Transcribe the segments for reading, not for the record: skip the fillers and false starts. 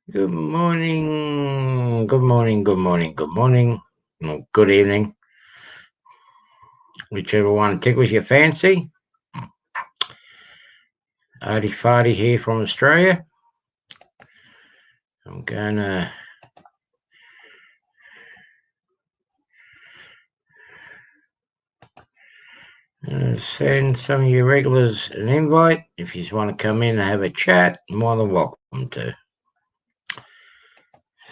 Good morning, good morning, good morning, good morning, or good evening, whichever one tickles your fancy. Arty Farty here from Australia. I'm gonna send some of you regulars an invite. If you just want to come in and have a chat, more than welcome to.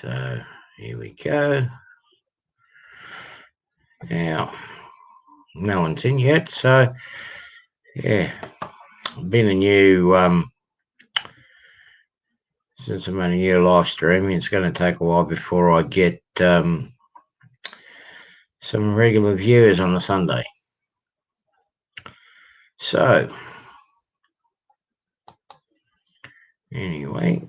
So here we go. Now, no one's in yet, so yeah, been a new since I'm on a new live stream. It's going to take a while before I get some regular viewers on a Sunday. So anyway,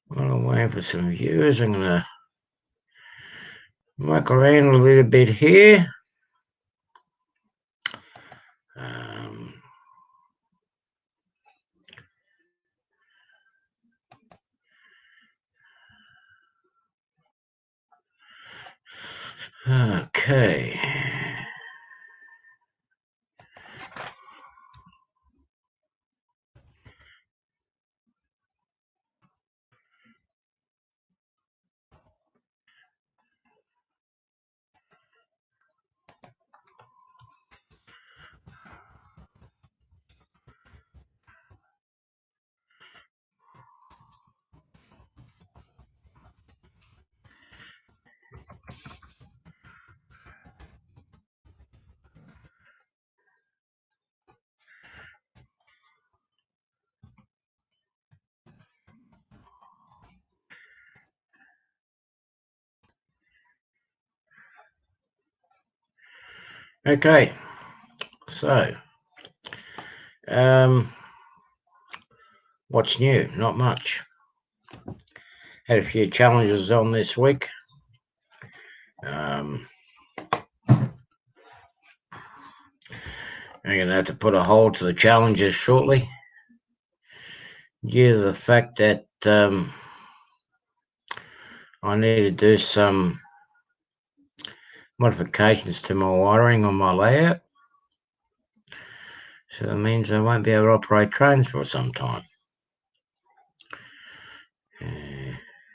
while I'm waiting for some viewers, I'm gonna muck around a little bit here. Okay. Okay. So, what's new? Not much. Had a few challenges on this week. I'm going to have to put a hold to the challenges shortly, due to the fact that I need to do some modifications to my wiring on my layout. So that means I won't be able to operate trains for some time.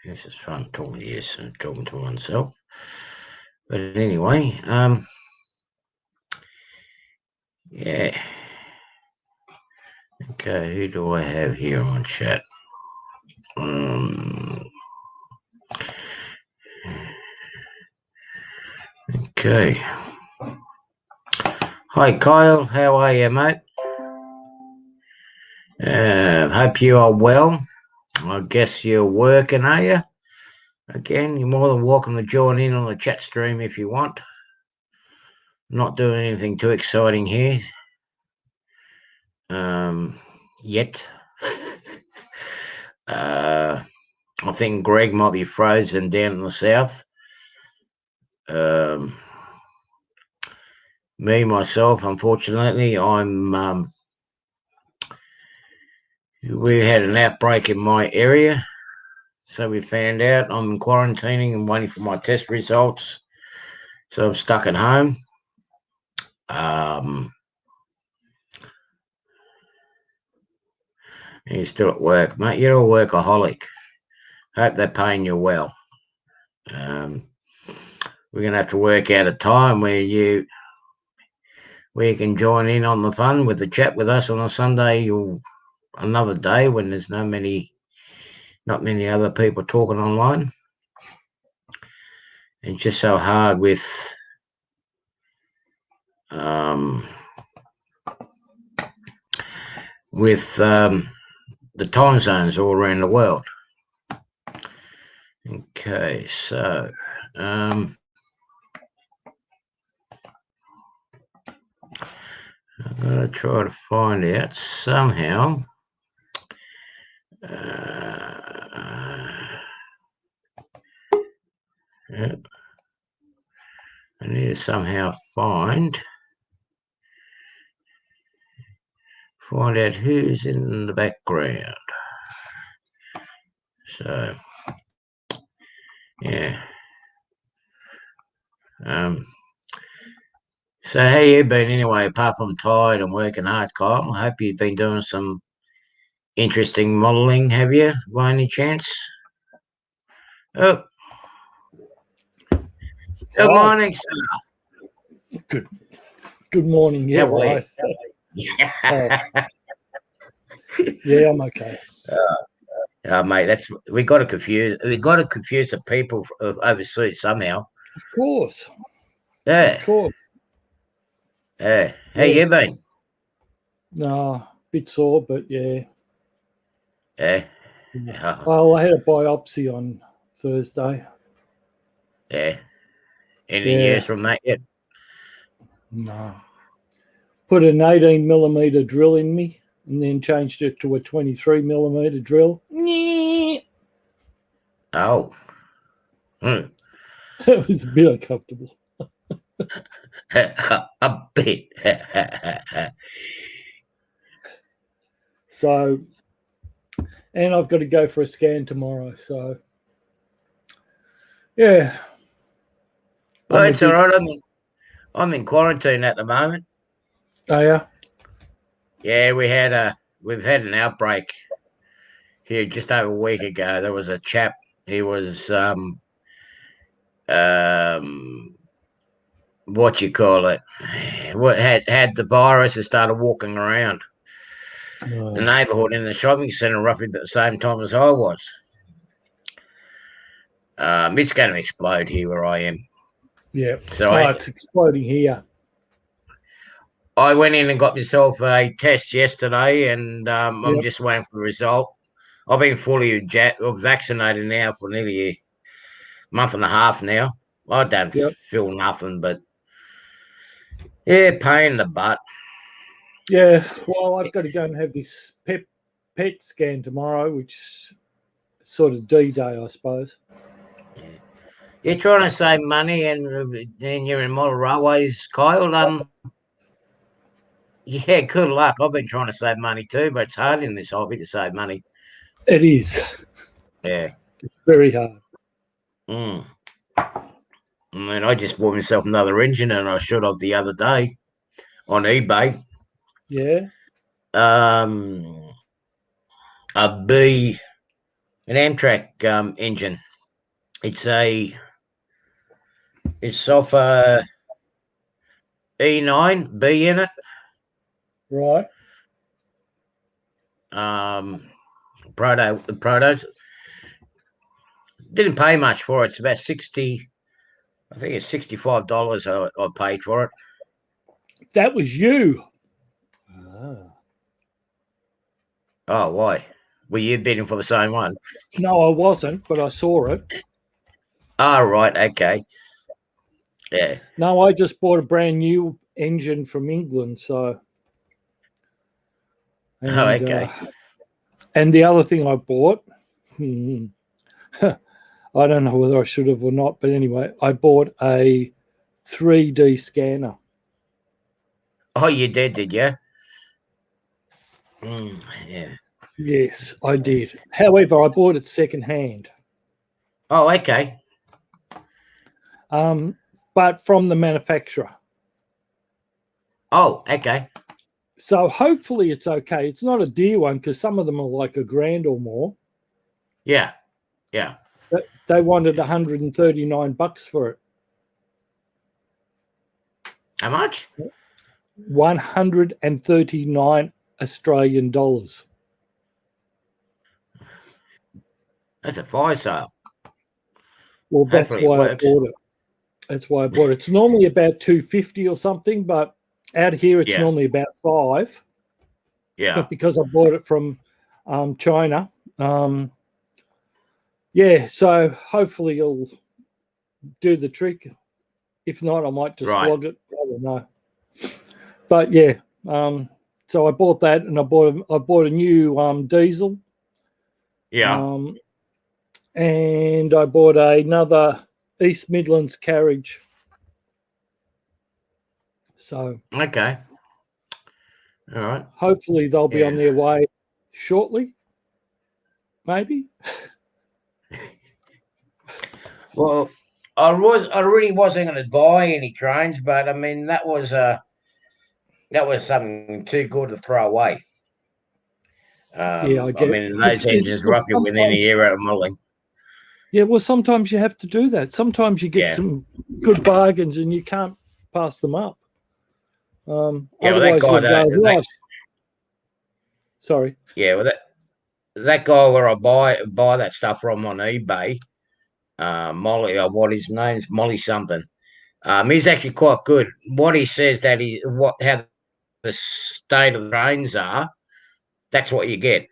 This is fun talking to you and talking to oneself. But anyway, yeah. Okay, who do I have here on chat? Okay. Hi, Kyle. How are you, mate? Hope you are well. I guess you're working, are you? Again, you're more than welcome to join in on the chat stream if you want. I'm not doing anything too exciting here. Yet. I think Greg might be frozen down in the south. Me, myself, unfortunately, we had an outbreak in my area. So we found out I'm quarantining and waiting for my test results. So I'm stuck at home. You're still at work, mate. You're a workaholic. Hope they're paying you well. We're going to have to work out a time where you can join in on the fun with the chat with us on a Sunday or another day when there's not many other people talking online. It's just so hard with the time zones all around the world. Okay, so I'm going to try to find out somehow. Yep. I need to somehow find find out who's in the background. So, yeah. So how you been anyway, apart from tired and working hard, Kyle? I hope you've been doing some interesting modelling, have you, by any chance? Oh, good morning, sir. Good morning. Yeah, right. Yeah, I'm okay. Mate, we got to confuse the people overseas somehow. Of course. Yeah. Of course. Yeah. How you been? No, bit sore, but yeah. Yeah. Well, I had a biopsy on Thursday. Yeah. Any news from that yet? No. Put an 18mm drill in me and then changed it to a 23mm drill. Oh. It was a bit uncomfortable. A bit. So, and I've got to go for a scan tomorrow. So, yeah. Well, it's all right. I'm in quarantine at the moment. Oh, yeah? Yeah, we've had an outbreak here just over a week ago. There was a chap. He was what you call it? What had the virus and started walking around the neighbourhood in the shopping centre roughly at the same time as I was. It's going to explode here where I am. Yeah. So it's exploding here. I went in and got myself a test yesterday, and I'm just waiting for the result. I've been fully vaccinated now for nearly a month and a half now. I don't feel nothing, but yeah, pain in the butt. Yeah, well, I've got to go and have this PET scan tomorrow, which is sort of D-Day, I suppose. Yeah. You're trying to save money, and then you're in model railways, Kyle. Yeah, good luck. I've been trying to save money too, but it's hard in this hobby to save money. It is. Yeah. It's very hard. I mean, I just bought myself another engine, and I should have the other day on eBay. Yeah. An Amtrak engine. It's off a E9 B in it. Right. Proto. Didn't pay much for it. It's about 60. I think it's $65 I paid for it. That was you. Oh, why? Were you bidding for the same one? No, I wasn't, but I saw it. Oh, right. Okay. Yeah. No, I just bought a brand new engine from England, so. And, okay. And the other thing I bought, I don't know whether I should have or not, but anyway, I bought a 3D scanner. Oh, you did you? Yeah. Yes, I did. However, I bought it secondhand. Oh, okay. But from the manufacturer. Oh, okay. So hopefully it's okay. It's not a dear one because some of them are like $1,000 or more. Yeah. Yeah. But they wanted $139 for it. How much? 139 Australian dollars. That's a fire sale. Well, that's why I bought it. That's why I bought it. It's normally about $250 or something, but out here it's normally about $5. Yeah. But because I bought it from China, yeah. So hopefully it'll do the trick. If not, I might just flog it. I don't know. But yeah, so I bought that, and I bought a new diesel. Yeah. And I bought another East Midlands carriage. So okay. All right. Hopefully they'll be on their way shortly. Maybe. Well, I really wasn't going to buy any trains, but I mean that was something too good to throw away. Yeah, I get I mean, those engines roughly within a year out of modelling. Yeah, well, sometimes you have to do that. Sometimes you get some good bargains and you can't pass them up. Otherwise, you'll go, right. Sorry. Yeah, well, that guy where I buy that stuff from on eBay, Molly, or what his name's Molly something. He's actually quite good. What he says how the state of the trains are, that's what you get.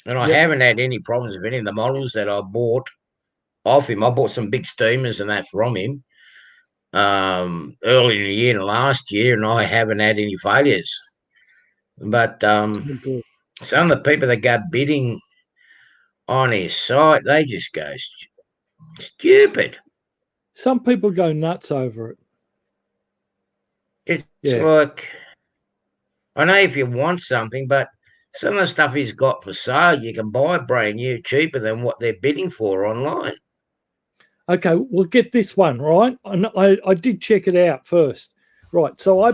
And I haven't had any problems with any of the models that I bought off him. I bought some big steamers and that from him early in the year and last year, and I haven't had any failures. But some of the people that go bidding on his site, they just go stupid. Some people go nuts over it. It's like, I know if you want something, but some of the stuff he's got for sale, you can buy brand new cheaper than what they're bidding for online. Okay, we'll get this one, right? I did check it out first. Right, so I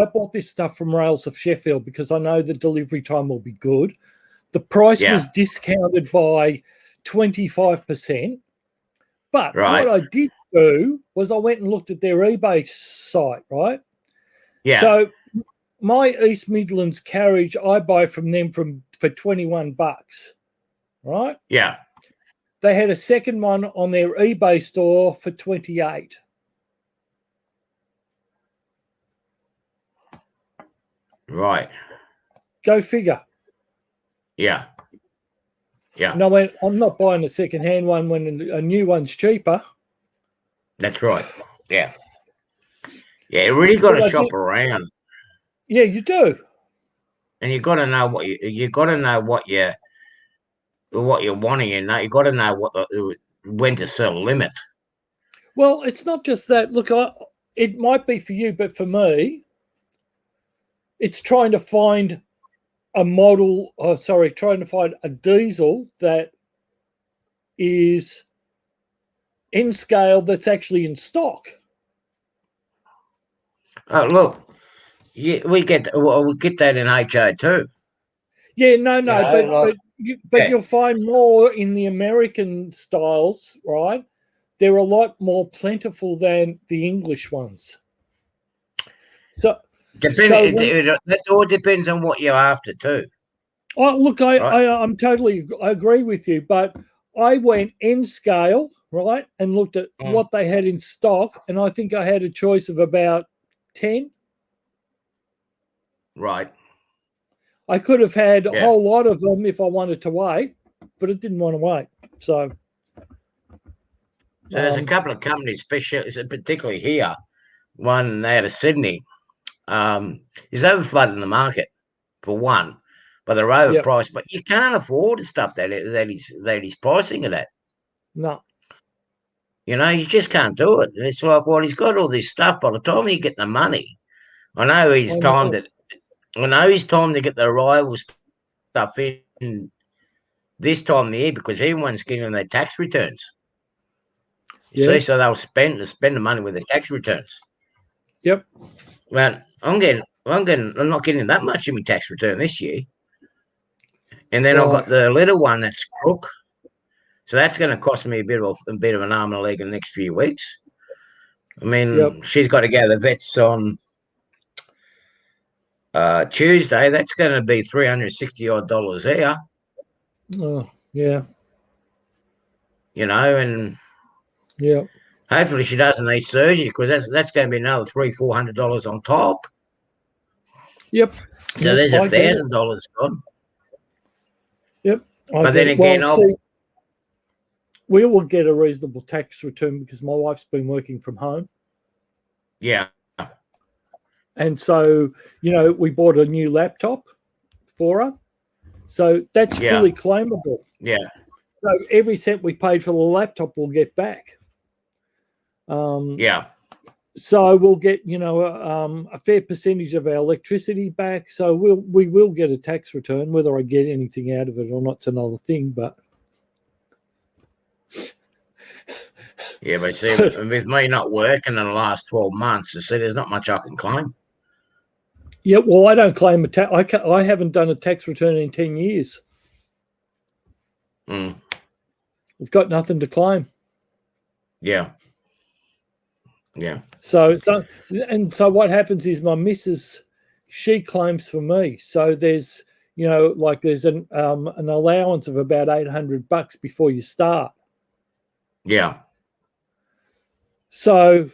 bought this stuff from Rails of Sheffield because I know the delivery time will be good. The price was discounted by 25%. But what I did do was I went and looked at their eBay site, right? Yeah. So my East Midlands carriage, I buy from them for $21, right? Yeah. They had a second one on their eBay store for $28. Right. Go figure. Yeah. Yeah. And I went, I'm not buying a second-hand one when a new one's cheaper. That's right. Yeah. Yeah, you really got to shop around. Yeah, you do. And you got to know what you got to know what you're wanting, and you got to know when to set a limit. Well, it's not just that. Look, it might be for you, but for me, it's trying to find a model. Trying to find a diesel that is in scale that's actually in stock. Oh, look, we get that in HO too. Yeah, no, but you'll find more in the American styles, right? They're a lot more plentiful than the English ones. So that all depends on what you're after too. Oh, look, I agree with you, but I went N scale, right, and looked at what they had in stock, and I think I had a choice of about 10. Right. I could have had a whole lot of them if I wanted to wait, but I didn't want to wait. So there's a couple of companies, particularly here, one out of Sydney, is overflooding the market for one, but they're overpriced. But you can't afford the stuff that he's pricing it at. No. You know, you just can't do it. And it's like, well, he's got all this stuff. By the time you get the money, I know he's timed it. I know he's time to get the arrival stuff in this time of the year because everyone's getting their tax returns. See, so they'll spend the money with the tax returns. Yep. Well, I'm not getting that much in my tax return this year. And then I've got the little one that's crook. So that's going to cost me a bit of an arm and a leg in the next few weeks. I mean, she's got to go to the vets on Tuesday. That's going to be $360 here. Oh, yeah. You know, and hopefully she doesn't need surgery because that's going to be another $300-400 on top. Yep. So there's $1,000 gone. Yep. But then again, we will get a reasonable tax return because my wife's been working from home. Yeah. And so, we bought a new laptop for her. So that's fully claimable. Yeah. So every cent we paid for the laptop we'll get back. Yeah. So we'll get, a fair percentage of our electricity back. So we will get a tax return. Whether I get anything out of it or not's another thing. But yeah, but see, with me not working in the last 12 months, see, there's not much I can claim. Yeah, well, I don't claim a tax. I haven't done a tax return in 10 years. Mm. We've got nothing to claim. Yeah. Yeah. So so what happens is my missus, she claims for me. So there's there's an allowance of about $800 before you start. Yeah. So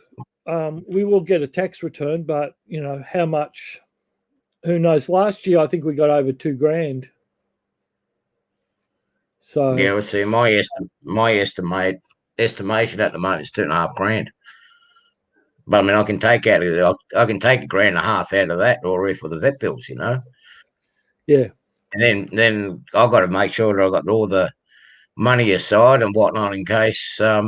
we will get a tax return, but how much? Who knows? Last year I think we got over $2,000. So yeah, well, see, my estimation at the moment is $2,500. But I mean, I can take $1,500 out of that, or for the vet bills, Yeah. And then I've got to make sure that I've got all the money aside and whatnot in case, for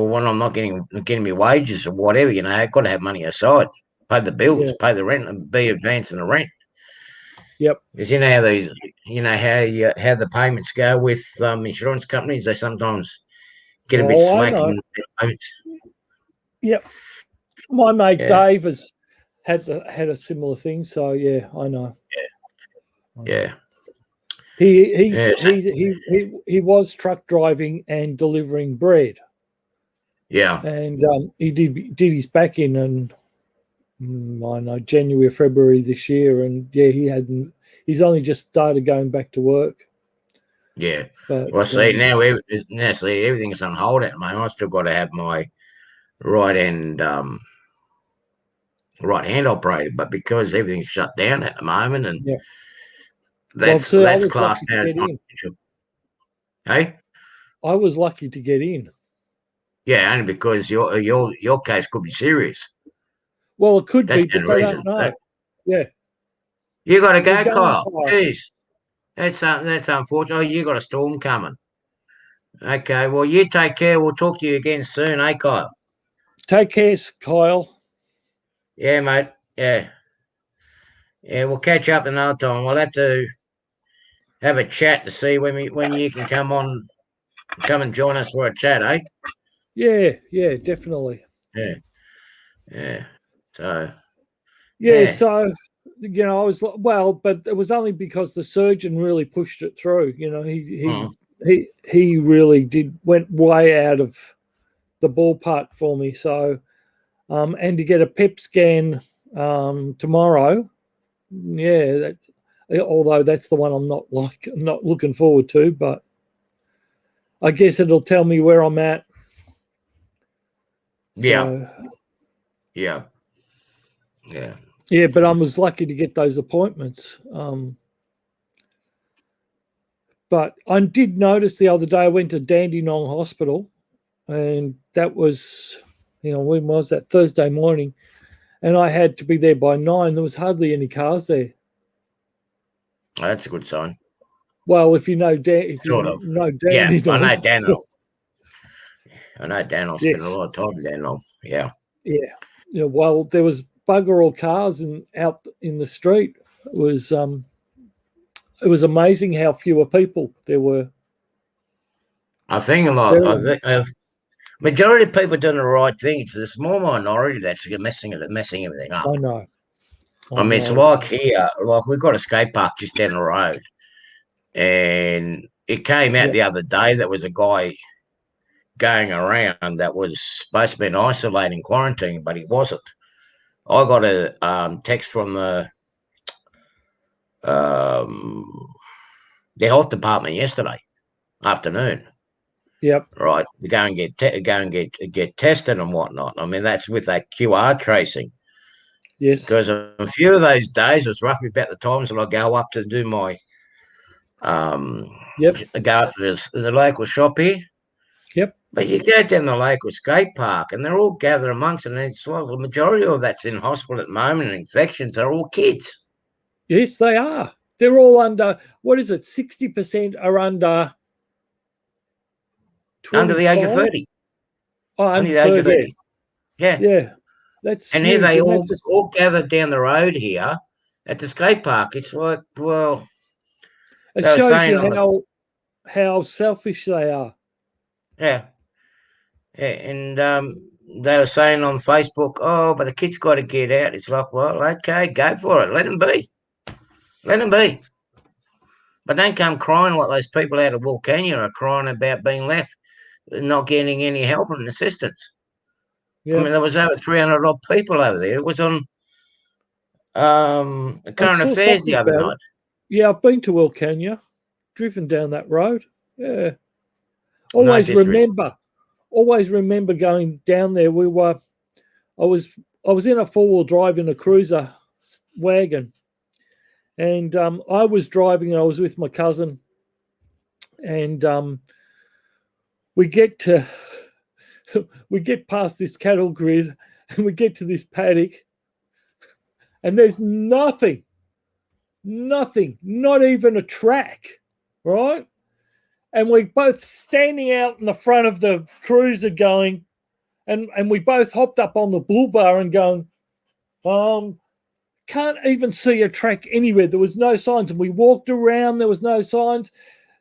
when I'm not getting my wages or whatever, I've got to have money aside, pay the bills, pay the rent, and be advancing the rent. Yep. Because how the payments go with insurance companies, they sometimes get a bit slack in the payments. Yep. My mate Dave has had a similar thing, so yeah, I know. Yeah. He was truck driving and delivering bread. Yeah. And he did his back in and I know January or February this year, and yeah, he's only just started going back to work. Yeah. But well, see, now everything's on hold at the moment. I've still got to have my right hand operated, but because everything's shut down at the moment, and that's classed now as not essential. Hey? I was lucky to get in. Yeah, only because your case could be serious. Well, it could be, but they don't know. Yeah. You got to go, Kyle. Jeez. That's unfortunate. Oh, you got a storm coming. Okay, well, you take care. We'll talk to you again soon, eh, Kyle? Take care, Kyle. Yeah, mate. Yeah. Yeah, we'll catch up another time. We'll have to have a chat to see when you can come and join us for a chat, eh? Yeah, definitely. Yeah. So. So I was but it was only because the surgeon really pushed it through. He really went way out of the ballpark for me. So, and to get a PEP scan tomorrow, although that's the one I'm not looking forward to, but I guess it'll tell me where I'm at. Yeah. Yeah, but I was lucky to get those appointments. But I did notice the other day I went to Dandenong Hospital, and that was, when was that? Thursday morning, and I had to be there by 9. There was hardly any cars there. That's a good sign. Well, if you know Dandenong. Yeah, I know Dandenong. I know Dandenong. Spent a lot of time in Dandenong. Yeah. Yeah. Well, there was bugger all cars out in the street. It was amazing how fewer people there were. I think majority of people are doing the right thing. It's a small minority that's messing everything up. I know. I mean, it's like here, we've got a skate park just down the road, and it came out the other day that was a guy going around that was supposed to be an isolating quarantine, but he wasn't. I got a text from the health department yesterday afternoon. Yep. Right, to go and get tested and whatnot. I mean, that's with that QR tracing. Yes. Because a few of those days was roughly about the times that I go up to do my go up to the local shop here. Yep. But you go down the local skate park and they're all gathered amongst, and it's like the majority of that's in hospital at the moment, and infections are all kids. Yes, they are. They're all under, what is it, 60% are under under the age of 25? 30. Oh, Under under the age of 30. 30. Yeah. Yeah, that's And here huge. they And all, that just, all gathered down the road here at the skate park. It's like, well, it they were shows saying you on the, how selfish they are. yeah, yeah, and they were saying on Facebook, oh, but the kid's got to get out. It's like, well, okay, go for it. Let him be. Let him be. But don't come crying like those people out of Wilcannia are crying about being left, not getting any help and assistance. I Yeah, mean, there was over 300 odd people over there. It was on the I current saw affairs the something other about it. night. Yeah, I've been to Wilcannia, driven down that road. Yeah, No always disrespect. remember, always remember going down there. I was in a 4-wheel drive in a cruiser wagon, and I was driving. I was with my cousin, and we get to we get past this cattle grid, and we get to this paddock, and there's nothing, not even a track, right? And we're both standing out in the front of the cruiser going, and we both hopped up on the bull bar and going, can't even see a track anywhere. There was no signs. And we walked around, there was no signs.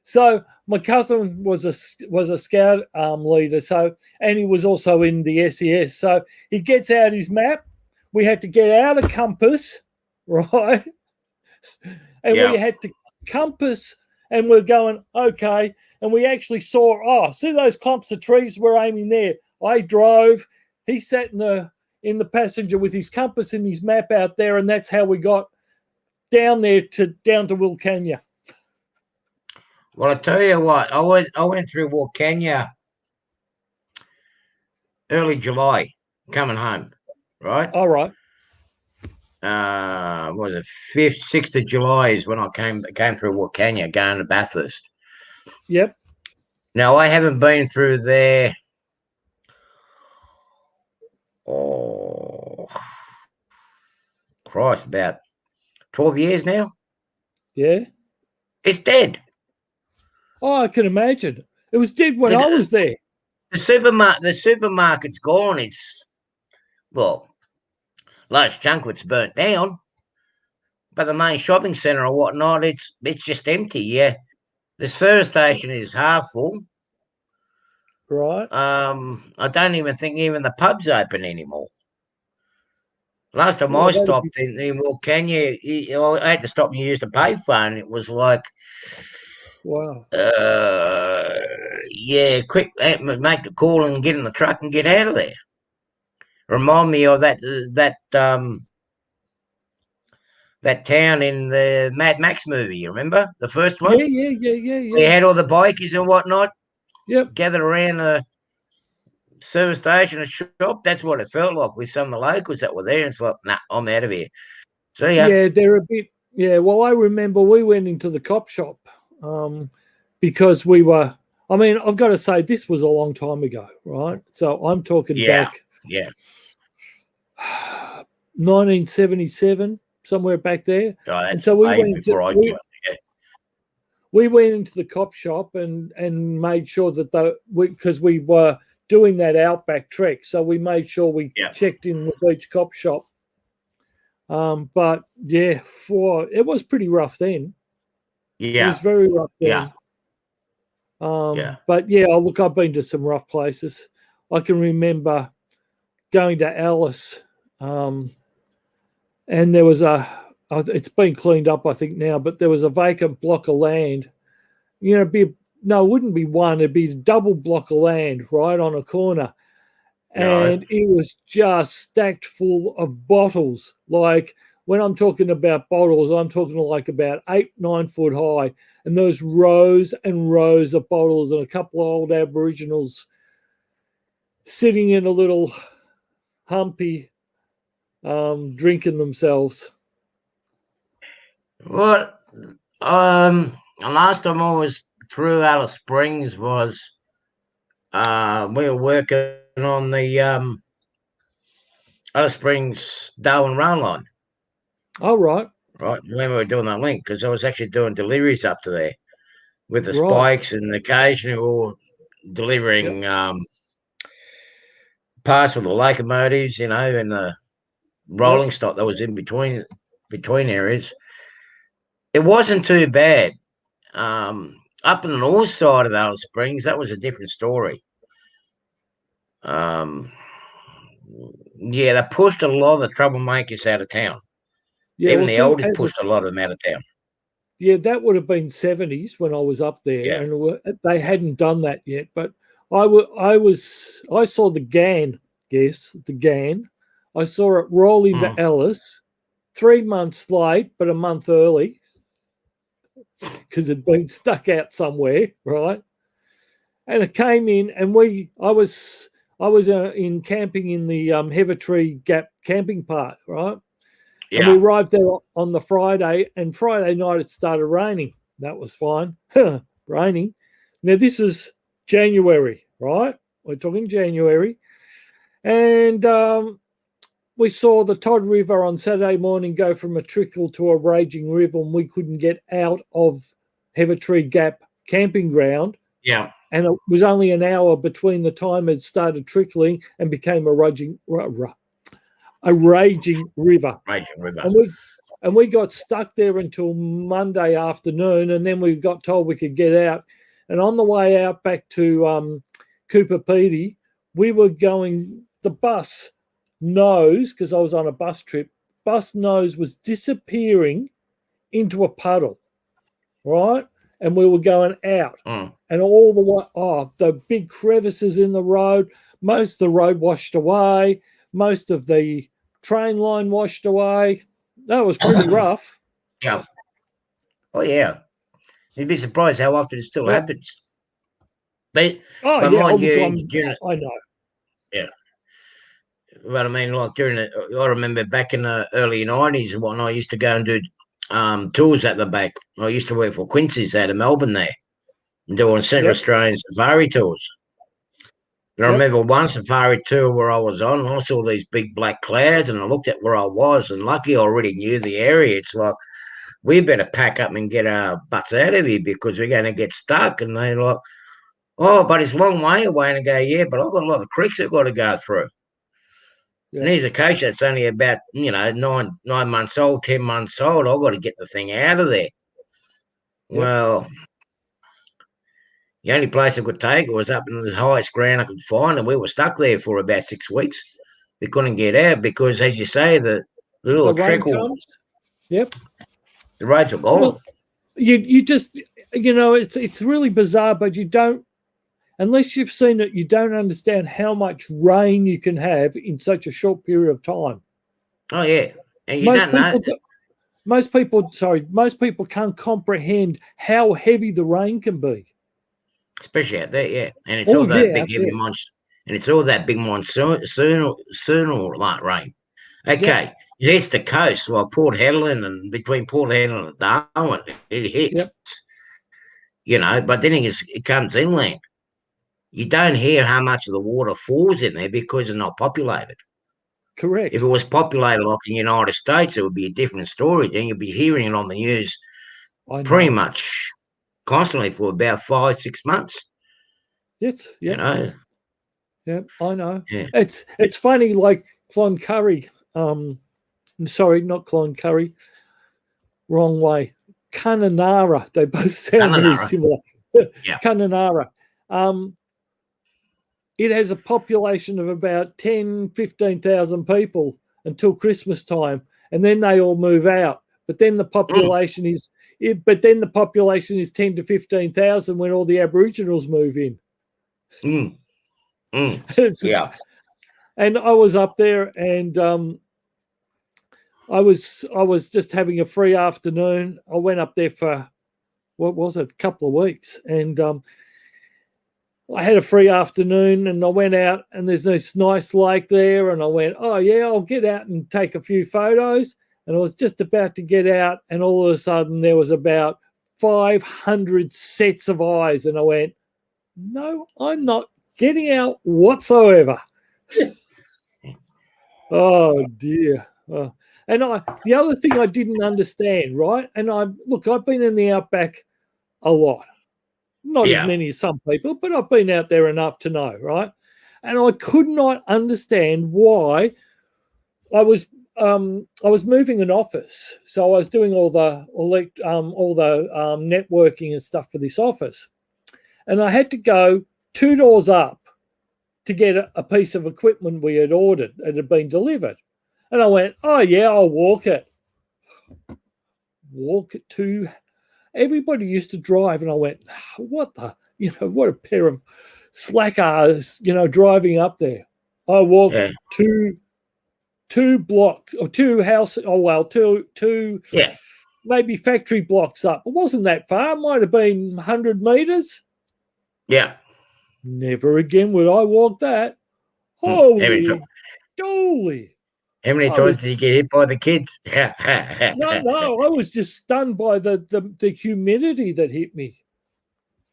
So my cousin was a scout leader, so, and he was also in the SES. So he gets out his map. We had to get out a compass, right? And we had to compass, and we're going, okay. And we actually saw, see those clumps of trees? We're aiming there. I drove. He sat in the passenger with his compass and his map out there, and that's how we got down to Wilcannia. Well, I tell you what, I went through Wilcannia early July, coming home, right? All right. What was it 5th, 6th of July is when I came through Wilcannia going to Bathurst. Yep. Now I haven't been through there. Oh, Christ, about 12 years now. Yeah. It's dead. Oh, I can imagine. It was dead when I was there. The supermarket's gone. It's, well, large chunk of it's burnt down. But the main shopping centre or whatnot, it's just empty. Yeah, the service station is half full. Right. I don't even think even the pub's open anymore. Last time I stopped in Wilcannia, I had to stop and use the payphone. It was like, wow. Yeah, quick, make the call and get in the truck and get out of there. Remind me of that town in the Mad Max movie. You remember the first one? Yeah. We had all the bikies and whatnot. Yep. Gathered around a service station, a shop. That's what it felt like with some of the locals that were there. And it's like, nah, I'm out of here. So yeah, they're a bit. Yeah, well, I remember we went into the cop shop because we were. I mean, I've got to say this was a long time ago, right? So I'm talking back. Yeah. 1977, somewhere back there. Oh, and so we went into the cop shop and made sure that because we were doing that outback trek, so we made sure we checked in with each cop shop. But yeah, it was pretty rough then. Yeah, it was very rough then. But yeah, look, I've been to some rough places. I can remember going to Alice, and there was it's been cleaned up, I think now, but there was a vacant block of land. You know, it wouldn't be one, it'd be a double block of land right on a corner. And it was just stacked full of bottles. Like, when I'm talking about bottles, I'm talking like about 8-9 foot high. And those rows and rows of bottles, and a couple of old Aboriginals sitting in a little humpy, drinking themselves. Well, last time I was through Alice Springs was we were working on the Alice Springs Darwin rail line. Oh, right. Right, when we were doing that link, because I was actually doing deliveries up to there with the spikes, and occasionally we were delivering parts for the locomotives, and the rolling stock that was in between areas. It wasn't too bad. Up in the north side of Alice Springs, that was a different story. They pushed a lot of the troublemakers out of town. Yeah, even the elders pushed a lot of them out of town. Yeah, that would have been 70s when I was up there, and they hadn't done that yet. But I saw the GAN. I saw it roll into Alice 3 months late, but a month early because it'd been stuck out somewhere, right? And it came in, and I was in camping in the Heathertree Gap camping park, right? Yeah. And we arrived there on the Friday, and Friday night it started raining. That was fine. Raining. Now, this is January, right? We're talking January. And we saw the Todd River on Saturday morning go from a trickle to a raging river, and we couldn't get out of Heathertree Gap camping ground. Yeah. And it was only an hour between the time it started trickling and became a raging river. Raging river. And we got stuck there until Monday afternoon, and then we got told we could get out. And on the way out back to Cooper Pedy, we were going, the bus nose, because I was on a bus trip, bus nose was disappearing into a puddle, right? And we were going out. And all the way, the big crevices in the road, most of the road washed away, most of the train line washed away. That was pretty rough. Yeah. Oh, yeah. You'd be surprised how often it still happens. I know. Yeah. But I mean, like I remember back in the early 90s and whatnot, I used to go and do tours at the back. I used to work for Quincy's out of Melbourne there and doing Central Australian safari tours. And I remember one safari tour where I was on, I saw these big black clouds, and I looked at where I was, and lucky I already knew the area. It's like, we better pack up and get our butts out of here because we're going to get stuck. And they're like, but it's a long way away. And I go, yeah, but I've got a lot of creeks I've got to go through. Yeah. And here's a coach that's only about, 9 months old, 10 months old. I've got to get the thing out of there. Yep. Well, the only place I could take it was up in the highest ground I could find, and we were stuck there for about 6 weeks. We couldn't get out because, as you say, the little trickle. Yep. The roads are gone. Well, you just, it's really bizarre, but you don't, unless you've seen it, you don't understand how much rain you can have in such a short period of time. Oh, yeah. And most people can't comprehend how heavy the rain can be. Especially out there, yeah. And it's all that big heavy monsoon. And it's all that big monsoonal like rain. Okay. Yeah. It's the coast, like Port Hedland, and between Port Hedland and Darwin, it hits. Yep. But then it comes inland. You don't hear how much of the water falls in there because it's not populated. Correct. If it was populated like in the United States, it would be a different story. Then you'd be hearing it on the news pretty much constantly for about 5-6 months. Yes, yeah. Yeah, I know. Yeah. It's funny, like Cloncurry. I'm sorry, not Cloncurry. Wrong way. Kununurra. They both sound very similar. Yeah. Kununurra. It has a population of about 15,000 people until Christmas time, and then they all move out. But then the population is 10 to 15,000 when all the Aboriginals move in. Yeah. And I was up there, and I was just having a free afternoon. I went up there for, a couple of weeks, and I had a free afternoon, and I went out, and there's this nice lake there, and I went, I'll get out and take a few photos. And I was just about to get out, and all of a sudden there was about 500 sets of eyes, and I went, no, I'm not getting out whatsoever. Oh dear. And the other thing I didn't understand, right? And I've been in the outback a lot. Not as many as some people, but I've been out there enough to know, right? And I could not understand why I was moving an office, so I was doing all the networking and stuff for this office, and I had to go 2 doors up to get a piece of equipment we had ordered. It had been delivered, and I went, "Oh yeah, I'll walk it." Walk it to. Everybody used to drive, and I went, "What the? What a pair of slackers, driving up there." I walked two blocks or two houses. Oh well, two maybe factory blocks up. It wasn't that far. It might have been 100 meters. Yeah. Never again would I walk that. Holy dolly! How many times did you get hit by the kids? No, I was just stunned by the humidity that hit me.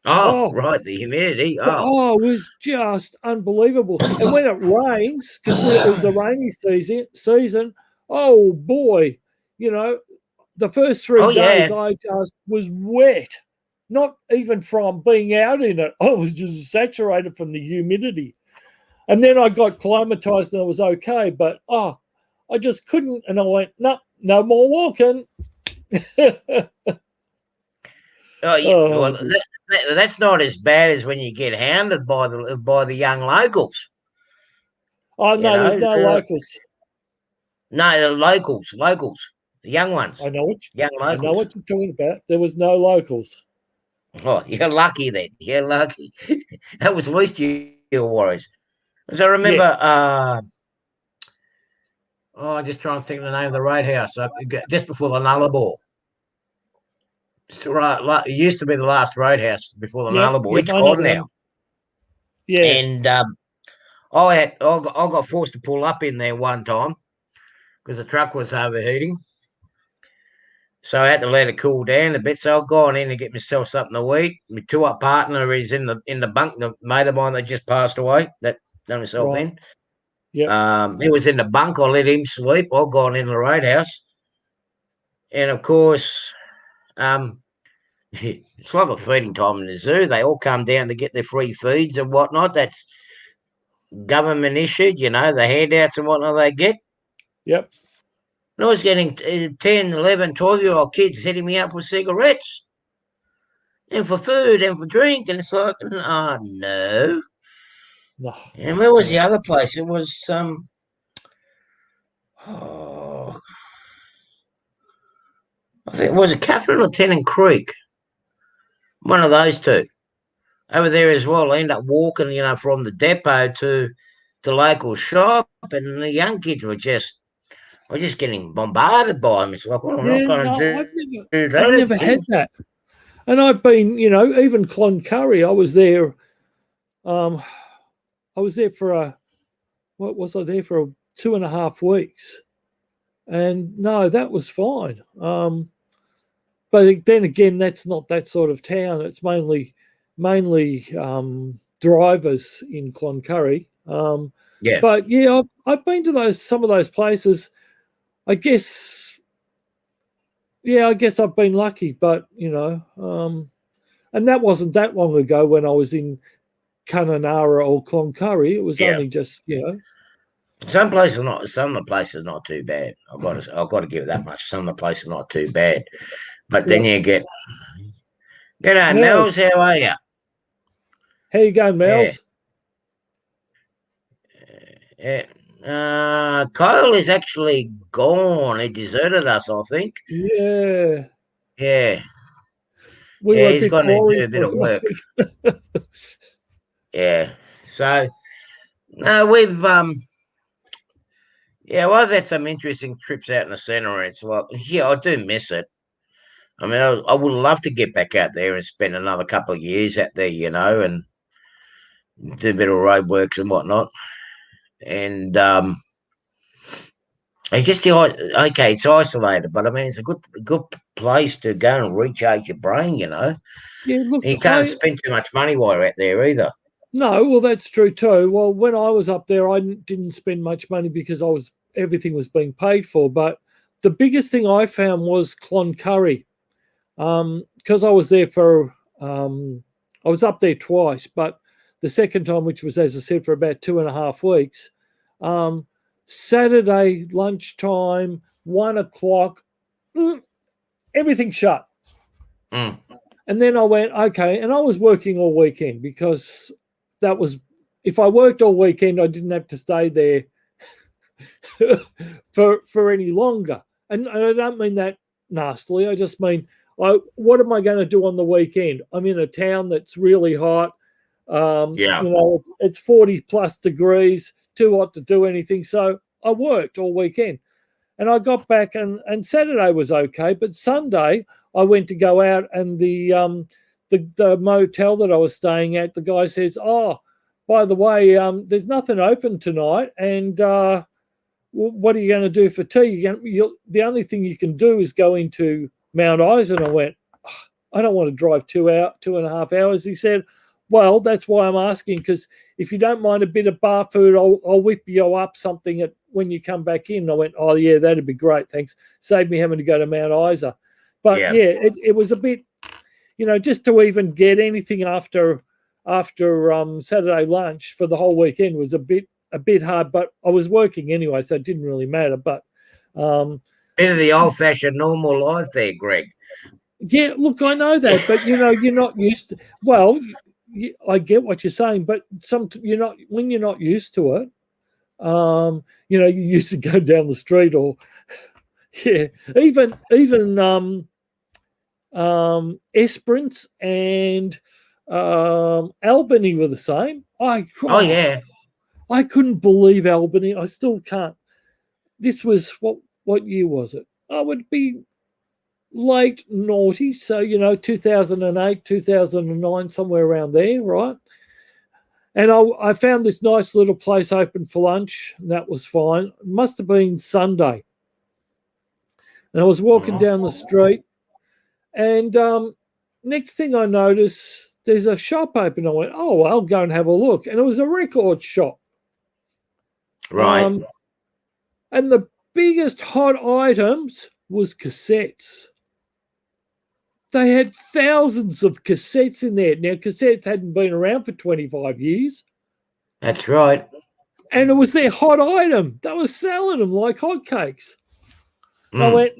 Oh, right, the humidity. Oh, it was just unbelievable. And when it rains, because it was the rainy season, oh boy, the first 3 days I just was wet. Not even from being out in it. I was just saturated from the humidity. And then I got climatized and it was okay. But I just couldn't. And I went, no more walking. Well, that's not as bad as when you get hounded by the young locals. Oh no, there's no locals. No, the locals, the young ones. I know what young locals. I know what you're talking about. There was no locals. Oh, you're lucky then. You're lucky. That was at least your worries. Because I remember, I'm just trying to think of the name of the roadhouse. Just before the Nullarbor. Right, it used to be the last roadhouse before the Nullarbor. It's gone now. Yeah. And I got forced to pull up in there one time because the truck was overheating. So I had to let it cool down a bit. So I've gone in to get myself something to eat. My two-up partner is in the bunk. The mate of mine that just passed away, that done himself in. Yeah. He was in the bunk. I let him sleep. I've gone in the roadhouse. And of course, it's like a feeding time in the zoo. They all come down to get their free feeds and whatnot. That's government issued, the handouts and whatnot they get. Yep. And I was getting 10, 11, 12-year-old kids hitting me up for cigarettes and for food and for drink. And it's like, oh, no. And where was the other place? It was, I think, was it Catherine or Tennant Creek? One of those two. Over there as well. I end up walking, from the depot to the local shop, and the young kids were just getting bombarded by them. It's like, well, I'm not going to do that. I've never had that. And I've been, even Cloncurry, I was there. I was there for 2.5 weeks. And no, that was fine. But then again, that's not that sort of town. It's mainly drivers in Cloncurry. But yeah, I've been to some of those places. I guess I've been lucky, but and that wasn't that long ago when I was in Kununurra or Cloncurry. It was only just Some of the places not too bad. I've got to give it that much. Some of the places not too bad, but then you get. G'day, Mel's. How are you? How you going, Mel's? Kyle is actually gone. He deserted us, I think. Yeah. Yeah. He's gone to do a bit of work. Yeah. So, no, we've I've had some interesting trips out in the centre. It's like, I do miss it. I mean, I would love to get back out there and spend another couple of years out there, and do a bit of road works and whatnot. And it's isolated, but I mean, it's a good place to go and recharge your brain, Yeah, look, and you can't spend too much money while you're out there either. No, well, that's true too. Well, when I was up there, I didn't spend much money because everything was being paid for. But the biggest thing I found was Cloncurry, because I was there for I was up there twice, but the second time, which was, as I said, for about 2.5 weeks, Saturday lunchtime, 1 o'clock, everything shut. Mm. And then I went, okay, and I was working all weekend because that was, if I worked all weekend, I didn't have to stay there for any longer. And I don't mean that nastily. I just mean, what am I going to do on the weekend? I'm in a town that's really hot. It's 40 plus degrees, too hot to do anything. So I worked all weekend. And I got back, and Saturday was okay, but Sunday I went to go out, and the motel that I was staying at, the guy says, "Oh, by the way, there's nothing open tonight, and what are you going to do for tea? The only thing you can do is go into Mount Isa." And I went, "I don't want to drive 2.5 hours." He said, "Well, that's why I'm asking, because if you don't mind a bit of bar food, I'll whip you up something when you come back in." And I went, "Oh, yeah, that'd be great. Thanks. Save me having to go to Mount Isa." But it was a bit, just to even get anything after Saturday lunch for the whole weekend was a bit hard. But I was working anyway, so it didn't really matter. But bit of the old-fashioned normal life there, Greg. Yeah, look, I know that, but you're not used to. Well, I get what you're saying, but when you're not used to it. You used to go down the street, or even Esperance and Albany were the same. I couldn't believe Albany. I still can't. This was what year was it? I would be late noughties, so 2008, 2009, somewhere around there, right? And I found this nice little place open for lunch, and that was fine. It must have been Sunday. And I was walking down the street, and next thing I noticed, there's a shop open. I went, "Oh, I'll go and have a look." And it was a record shop. Right. And the biggest hot items was cassettes. They had thousands of cassettes in there. Now, cassettes hadn't been around for 25 years. That's right. And it was their hot item. They were selling them like hotcakes. I went,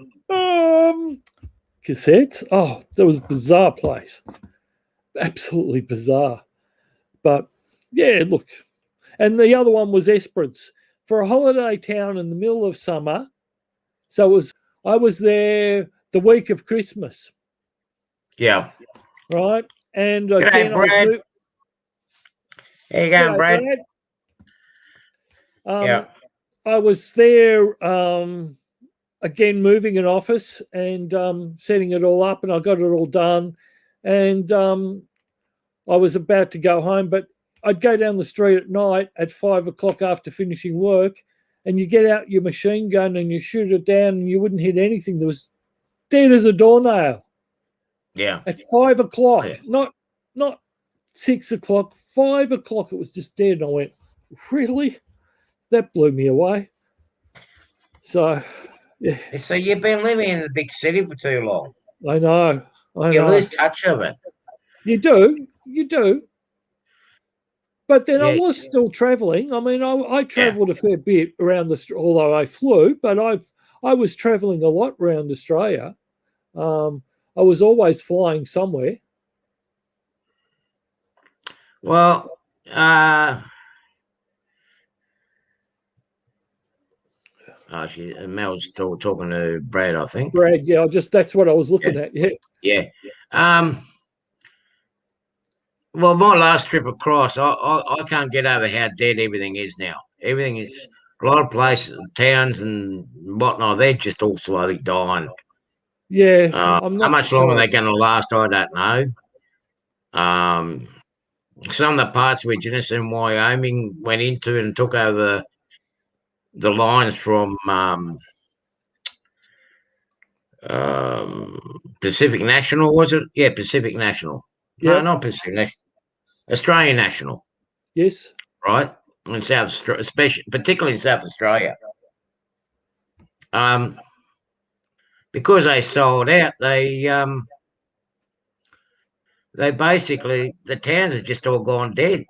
cassettes? Oh, that was a bizarre place. Absolutely bizarre. But, yeah, look. And the other one was Esperance. For a holiday town in the middle of summer. So I was there the week of Christmas. Yeah. Right. And G'day, again, Brad. How you going, Brad? I was there again, moving an office and setting it all up, and I got it all done. And I was about to go home, but I'd go down the street at night at 5 o'clock after finishing work, and you get out your machine gun and you shoot it down, and you wouldn't hit anything. There was dead as a doornail. Yeah. At 5 o'clock, not 6 o'clock, 5 o'clock, it was just dead. And I went, really? That blew me away. So, yeah. So you've been living in the big city for too long. I know. You lose touch of it. You do. But then I was still travelling. I mean, I travelled a fair bit around although I flew, but I was travelling a lot around Australia. I was always flying somewhere. Well, Mel's still talking to Brad, I think. Brad, yeah, that's what I was looking at. Yeah. Well, my last trip across, I can't get over how dead everything is now. Everything is, a lot of places, towns and whatnot, they're just all slowly dying. Yeah. How much longer they're going to last, I don't know. Some of the parts where Genesee and Wyoming went into and took over the lines from Pacific National, was it? Yeah, Pacific National. Yep. No, not Pacific National. Australian National. Yes. Right? In South Australia, particularly in South Australia. Because they sold out, they they basically, the towns have just all gone dead.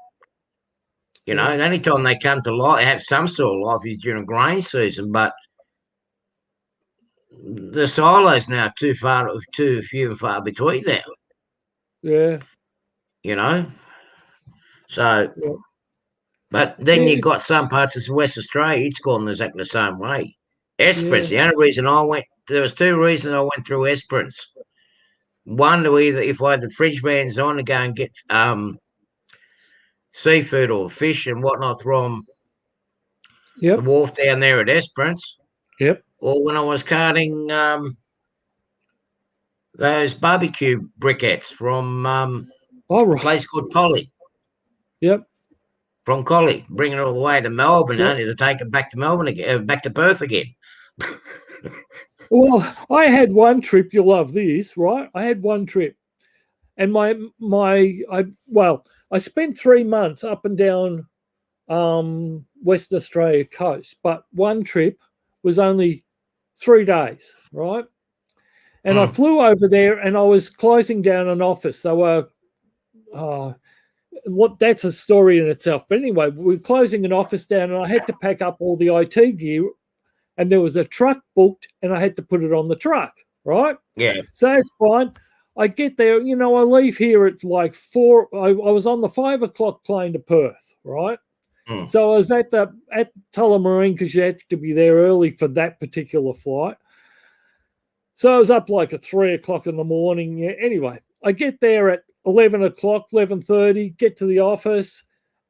You know, the only time they come to life, have some sort of life is during grain season, but the silos now too few and far between now. Yeah. You know, so. Yeah. But then you've got some parts of West Australia, it's gone exactly the same way. Esperance, the only reason there was two reasons I went through Esperance. One, to either, if I had the fridge vans on, to go and get seafood or fish and whatnot from the wharf down there at Esperance. Yep. Or when I was carting those barbecue briquettes from a place called Collie. Yep. From Collie, bringing it all the way to Melbourne, only to take it back to Melbourne again, back to Perth again. Well, I had one trip. You'll love this, right? I had one trip, and I spent 3 months up and down West Australia coast, but one trip was only 3 days, right? And I flew over there, and I was closing down an office. They were, that's a story in itself. But anyway, we were closing an office down, and I had to pack up all the IT gear. And there was a truck booked, and I had to put it on the truck, right? Yeah. So that's fine. I get there, I leave here at like 4. I was on the 5 o'clock plane to Perth, right? So I was at Tullamarine because you had to be there early for that particular flight. So I was up like at 3 o'clock in the morning. Yeah. Anyway, I get there at 11 o'clock, 11:30, get to the office,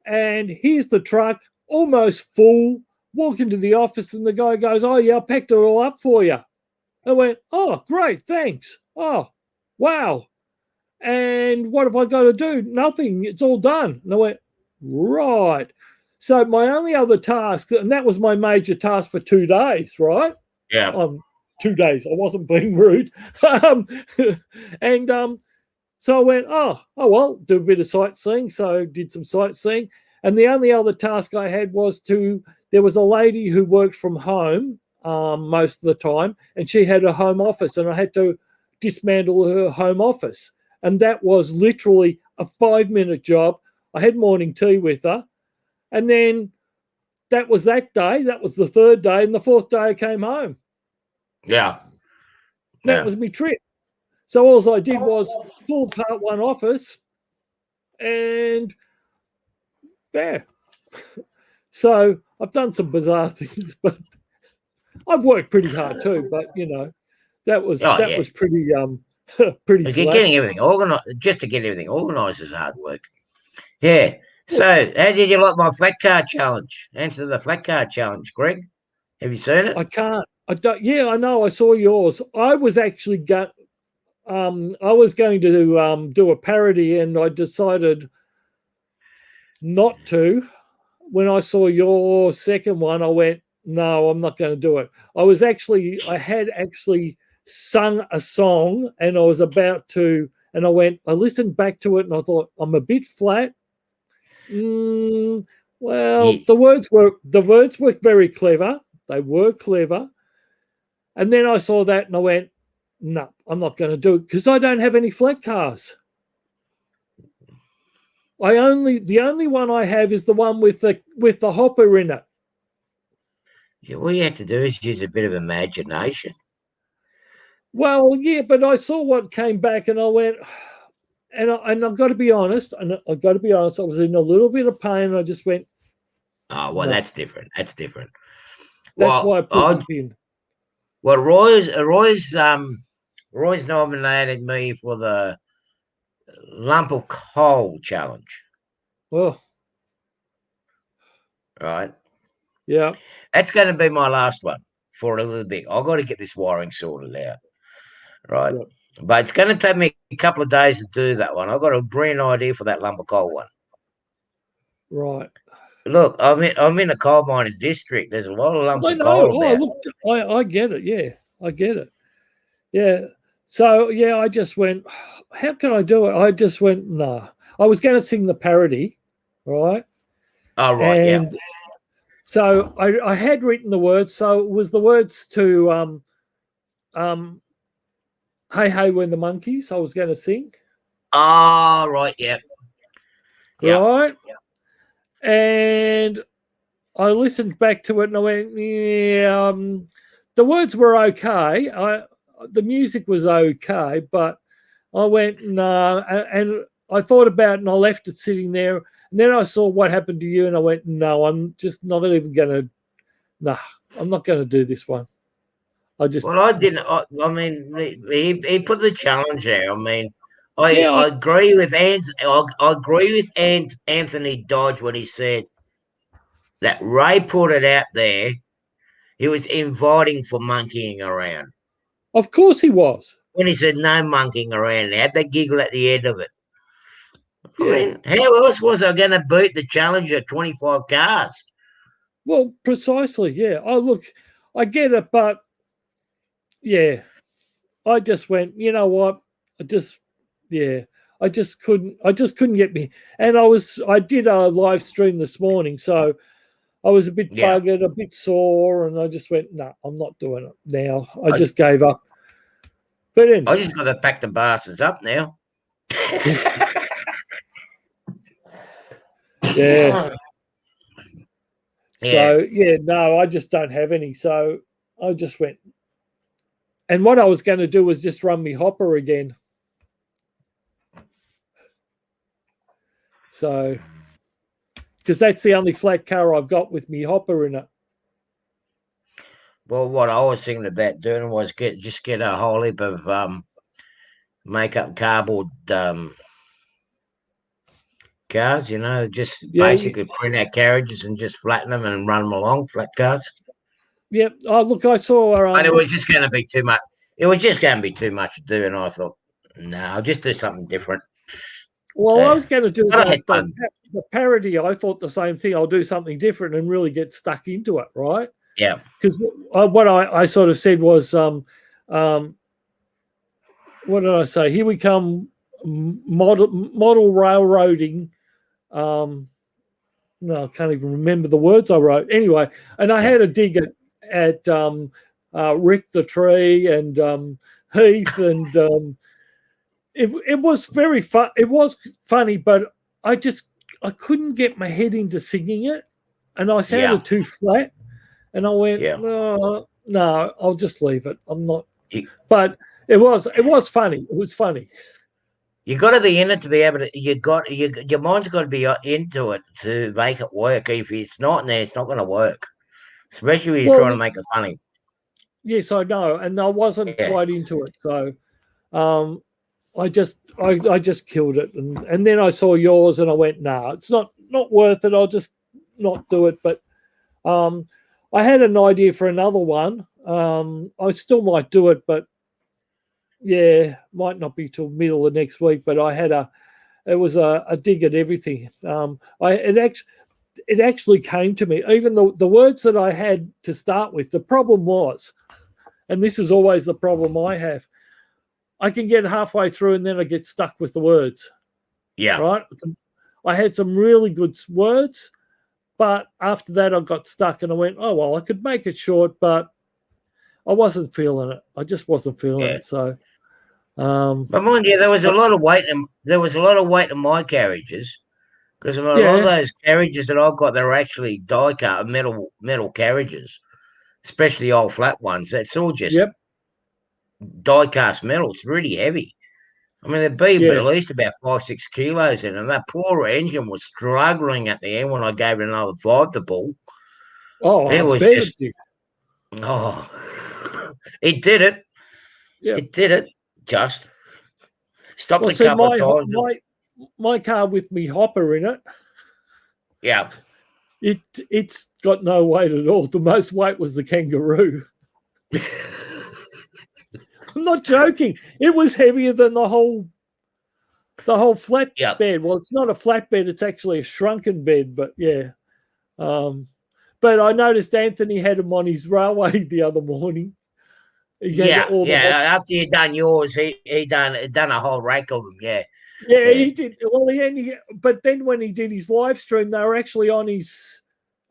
and here's the truck, almost full. Walk into the office, and the guy goes, "Oh, yeah, I packed it all up for you." I went, "Oh, great, thanks. Oh, wow. And what have I got to do?" "Nothing. It's all done." And I went, "Right." So my only other task, and that was my major task for 2 days, right? Yeah. 2 days. I wasn't being rude. So I went, oh, well, do a bit of sightseeing. So I did some sightseeing. And the only other task I had was there was a lady who worked from home most of the time, and she had a home office, and I had to dismantle her home office. And that was literally a 5-minute job. I had morning tea with her. And then that was that day. That was the 3rd day. And the 4th day I came home. Yeah. That was my trip. So all I did was pull apart one office, and so I've done some bizarre things, but I've worked pretty hard too. But that was pretty pretty. Getting everything organized, just to get everything organized is hard work. Yeah. So, how did you like my flat car challenge? Answer the flat car challenge, Greg. Have you seen it? I can't. I don't. Yeah, I know. I saw yours. I was actually I was going to do a parody, and I decided not to. When I saw your second one, I went, no, I'm not going to do it. I had actually sung a song, and I was about to, and I listened back to it, and I thought, I'm a bit flat. The words were very clever. They were clever. And then I saw that, and I went, no, I'm not going to do it because I don't have any flat cars. The only one I have is the one with the hopper in it. Yeah, all you have to do is use a bit of imagination. Well, yeah, but I saw what came back, and I went, and I've got to be honest, I was in a little bit of pain, and I just went, oh, well, no. That's different. That's why I put it in. Well, Roy's nominated me for the lump of coal challenge. Oh. Right. Yeah. That's going to be my last one for a little bit. I've got to get this wiring sorted out. Right. Yeah. But it's going to take me a couple of days to do that one. I've got a brilliant idea for that lump of coal one. Right. Look, I'm in a coal mining district. There's a lot of lumps of coal about. Look, I get it. Yeah, I get it. Yeah. So, yeah, I just went, how can I do it? I just went, nah. I was going to sing the parody, right? Oh, right, and yeah. So I had written the words. So it was the words to Hey, Hey, When the Monkeys I was going to sing. Oh, right, yeah. Right? And I listened back to it and I went, yeah, the words were okay. The music was okay, but I went, no. And I thought about it and I left it sitting there. And then I saw what happened to you and I went, no, I'm just not even going to, nah, I'm not going to do this one. Well, I didn't. I mean, he put the challenge there. I mean, Yeah, I agree with I agree with Anthony Dodge when he said that Ray put it out there. He was inviting for monkeying around. of course he was. When he said no monkeying around, he had that giggle at the end of it. I Yeah. mean, how else was I going to beat the Challenger 25 cars? Well, precisely. Yeah. Oh, look, I get it, but yeah, I just went, you know what? I just couldn't get me. And I did a live stream this morning, so I was a bit Yeah. buggered, a bit sore, and I just went, no, I'm not doing it now. I just gave up. But anyway. I just got to pack the bastards up now. Yeah. So no, I just don't have any. So I just went. And what I was going to do was just run me hopper again. So, because that's the only flat car I've got with me hopper in it. Well, what I was thinking about doing was get a whole heap of make-up cardboard cars, just basically print out carriages and just flatten them and run them along, flat cars. Yep. Oh, look, I saw. But it was just going to be too much. It was just going to be too much to do, and I thought, no, I'll just do something different. Well, I was going to do the parody. I thought the same thing. I'll do something different and really get stuck into it, right? Yeah. Because what I sort of said was, what did I say? Here we come, model railroading. No, I can't even remember the words I wrote. Anyway, and I had a dig at Rick the Tree and Heath, and it was very fun. It was funny, but I couldn't get my head into singing it, and I sounded too flat. And I went, no, I'll just leave it. I'm not. But it was funny. It was funny. You got to be in it to be able to. Your mind's got to be into it to make it work. If it's not in there, it's not going to work. Especially when you're trying to make it funny. Yes, I know, and I wasn't quite into it, so I just killed it, and then I saw yours, and I went, nah, it's not worth it. I'll just not do it. But I had an idea for another one. I still might do it, but might not be till middle of next week. But it was a dig at everything. It actually came to me, even the words that I had to start with. The problem was, and this is always the problem I have, I can get halfway through and then I get stuck with the words. Yeah. Right? I had some really good words, but after that I got stuck and I went, oh, well, I could make it short, but I wasn't feeling it. I just wasn't feeling it. So, but mind you, there was a lot of weight in my carriages, because a lot of those carriages that I've got, they're actually die-cut metal carriages, especially old flat ones. That's all just die-cast metal. It's really heavy. I mean, there'd be at least about 5-6 kilos in it. And that poor engine was struggling at the end when I gave it another 5 to pull. Oh, it was just. Oh, it did it. Yeah. It did it. Just stopped a couple of times. My car with me hopper in it. Yeah. It's got no weight at all. The most weight was the kangaroo. I'm not joking. It was heavier than the whole flat bed. Well, it's not a flat bed. It's actually a shrunken bed, but yeah. But I noticed Anthony had him on his railway the other morning. After you'd done yours, he done a whole rack of them. Yeah, he did. Well, but then when he did his live stream, they were actually on his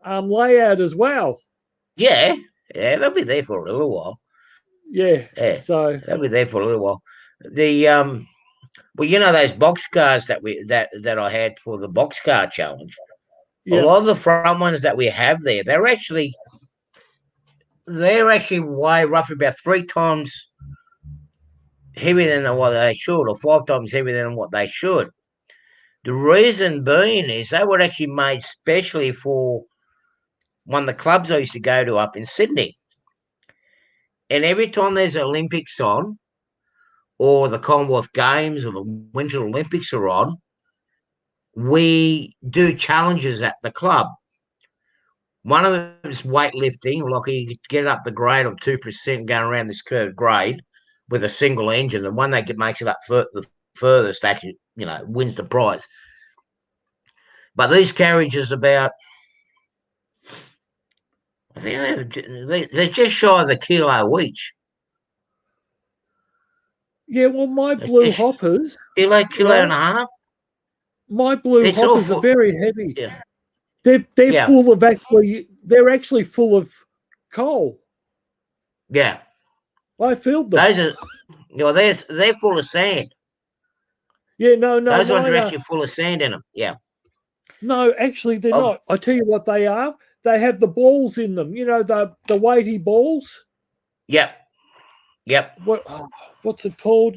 layout as well. Yeah, they'll be there for a little while. Yeah, so they'll be there for a little while. The Well, you know those box cars that I had for the box car challenge. Yeah. A lot of the front ones that we have there, they're actually weigh roughly about 3 times heavier than what they should, or 5 times heavier than what they should. The reason being is they were actually made specially for one of the clubs I used to go to up in Sydney. And every time there's Olympics on, or the Commonwealth Games or the Winter Olympics are on, we do challenges at the club. One of them is weightlifting, like you get up the grade of 2% going around this curved grade with a single engine. The one that makes it up the furthest actually, wins the prize. But these carriages about, I think they're just shy of a kilo each. Yeah, well, my blue hoppers, kilo right? And a half. My blue hoppers are very heavy. Yeah. They're full of they're actually full of coal. Yeah. I filled them. Those are, they're full of sand. Yeah, no. Those ones are actually full of sand in them. Yeah. No, actually, they're not. I tell you what they are. They have the balls in them. The weighty balls. Yep. What's it called?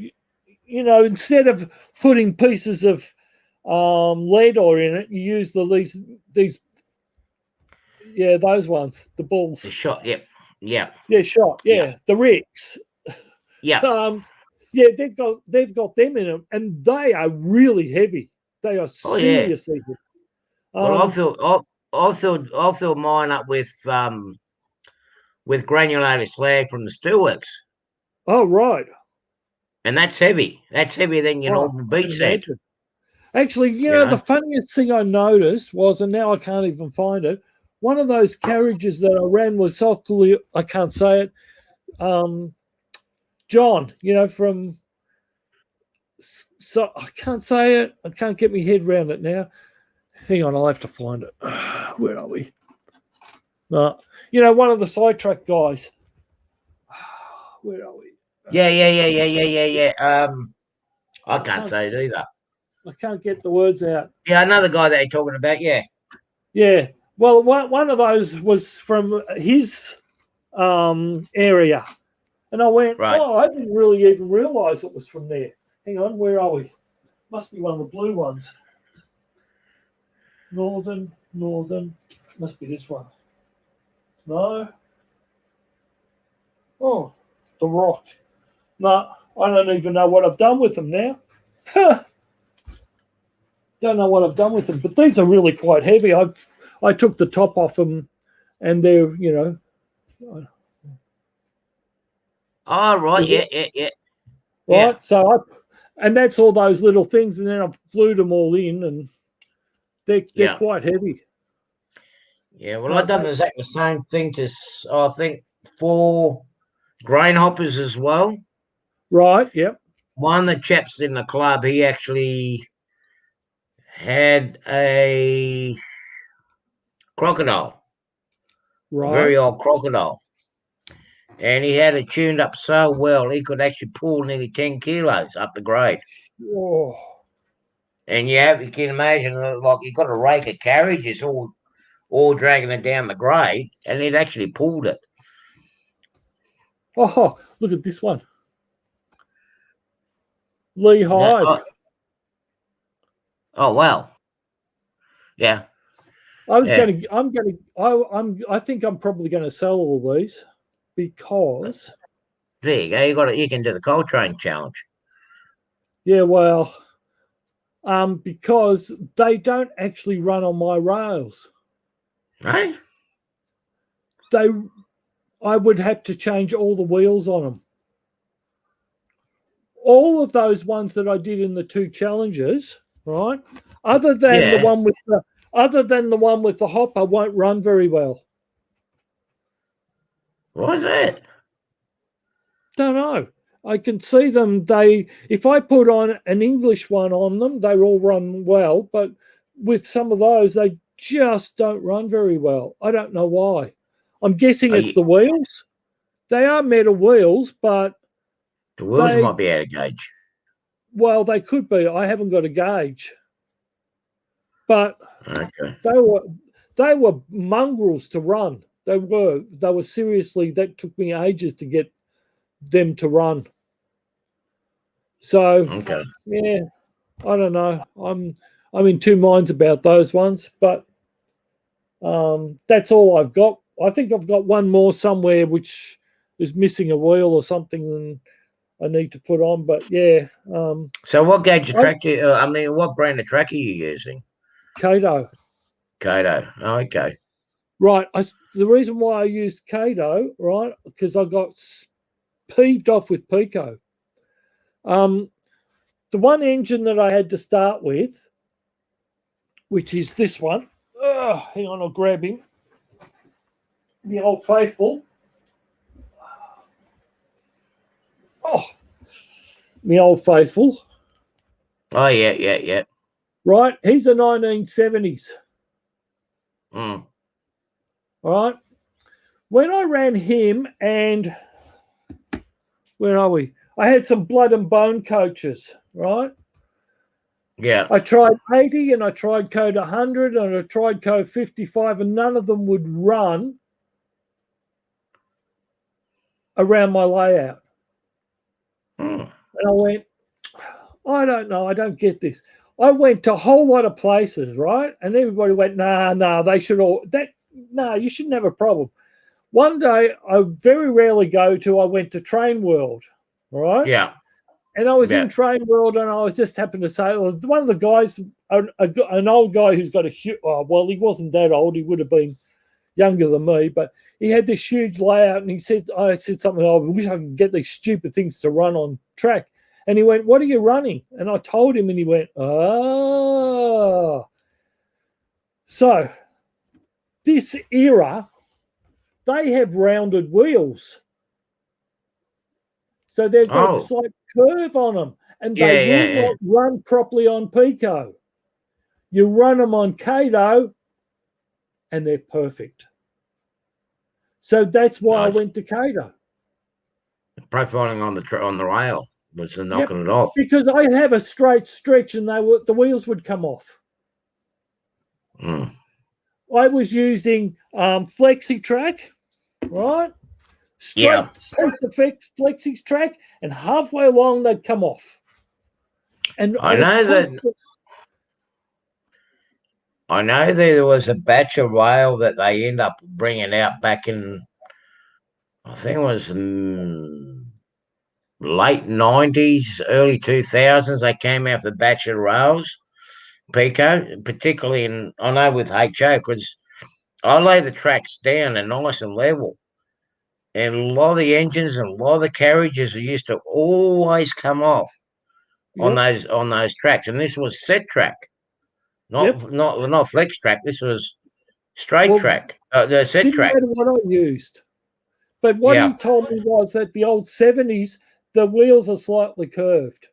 Instead of putting pieces of lead ore in it, you use these. Yeah, those ones, the balls. The shot. Yep. Yeah. Yeah, shot. Yeah, the ricks. Yeah. They've got them in them, and they are really heavy. They are seriously heavy. Well, I'll fill mine up with granulated slag from the steelworks. Oh, right. And that's heavy. That's heavier than your normal beach sand. Actually, the funniest thing I noticed was, and now I can't even find it, one of those carriages that I ran was I can't say it, John, from, so I can't say it. I can't get my head around it now. Hang on, I'll have to find it. Where are we? No, one of the sidetrack guys. Where are we? Yeah. I can't say it either. I can't get the words out. Yeah, another guy that you're talking about, yeah. Yeah. Well, one of those was from his area. And I went, right. I didn't really even realise it was from there. Hang on, where are we? Must be one of the blue ones. Northern. Must be this one. No. Oh, the Rock. No, I don't even know what I've done with them now. Don't know what I've done with them, but these are really quite heavy. I took the top off them, and they're, Oh, right, yeah. Right, yeah. So and that's all those little things, and then I've glued them all in, and they're quite heavy. Yeah, well, I've done exactly the same thing to, I think, 4 grain hoppers as well. Right, yep. One of the chaps in the club, he actually had a crocodile. Right. A very old crocodile. And he had it tuned up so well, he could actually pull nearly 10 kilos up the grade. Whoa. And you can imagine, like, you've got a rake of carriages all dragging it down the grade, and it actually pulled it. Oh, look at this one. Lee Hyde. Oh, wow. Yeah. I think I'm probably going to sell all these because there you go. You can do the coal train challenge. Yeah, well, because they don't actually run on my rails. Right. I would have to change all the wheels on them. All of those ones that I did in the 2 challenges, right? Other than the one with the hopper, won't run very well. What is that? Don't know. I can see them. If I put on an English one on them, they all run well. But with some of those, they just don't run very well. I don't know why. I'm guessing it's the wheels. They are metal wheels, but the wheels might be out of gauge. Well, they could be. I haven't got a gauge, but Okay. they were mongrels to run. They were seriously. That took me ages to get them to run. So Okay. yeah, I don't know. I'm in two minds about those ones, but that's all I've got. I think I've got one more somewhere which is missing a wheel or something, and I need to put on. But yeah. So what gauge of tractor? I mean, what brand of track are you using? Kato. Kato. Oh, okay. Right. The reason why I used Kato, right, because I got peeved off with Pico. The one engine that I had to start with, which is this one. Hang on, I'll grab him. The Old Faithful. Oh, the Old Faithful. Oh, yeah. Right, he's a 1970s. Mm. All right. When I ran him, and where are we? I had some blood and bone coaches, right? Yeah. I tried 80 and I tried code 100 and I tried code 55, and none of them would run around my layout. Mm. And I went, I don't know. I don't get this. I went to a whole lot of places, right? And everybody went, nah, they should all, you shouldn't have a problem. One day, I very rarely go to, I went to Train World, all right? Yeah. And I was in Train World, and I was just happened to say, one of the guys, an old guy who's got he wasn't that old. He would have been younger than me, but he had this huge layout, and I said something, I wish I could get these stupid things to run on track. And he went, what are you running? And I told him, and he went, oh. So this era, they have rounded wheels. So they've got a slight curve on them, and they will not run properly on Pico. You run them on Kato, and they're perfect. So that's why I went to Kato. Profiling on the rail was knocking it off. Because I have a straight stretch, and the wheels would come off. Mm. I was using Flexi Track, right? Straight piece of Flexi Track, and halfway along they'd come off. And I know there was a batch of rail that they end up bringing out back in, I think it was late 90s, early 2000s. They came out with a batch of rails, Pico, particularly I know with HO, because I lay the tracks down and nice and level. And a lot of the engines and a lot of the carriages used to always come off on those tracks. And this was set track, not flex track. This was straight track. The set track. Didn't matter what I used, but what he told me was that the old 70s, the wheels are slightly curved.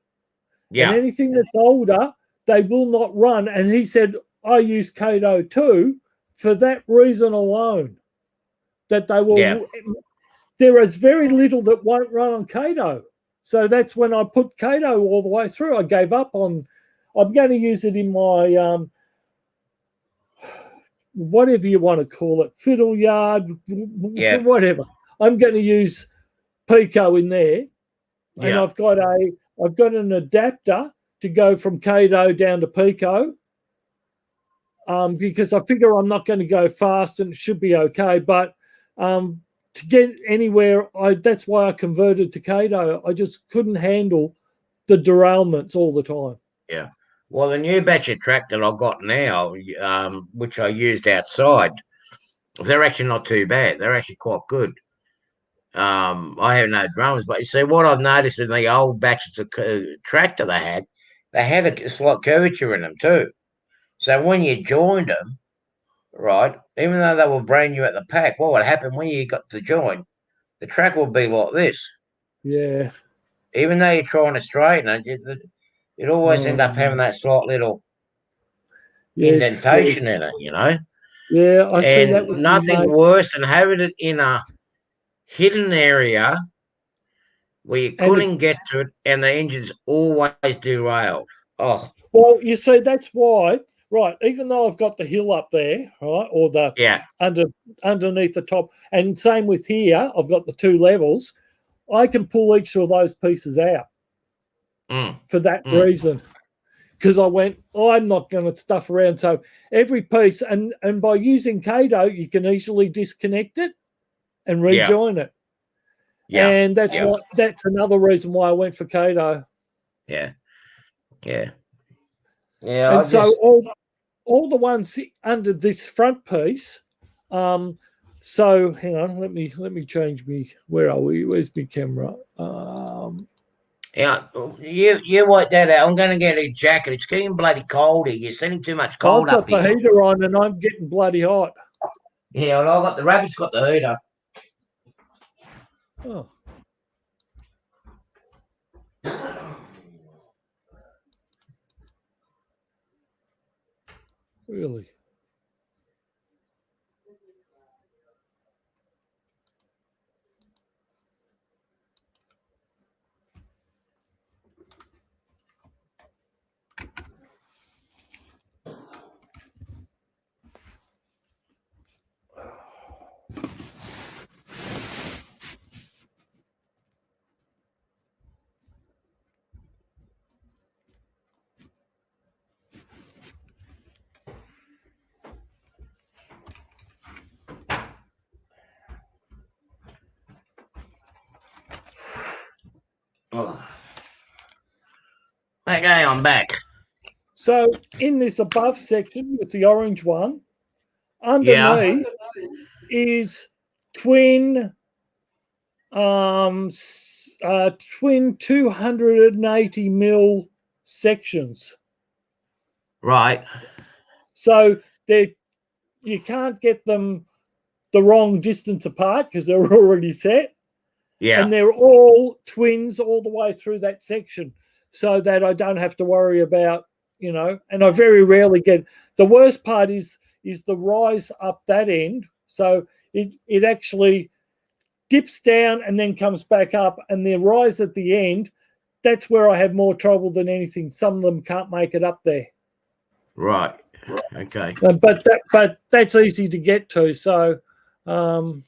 Yeah. And anything that's older, they will not run. And he said, I use Kato too for that reason alone, that they will. Yeah. There is very little that won't run on Kato. So that's when I put Kato all the way through. I gave up on, I'm going to use it in my, whatever you want to call it, fiddle yard, whatever. I'm going to use Pico in there. And I've got an adapter to go from Kato down to Pico, because I figure I'm not going to go fast and it should be okay. But to get anywhere, that's why I converted to Kato. I just couldn't handle the derailments all the time. Yeah. Well, the new batch of track that I've got now, which I used outside, they're actually not too bad. They're actually quite good. I have no drums, but you see what I've noticed in the old batches of tractor they had a slight curvature in them too. So when you joined them, right, even though they were brand new at the pack, what would happen when you got to join? The track would be like this. Yeah. Even though you're trying to straighten it, you'd always end up having that slight little indentation in it, you know. Yeah, I see that. Nothing worse than having it in a hidden area where you couldn't get to it, and the engine's always derailed. Oh, well, you see, that's why. Right, even though I've got the hill up there, right, or the underneath the top, and same with here, I've got the 2 levels. I can pull each of those pieces out for that reason. Because I went, I'm not going to stuff around. So every piece, and by using Kato, you can easily disconnect it and rejoin it. Yeah. And that's another reason why I went for Kato. Yeah. And so all the ones under this front piece. So hang on, let me change me. Where are we? Where's my camera? Yeah, you work that out. I'm going to get a jacket. It's getting bloody cold here. You're sending too much cold up here. I've got the heater on and I'm getting bloody hot. Yeah, well, the rabbit's got the heater. Oh. Really? Okay, I'm back. So in this above section with the orange one, underneath is twin 280 mil sections. Right. So you can't get them the wrong distance apart because they're already set. Yeah. And they're all twins all the way through that section, so that I don't have to worry about, and I very rarely get. The worst part is the rise up that end. So it actually dips down and then comes back up, and the rise at the end, that's where I have more trouble than anything. Some of them can't make it up there. Right. Okay. But that's easy to get to. So I've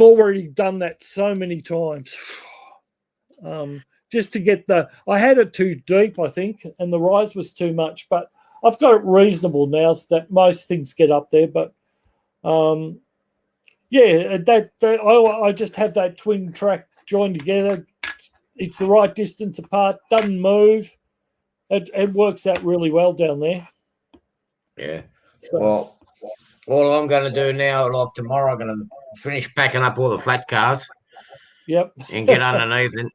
already done that so many times. Just to get I had it too deep, I think, and the rise was too much, but I've got it reasonable now so that most things get up there. But I just have that twin track joined together. It's the right distance apart, doesn't move. It works out really well down there. Yeah. So, well, all I'm going to do now, like tomorrow, I'm going to finish packing up all the flat cars. Yep. And get underneath it.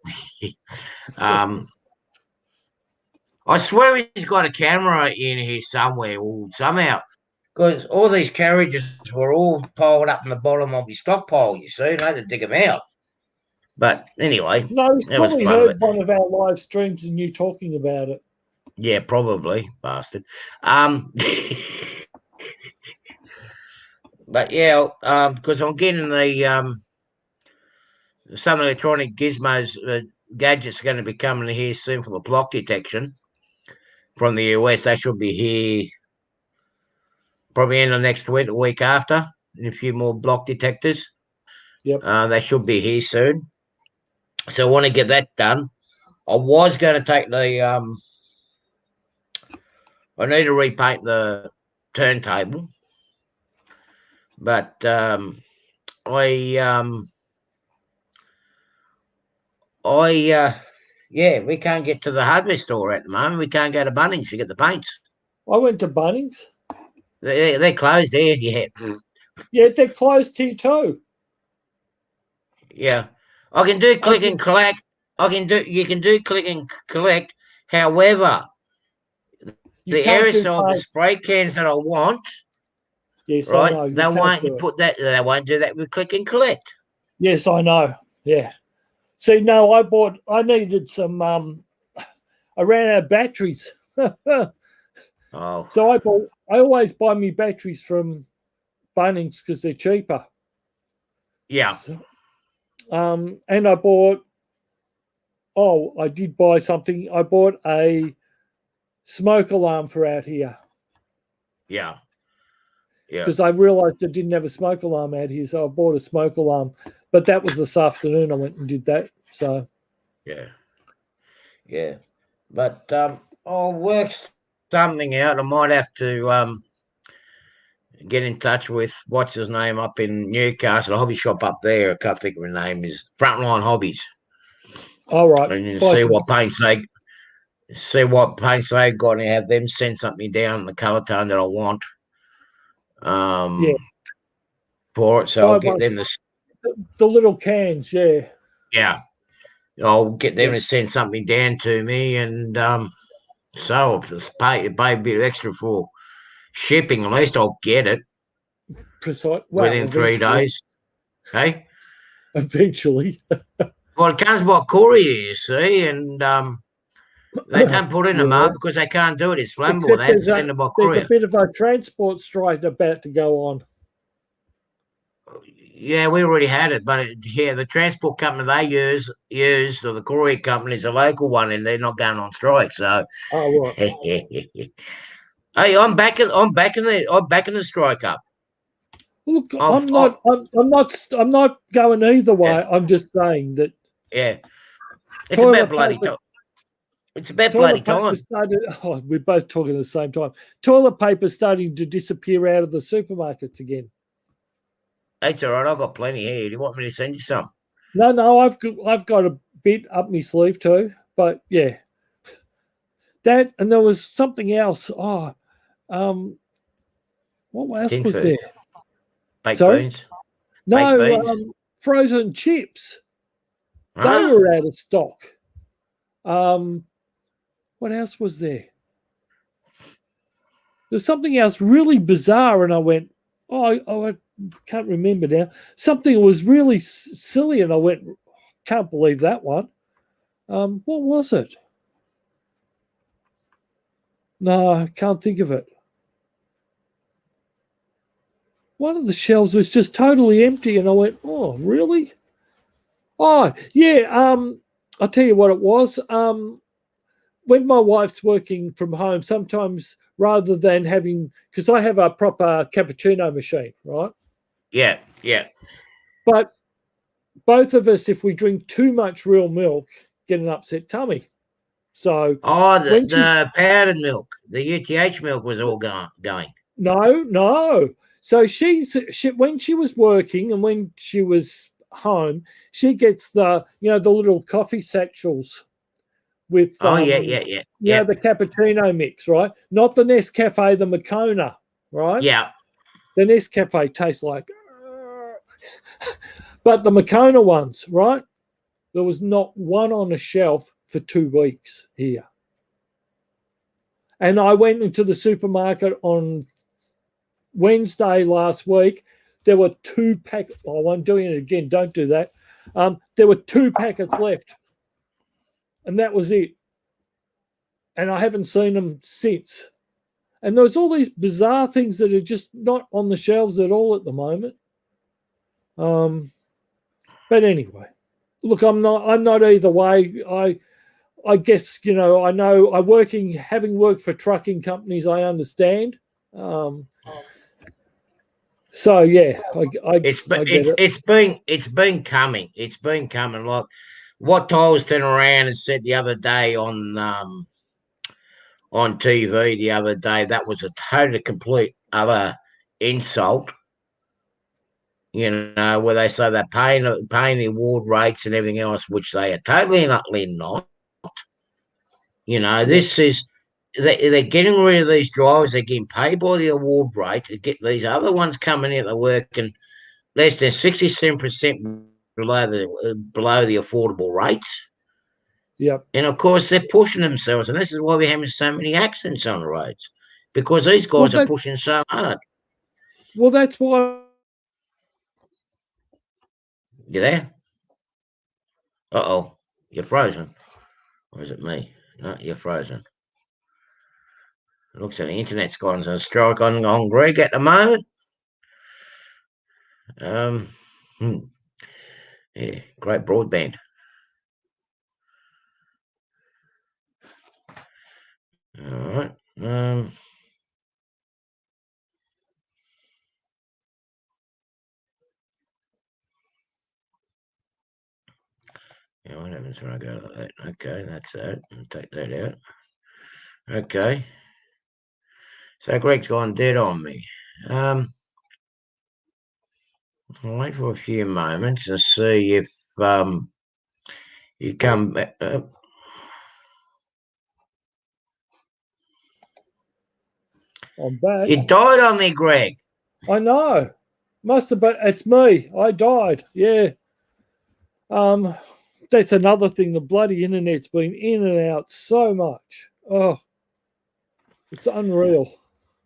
I swear he's got a camera in here somewhere or somehow. Because all these carriages were all piled up in the bottom of his stockpile, you see, and I had to dig them out. But anyway. No, he's probably heard one of our live streams and you talking about it. Yeah, probably, bastard. But yeah, because I'm getting the some electronic gizmos, gadgets are going to be coming here soon for the block detection from the US. They should be here probably end of next week, the week after, and a few more block detectors. Yep. They should be here soon. So I want to get that done. I was going to take the I need to repaint the turntable, but we can't get to the hardware store at the moment. We can't go to Bunnings to get the paints. I went to Bunnings. They're closed there. Yeah. Yeah, they're closed here too. Yeah, I can do click and collect. You can do click and collect. However, the aerosol, the spray cans that I want, yes, right? I know. They won't put that. They won't do that with click and collect. Yes, I know. Yeah. See, no, I needed some. I ran out of batteries. Oh. So I always buy me batteries from Bunnings because they're cheaper. Yeah. And I bought. Oh, I did buy something. I bought a smoke alarm for out here. Yeah. Yeah. Because I realised I didn't have a smoke alarm out here, so I bought a smoke alarm. But that was this afternoon. I went and did that. So. Yeah. Yeah. But I'll work something out. I might have to get in touch with what's his name up in Newcastle, a hobby shop up there. I can't think of her name. Is Frontline Hobbies. All right. And see what paints they've got and have them send something down in the colour tone that I want. Yeah. For it, so I'll get them the little cans. Yeah. Yeah. I'll get them to send something down to me, and so I'll just pay a bit extra for shipping. At least I'll get it within 3 days. Hey, eventually. Well, it comes by courier, you see, and they don't put in a mob because they can't do it. It's flammable. They have to send it by courier. There's a bit of a transport strike about to go on. Yeah, we already had it, but the transport company they use, or the courier company is a local one, and they're not going on strike. So, right. Hey, I'm backing the strike up. Look, I'm not going either way. Yeah. I'm just saying that. Yeah, it's about bloody time. It's about bloody time. We're both talking at the same time. Toilet paper starting to disappear out of the supermarkets again. That's all right. I've got plenty here. Do you want me to send you some? No. I've got a bit up my sleeve too. But yeah, that, and there was something else. What else was there? Baked beans. No, baked beans. Frozen chips. They were out of stock. What else was there? There's something else really bizarre, and I went, I can't remember now. Something was really silly, and I went, can't believe that one. What was it? No, I can't think of it. One of the shelves was just totally empty, and I went, oh, really? Oh, yeah. I'll tell you what it was. When my wife's working from home, sometimes rather than having, because I have a proper cappuccino machine, right? Yeah. But both of us, if we drink too much real milk, get an upset tummy. So the powdered milk, the UTH milk was all going. No. So she when she was working and when she was home, she gets the little coffee satchels with the cappuccino mix, right? Not the Nescafe, the Moccona, right? Yeah. The Nescafe tastes like, but the Moccona ones, right? There was not one on a shelf for 2 weeks here. And I went into the supermarket on Wednesday last week. There were 2 packets. Oh, I'm doing it again. Don't do that. There were 2 packets left. And that was it. And I haven't seen them since. And there's all these bizarre things that are just not on the shelves at all at the moment. But anyway, look, I'm not either way. I guess, I know having worked for trucking companies, I understand. So yeah, it's been coming. It's been coming. Like what Tyler's turned around and said the other day on TV the other day, that was a totally complete other insult. Where they say they're paying the award rates and everything else, which they are totally and utterly not. This is they're getting rid of these drivers. They're getting paid by the award rate to get these other ones coming in to work and less than 67% below the affordable rates. Yep. And of course they're pushing themselves, and this is why we're having so many accidents on the roads, because these guys are pushing so hard. Well, that's why. You there? You're frozen. Or is it me? No, you're frozen. It looks like the internet's gone on strike on Greg at the moment. Yeah, great broadband. All right. Yeah, what happens when I go like that? Okay, that's that. I'll take that out. Okay. So Greg's gone dead on me. I'll wait for a few moments and see if you come back. I'm back. You died on me, Greg. I know. Must have been. It's me. I died. Yeah. That's another thing. The bloody internet's been in and out so much. Oh, it's unreal.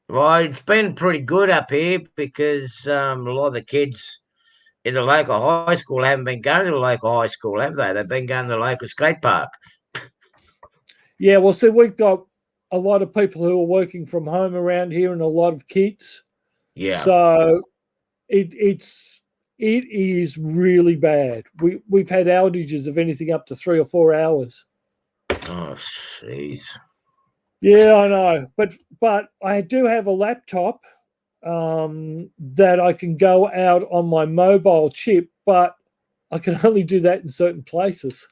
Well, it's been pretty good up here because a lot of the kids in the local high school haven't been going to the local high school, have they? They've been going to the local skate park. Yeah, well, see, we've got a lot of people who are working from home around here and a lot of kids. Yeah. So it is really bad. We've had outages of anything up to 3 or 4 hours. Oh, jeez. Yeah, I know. But I do have a laptop that I can go out on my mobile chip, but I can only do that in certain places.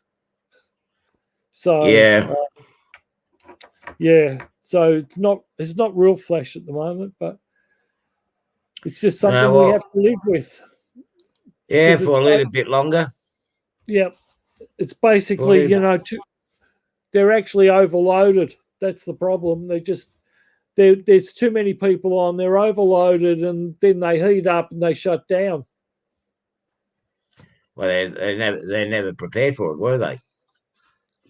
So Yeah. Yeah, so it's not real flash at the moment, but it's just something we have to live with. Yeah, for a little bit longer. Yeah, it's basically they're actually overloaded. That's the problem. There's too many people on. They're overloaded, and then they heat up and they shut down. Well, they never prepared for it, were they?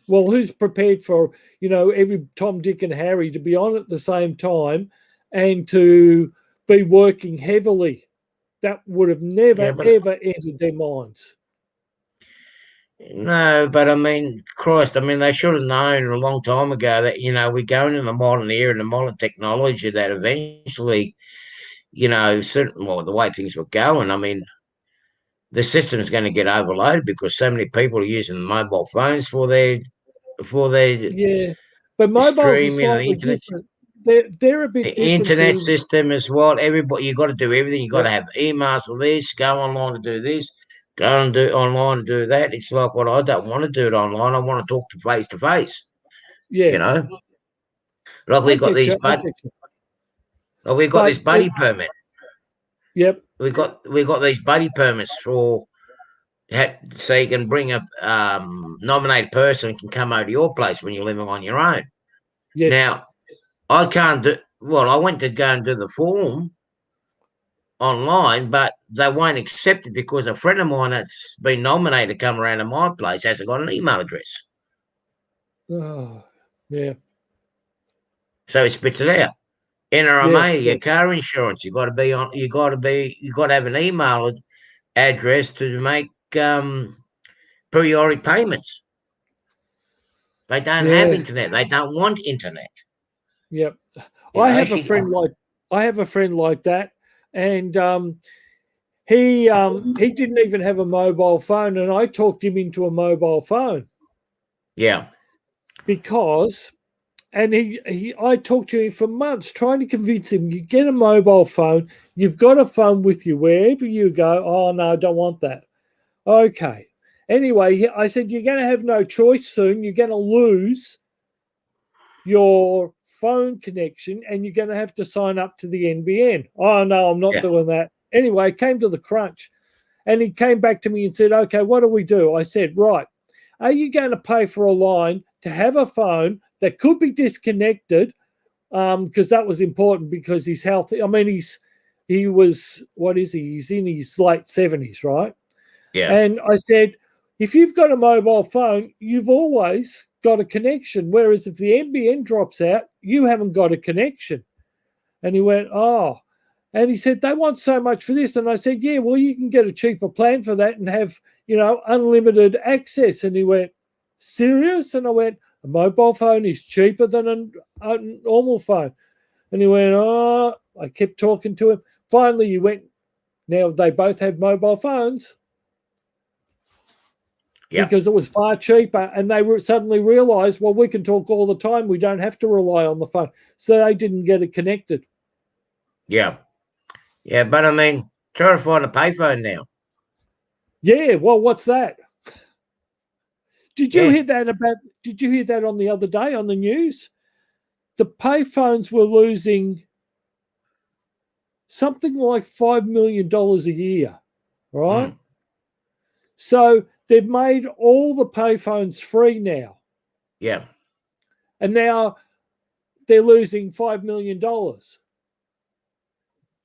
Well, who's prepared for every Tom, Dick, and Harry to be on at the same time and to be working heavily? That would have never ever entered their minds. No, but I mean, Christ, I mean, they should have known a long time ago that, we're going in the modern era and the modern technology that eventually, the way things were going, I mean, the system's going to get overloaded because so many people are using mobile phones for their Yeah, but mobiles are streaming and the slightly internet. different. They're a bit different. Internet system is what everybody, you got to do everything. You got to Yep. have emails for this, go online to do this, go and do online to do that. It's like, what I don't want to do it online. I want to talk to face. Yeah. Like we got these this buddy permit. Yep. We got these buddy permits for so you can bring a nominated person can come over to your place when you're living on your own. Yes. Now I can't do. Well, I went to go and do the form online, but they won't accept it because a friend of mine that's been nominated to come around to my place hasn't got an email address. Oh, yeah. So it spits it out. NRMA, Yeah. your car insurance, you got to have an email address to make periodic payments. They don't have internet. They don't want internet. Yep. I have a friend like that, and he didn't even have a mobile phone, and I talked him into a mobile phone. Yeah. Because I talked to him for months trying to convince him, you get a mobile phone, you've got a phone with you wherever you go. Oh, no, I don't want that. Okay. Anyway, I said, you're going to have no choice soon. You're going to lose your phone connection and you're going to have to sign up to the NBN. Oh, no, I'm not doing that. Anyway, it came to the crunch. And he came back to me and said, okay, what do we do? I said, right, are you going to pay for a line to have a phone that could be disconnected? Because that was important because he's healthy. I mean, he's in his late 70s, right? Yeah. And I said, if you've got a mobile phone, you've always got a connection. Whereas if the NBN drops out, you haven't got a connection. And he went, oh. And he said, they want so much for this. And I said, yeah, well, you can get a cheaper plan for that and have, unlimited access. And he went, serious? And I went, a mobile phone is cheaper than a normal phone. And he went, oh, I kept talking to him. Finally, he went, now they both have mobile phones. because it was far cheaper, and they suddenly realised, well, we can talk all the time. We don't have to rely on the phone. So they didn't get it connected. Yeah. Yeah, but I mean, try to find a payphone now. Yeah, well, what's that? Did you hear that on the other day on the news? The payphones were losing something like $5 million a year, right? So they've made all the payphones free now. Yeah. And now they're losing $5 million.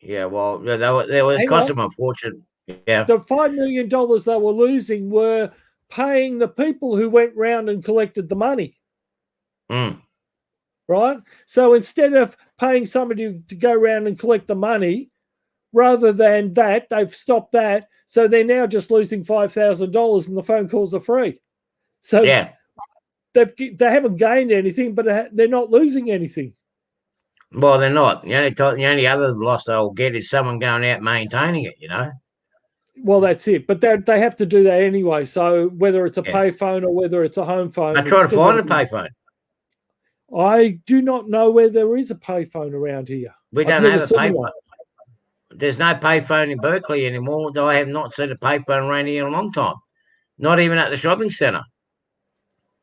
Yeah, well, they were costing them a fortune. Yeah. The $5 million they were losing were paying the people who went round and collected the money. Right? So instead of paying somebody to go around and collect the money, rather than that, they've stopped that. So they're now just losing $5,000 and the phone calls are free. So they haven't gained anything, but they're not losing anything. Well, they're not. The only other loss they'll get is someone going out maintaining it, Well, that's it. But they have to do that anyway. So whether it's a payphone or whether it's a home phone. I try to find a payphone. I do not know where there is a payphone around here. We don't have a payphone. There's no payphone in Berkeley anymore. Though I have not seen a payphone around here in a long time. Not even at the shopping centre.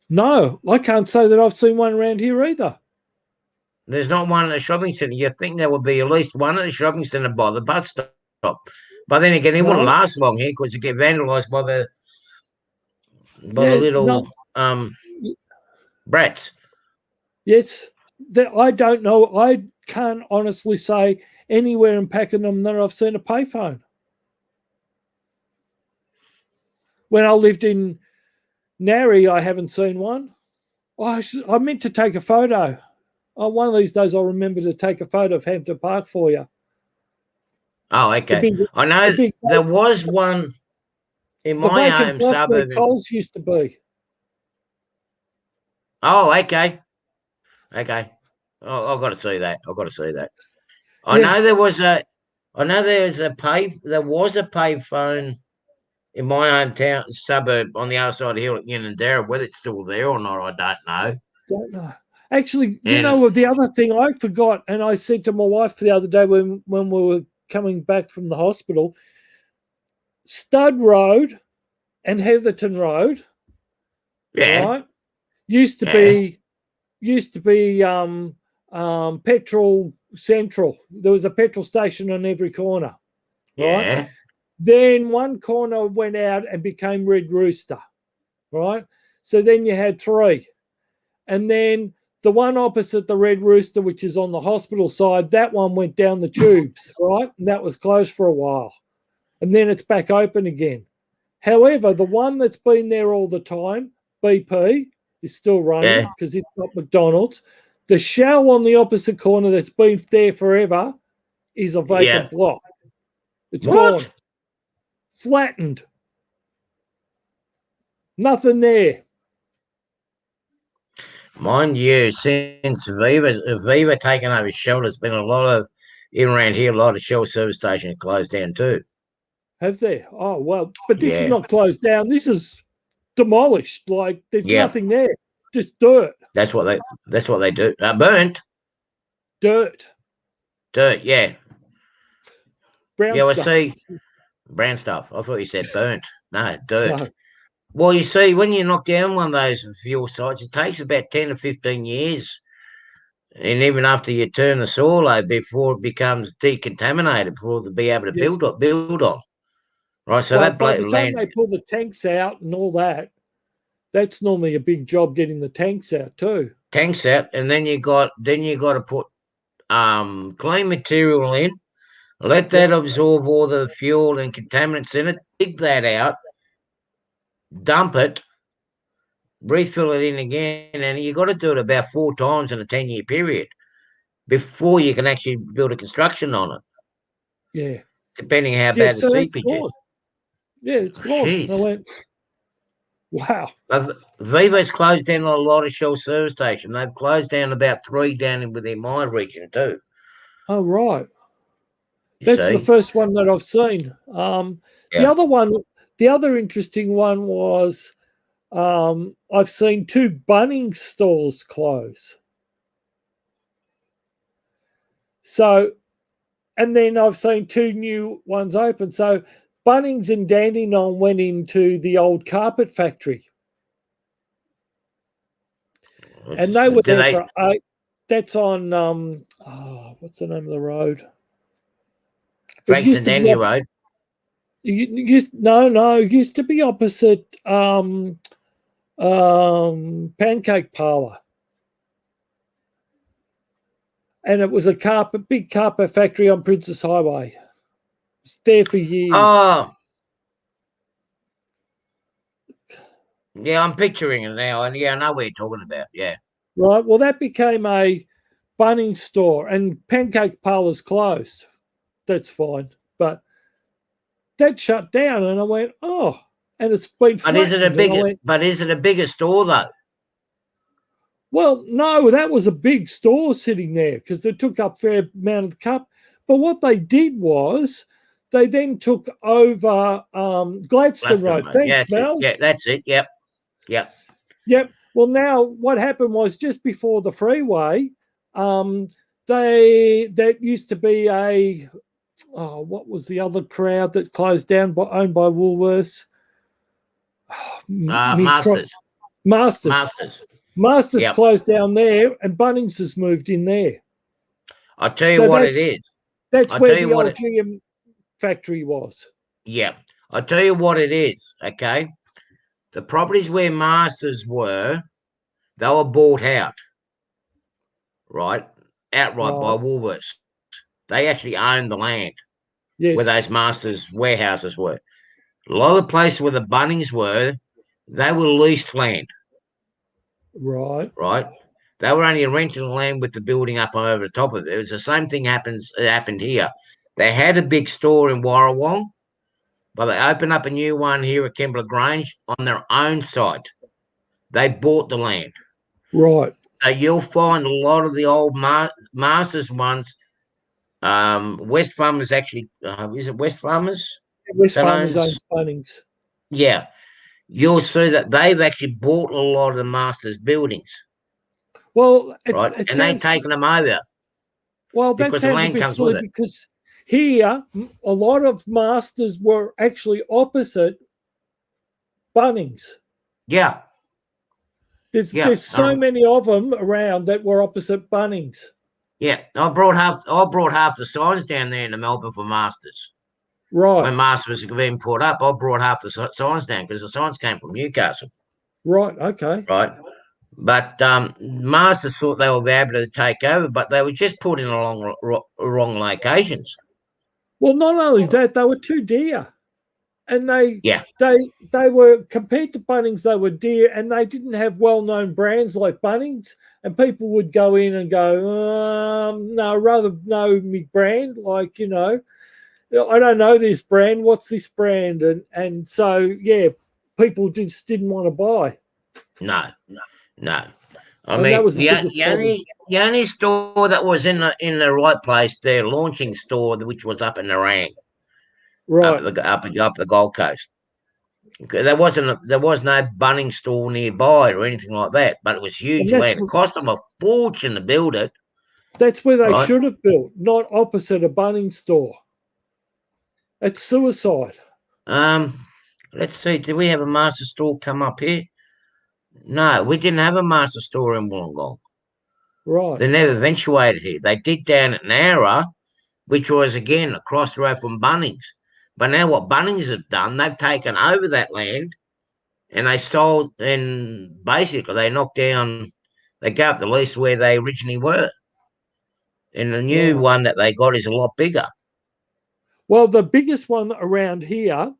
No, I can't say that I've seen one around here either. There's not one at the shopping centre. You think there would be at least one at the shopping centre by the bus stop. But then again, it wouldn't last long here because it get vandalised by the little brats. Yes, I don't know. I can't honestly say anywhere in Pakenham that I've seen a payphone. When I lived in Narry, I haven't seen one. I meant to take a photo. Oh, one of these days I'll remember to take a photo of Hampton Park for you. Oh, okay. I know there was one in my home suburb. Where Coles used to be. Oh, okay. Okay. Oh, I've got to see that. I know there was a payphone in my hometown suburb on the other side of the hill at Untitled. Whether it's still there or not, I don't know. Don't know. Actually, the other thing I forgot, and I said to my wife the other day when we were coming back from the hospital, Stud Road and Heatherton Road, right, used to be petrol central. There was a petrol station on every corner, right? Yeah. Then one corner went out and became Red Rooster, right? So then you had three. And then the one opposite the Red Rooster, which is on the hospital side, that one went down the tubes, right? And that was closed for a while. And then it's back open again. However, the one that's been there all the time, BP, is still running because it's got McDonald's. The Shell on the opposite corner that's been there forever is a vacant block. It's gone. Flattened. Nothing there. Mind you, since Viva taken over Shell, there's been a lot of, in around here, a lot of Shell service stations closed down too. Have there? Oh, well, but this is not closed down. This is demolished. Like, there's nothing there. Just dirt. That's what they do. Burnt. Dirt, yeah. Brown stuff. See. Brown stuff. I thought you said burnt. No, dirt. No. Well, you see, when you knock down one of those fuel sites, it takes about 10 to 15 years. And even after you turn the soil over before it becomes decontaminated, before they'll be able to build on. Right, so that by the time they pull the tanks out and all that, that's normally a big job getting the tanks out too. Tanks out, and then you got to put clean material in, let that absorb all the fuel and contaminants in it, dig that out, dump it, refill it in again, and you got to do it about 4 times in a 10-year period before you can actually build a construction on it. Yeah. Depending how bad the seepage is. Yeah, it's gone. I went, wow. Viva's closed down a lot of Shell service stations. They've closed down about 3 down within my region too. Oh, right. That's the first one that I've seen. The other interesting one was I've seen 2 Bunnings stores close. So, and then I've seen 2 new ones open. So Bunnings and Dandenong went into the old carpet factory. And they were there for 8. That's on, what's the name of the road? Frankston Dandy Road. It used to be opposite Pancake Parlour. And it was a big carpet factory on Princess Highway. It's there for years. Oh. Yeah, I'm picturing it now. And yeah, I know what you're talking about. Yeah. Right. Well, that became a Bunnings store, and Pancake Parlour's closed. That's fine. But that shut down, and I went, oh, and it's been But is it a bigger store though? Well, no, that was a big store sitting there because they took up a fair amount of the cup. But what they did was they then took over Gladstone Road. Thanks, Mel. Yeah, that's it. Yep. Well, now what happened was just before the freeway, that used to be what was the other crowd that closed down, owned by Woolworths? Masters closed down there, and Bunnings has moved in there. I'll tell you what it is. That's where the old GM factory was. Yeah. I'll tell you what it is, okay? The properties where Masters were, they were bought out, right? Outright by Woolworths. They actually owned the land where those Masters warehouses were. A lot of the places where the Bunnings were, they were leased land. Right. They were only renting land with the building up over the top of it. It was the same thing happened here. They had a big store in Warrawong, but they opened up a new one here at Kembla Grange on their own site. They bought the land. Right. So you'll find a lot of the old Masters ones. West Farmers actually, is it West Farmers? West Farmers owns Bunnings. Yeah. You'll see that they've actually bought a lot of the Masters buildings. Well, and they've taken them over. Well, that sounds a bit silly because here a lot of Masters were actually opposite Bunnings. Yeah. There's so many of them around that were opposite Bunnings. Yeah, I brought half the signs down there in Melbourne for Masters. Right. When Masters was being put up, I brought half the signs down because the signs came from Newcastle. Right. Okay. Right. But Masters thought they would be able to take over, but they were just put in wrong locations. Well, not only that, they were too dear, and they were compared to Bunnings. They were dear, and they didn't have well-known brands like Bunnings. And people would go in and go, no, rather know me brand, like I don't know this brand. What's this brand? And so people just didn't want to buy. No. I mean, the only store that was in the right place, their launching store, which was up in Nerang, right up the Gold Coast. There was no Bunnings store nearby or anything like that, but it was huge land. It cost them a fortune to build it. That's where they should have built, not opposite a Bunnings store. It's suicide. Let's see. Did we have a Master store come up here? No, we didn't have a Master store in Wollongong. Right. They never eventuated here. They did down at Nowra, which was, again, across the road from Bunnings. But now what Bunnings have done, they've taken over that land and they sold, and basically they knocked down, they gave up the lease where they originally were. And the new one that they got is a lot bigger. Well, the biggest one around here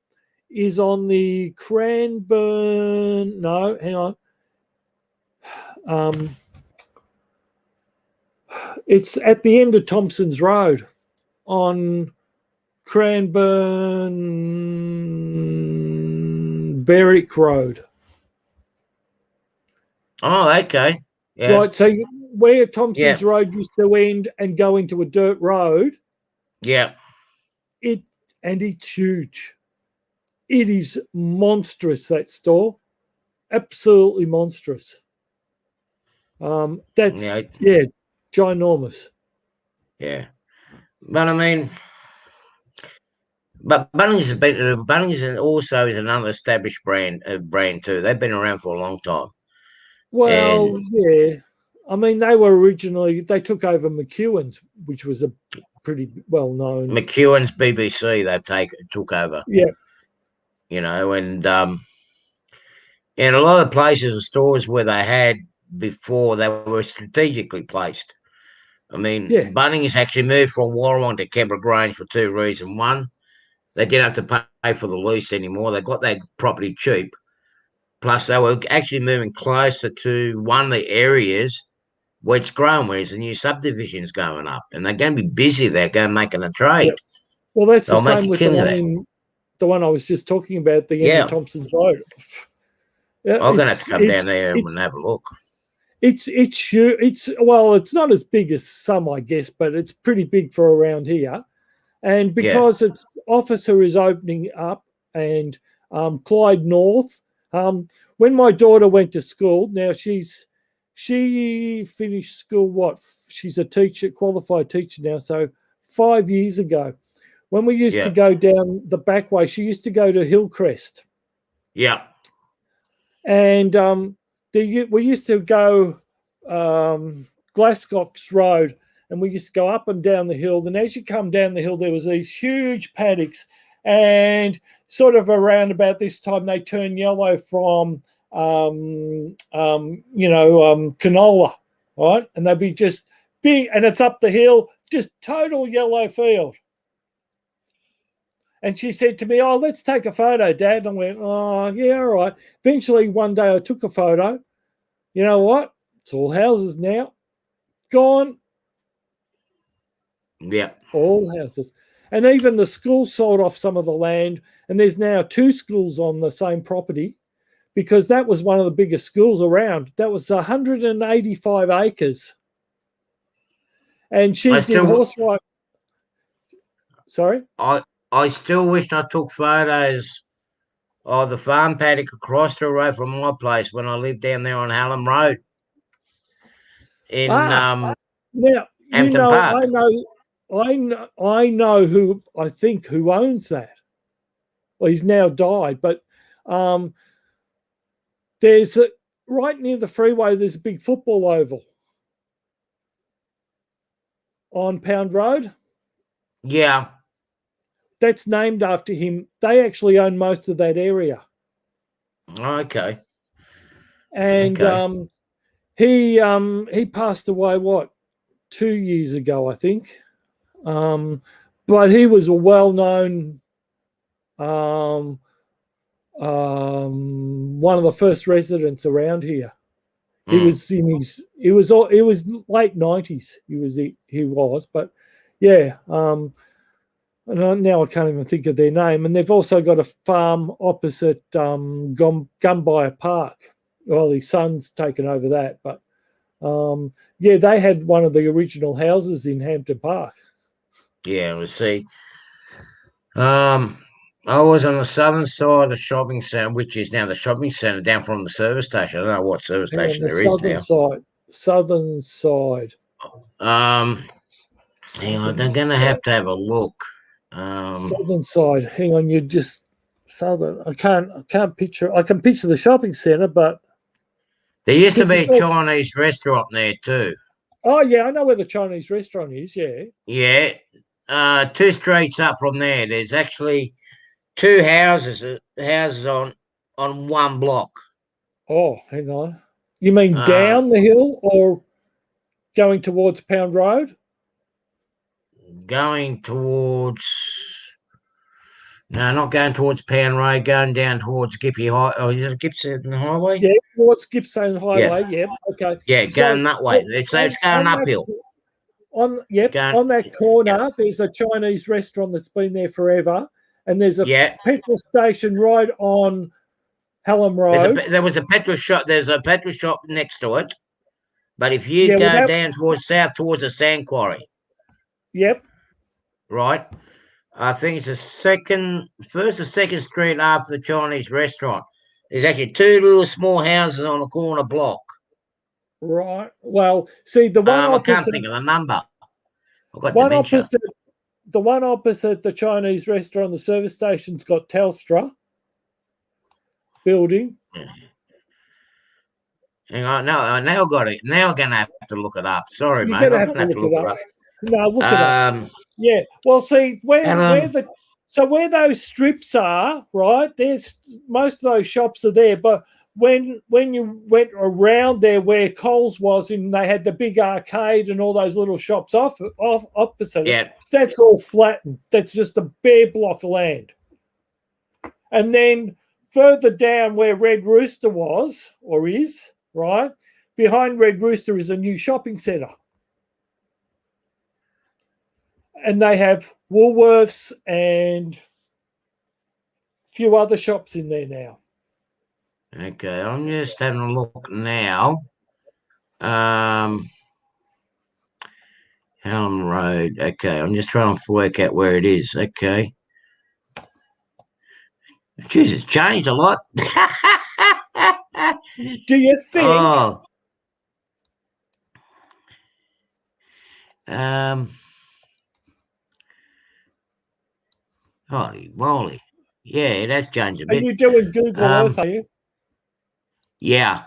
is on the Cranbourne. No, hang on. It's at the end of Thompson's Road on Cranbourne Berwick Road. Oh, okay. Yeah. Right, so where Thompson's Road used to end and go into a dirt road. Yeah. It's huge. It is monstrous, that store. absolutely monstrous. That's ginormous. Yeah, but I mean, but Bunnings also is another established brand too. They've been around for a long time. Well, yeah. I mean, they took over McEwen's, which was a pretty well known. McEwen's BBC took over. Yeah. And in a lot of places, the stores where they had before, they were strategically placed. I mean, Bunnings actually moved from Warrawong to Kembra Grange for two reasons. One, they didn't have to pay for the lease anymore. They got their property cheap. Plus, they were actually moving closer to one of the areas where it's growing, where there's a new subdivisions going up. And they're going to be busy. They're going to making a trade. Yep. Well, that's the same with the one I was just talking about, the end of Thompson's Road. I'm going to have to come down there and have a look. It's well, it's not as big as some, I guess, but it's pretty big for around here. And because its officer is opening up, and Clyde North, when my daughter went to school, now she finished school, she's a teacher, qualified teacher now, so 5 years ago. When we used to go down the back way, she used to go to Hillcrest. Yeah. And we used to go Glasgow Road, and we used to go up and down the hill. And as you come down the hill, there was these huge paddocks, and sort of around about this time, they turn yellow from canola, right? And they'd be just big, and it's up the hill, just total yellow field. And she said to me, "Oh, let's take a photo, Dad." And I went, "Oh, yeah, all right." Eventually, one day I took a photo. You know what? It's all houses now. Gone. Yeah. All houses. And even the school sold off some of the land, and there's now 2 schools on the same property, because that was one of the biggest schools around. That was 185 acres. And she did horse ride. Sorry? I still wish I took photos of the farm paddock across the road from my place when I lived down there on Hallam Road in now, Hampton Park. I know who owns that. Well, he's now died, but there's right near the freeway, there's a big football oval on Pound Road. Yeah. That's named after him. They actually own most of that area. Okay. And he passed away 2 years ago, I think. But he was a well-known one of the first residents around here. He was it was late 90s. He was, but yeah. Now I can't even think of their name. And they've also got a farm opposite Gumbaya Park. Well, his son's taken over that. But, they had one of the original houses in Hampton Park. Yeah, we'll see. I was on the southern side of the shopping centre, which is now the shopping centre down from the service station. I don't know what service station there is now. Southern side. Hang on, they're going to have a look. Southern side. Hang on, you just southern. I can't picture. I can picture the shopping centre, but there used to be a Chinese restaurant there too. Oh yeah, I know where the Chinese restaurant is. Yeah. Yeah, 2 streets up from there. There's actually 2 houses on one block. Oh, hang on. You mean down the hill or going towards Pound Road? Going towards... No, not going towards Pound Road, going down towards Gippy High. Oh, is it Gippsland Highway? Yeah, towards Gippsland Highway, yeah. Okay. Yeah, going that way. So it's going uphill. On that corner, there's a Chinese restaurant that's been there forever, and there's a petrol station right on Hallam Road. There was a petrol shop. There's a petrol shop next to it, but if you go down towards south towards the sand quarry, right. I think it's the second street after the Chinese restaurant. There's actually two little small houses on the corner block. Right. Well, see the one I can't opposite. think of the number. I've got One dementia. opposite. The one opposite the Chinese restaurant, the service station's got Telstra building. Yeah. Hang on, no, I now got it. Now I'm gonna have to look it up. Sorry, You're mate. gonna I'm have gonna to look it up. No, look it up. Yeah. Well, see where those strips are, right? There's most of those shops are there, but when you went around there where Coles was, and they had the big arcade and all those little shops off opposite yeah. it, that's all flattened. That's just a bare block of land. And then further down where Red Rooster was or is, right, behind Red Rooster is a new shopping centre. And they have Woolworths and a few other shops in there now. Okay, I'm just having a look now. Helm Road. Okay, I'm just trying to work out where it is. Okay. Jeez, it's changed a lot. Do you think? Oh. Holy moly. Yeah, it has changed a bit. Are you doing Google Earth, are you? Yeah.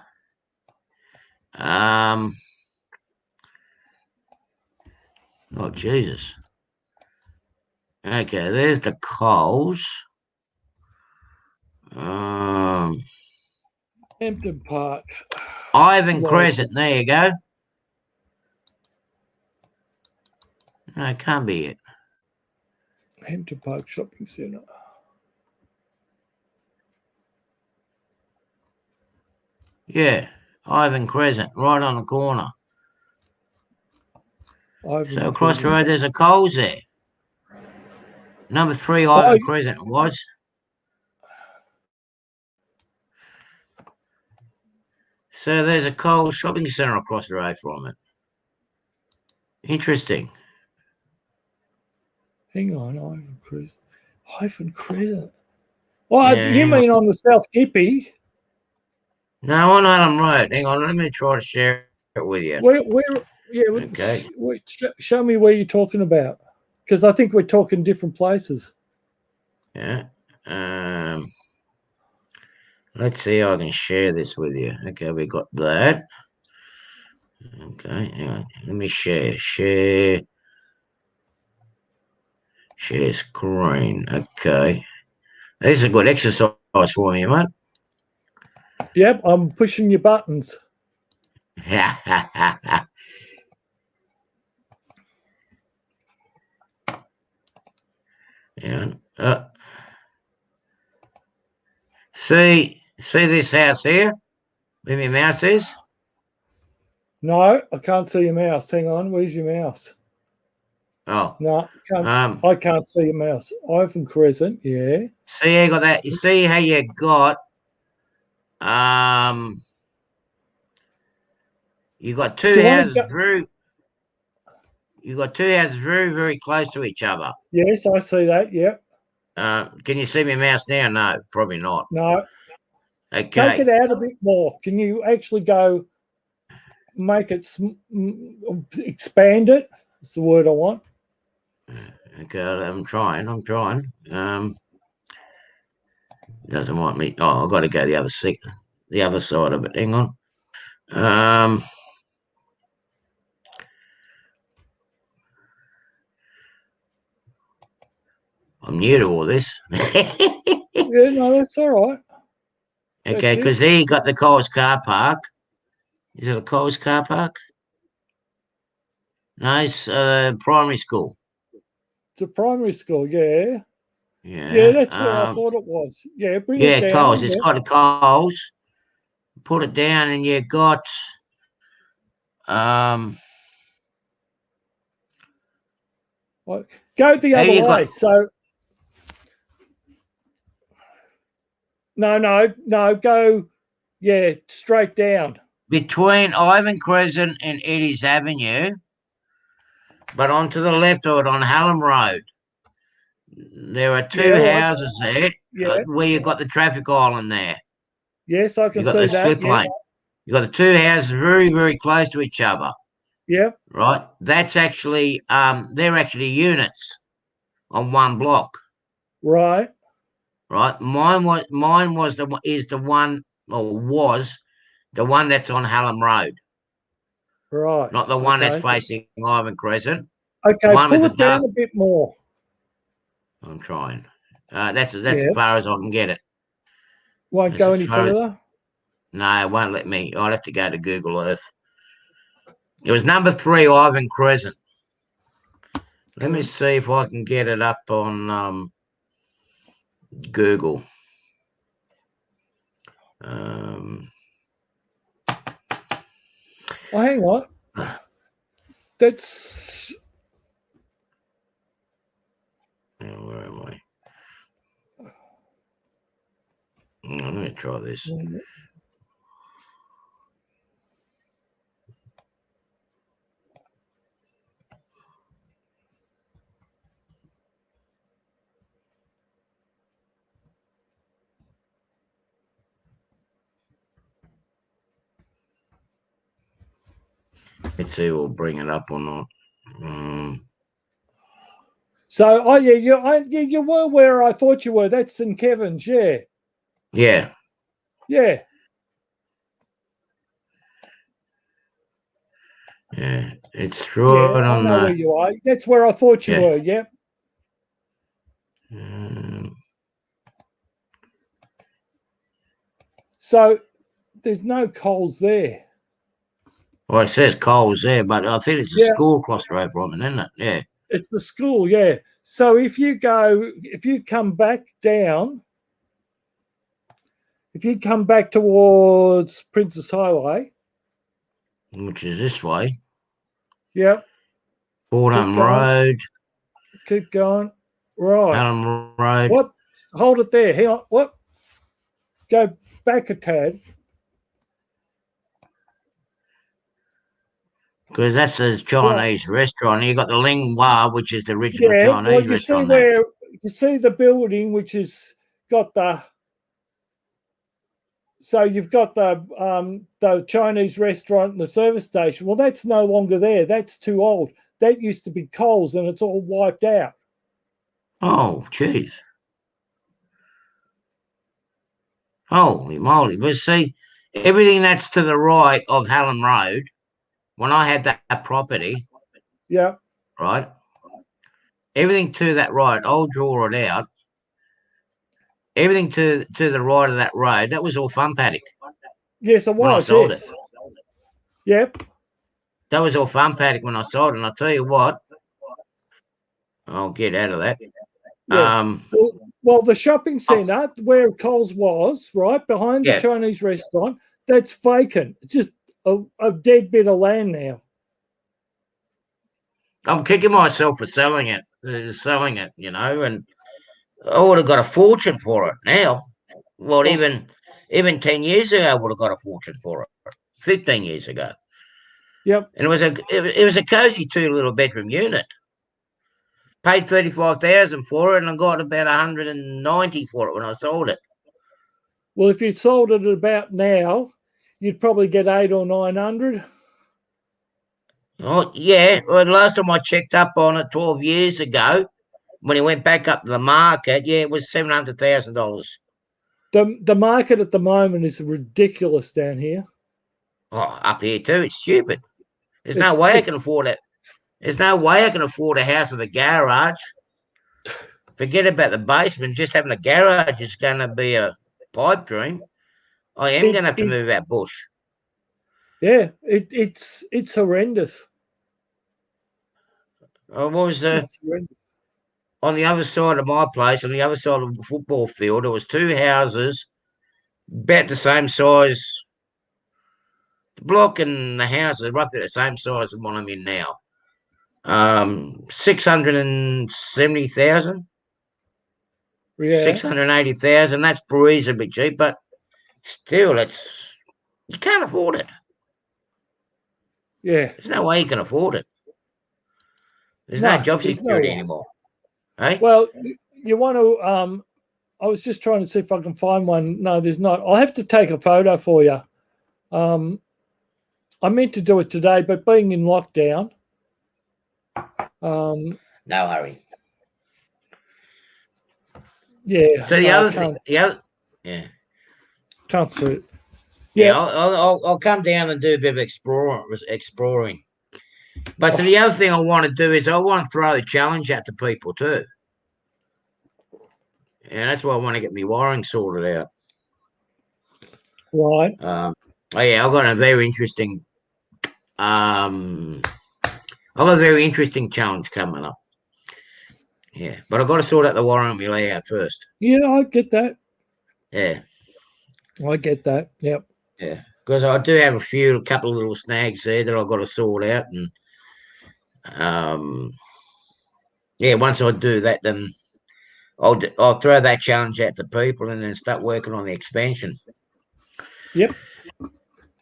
Oh, Jesus. Okay, there's the Coles. Hampton Park. Ivan Crescent, there you go. No, it can't be it. Hampton Park Shopping Centre. Yeah, Ivan Crescent, right on the corner. So across the road, there's a Coles there. Number 3 Ivan Crescent was. So there's a Coles shopping centre across the road from it. Interesting. Hang on, Ivan Crescent. Ivan Crescent. Well, yeah, you mean on the South Gippy? No, on Adam Road. Hang on, let me try to share it with you. Okay. Show me where you're talking about, because I think we're talking different places. Yeah. Let's see how I can share this with you. Okay, we got that. Okay, hang on. Let me share. Share screen. Okay. This is a good exercise for me, mate. Yep, I'm pushing your buttons. Yeah. See this house here? Where my mouse is? No, I can't see your mouse. Hang on, where's your mouse? Oh. No, I can't see your mouse. Ivan Crescent, yeah. See how you got that? You see how you got you got two houses very, very close to each other. Yes, I see that, yep. Can you see my mouse now? No, probably not. No. Okay. Take it out a bit more. Can you actually go make it expand it? That's the word I want. Okay, I'm trying. Doesn't want me. Oh, I've got to go the other side of it. Hang on. I'm new to all this. Yeah, no, that's all right. Okay, because there you got the Coles car park. Is it a Coles car park? No, it's primary school. It's a primary school, yeah. Yeah, that's what I thought it was. Yeah, bring it down. Yeah, Coles. It's got a Coles. Put it down, and you got Go the other way. So no, go straight down. Between Ivan Crescent and Eddie's Avenue, but onto the left of it on Hallam Road. There are two houses there where you got the traffic island there. Yes, I can You've got see the that. slip Yeah. lane. You've got the two houses very, very close to each other. Yeah. Right. That's actually they're actually units on one block. Right. Right. Mine was the one that's on Hallam Road. Right. Not the one that's facing Ivan Crescent. Okay, pull it down a bit more. I'm trying. That's as far as I can get it. Won't go any further? No, it won't let me. I'll have to go to Google Earth. It was number 3, Ivan Crescent. Let me see if I can get it up on Google. Oh, hang on. That's... Where am I? I'm going to try this. Let's see if we'll bring it up or not. So, oh yeah, you were where I thought you were. That's St. Kevin's, yeah. Yeah. Yeah. Yeah, it's right on I know where you are. That's where I thought you were, yeah. So, there's no Coles there. Well, it says Coles there, but I think it's a school across the road from it, isn't it? Yeah. It's the school, yeah. So if you come back down, if you come back towards Princess Highway, which is this way. Yep. Fordham Road. Keep going. Right. Hallam Road. What? Hold it there. Hang on. What? Go back a tad. Because that's a Chinese restaurant. You got the Ling Hua, which is the original Chinese restaurant. You see the building, which has got the. So you've got the Chinese restaurant and the service station. Well, that's no longer there. That's too old. That used to be Coles, and it's all wiped out. Oh, jeez. Holy moly. But see, everything that's to the right of Hallam Road, when I had that property, yeah, right, everything to that right, I'll draw it out. Everything to the right of that road, that was all fun paddock. Yes, it was. When I sold it. Yep. That was all fun paddock when I sold it. And I'll tell you what, I'll get out of that. Yeah. Well, the shopping centre where Coles was, right behind the Chinese restaurant, that's vacant. It's just a dead bit of land now. I'm kicking myself for selling it, you know, and I would have got a fortune for it now. Well, even 10 years ago, I would have got a fortune for it. 15 years ago. Yep. And it was a cozy 2 little bedroom unit. Paid 35,000 for it, and I got about 190 for it when I sold it. Well, if you sold it at about now, you'd probably get 800 or 900. Oh yeah. Well, the last time I checked up on it 12 years ago, when it went back up to the market, it was $700,000. The market at the moment is ridiculous down here. Oh, up here too. It's stupid. There's no way I can afford it. There's no way I can afford a house with a garage. Forget about the basement. Just having a garage is going to be a pipe dream. I am going to have to move out bush. Yeah, it's horrendous. What was on the other side of my place, on the other side of the football field, there was 2 houses, about the same size. The block and the house are roughly the same size as what I'm in now. 670,000. Yeah. 680,000. That's reasonably cheap, but still, you can't afford it. Yeah. There's no way you can afford it. There's no job security anymore. Hey? Well, you want to I was just trying to see if I can find one. No, there's not. I'll have to take a photo for you. I meant to do it today, but being in lockdown. No hurry. Yeah. So the other thing, yeah, can't see it. Yeah, I'll come down and do a bit of exploring. But so the other thing I want to do is I want to throw a challenge out to people too. And that's why I want to get my wiring sorted out. Right. Oh yeah, I've got a very interesting challenge coming up. Yeah, but I've got to sort out the wiring on my layout first. Yeah, I get that. Yeah. I get that. Yep. Yeah. Because I do have a couple of little snags there that I've got to sort out, and yeah, once I do that, then I'll throw that challenge out to people and then start working on the expansion. Yep.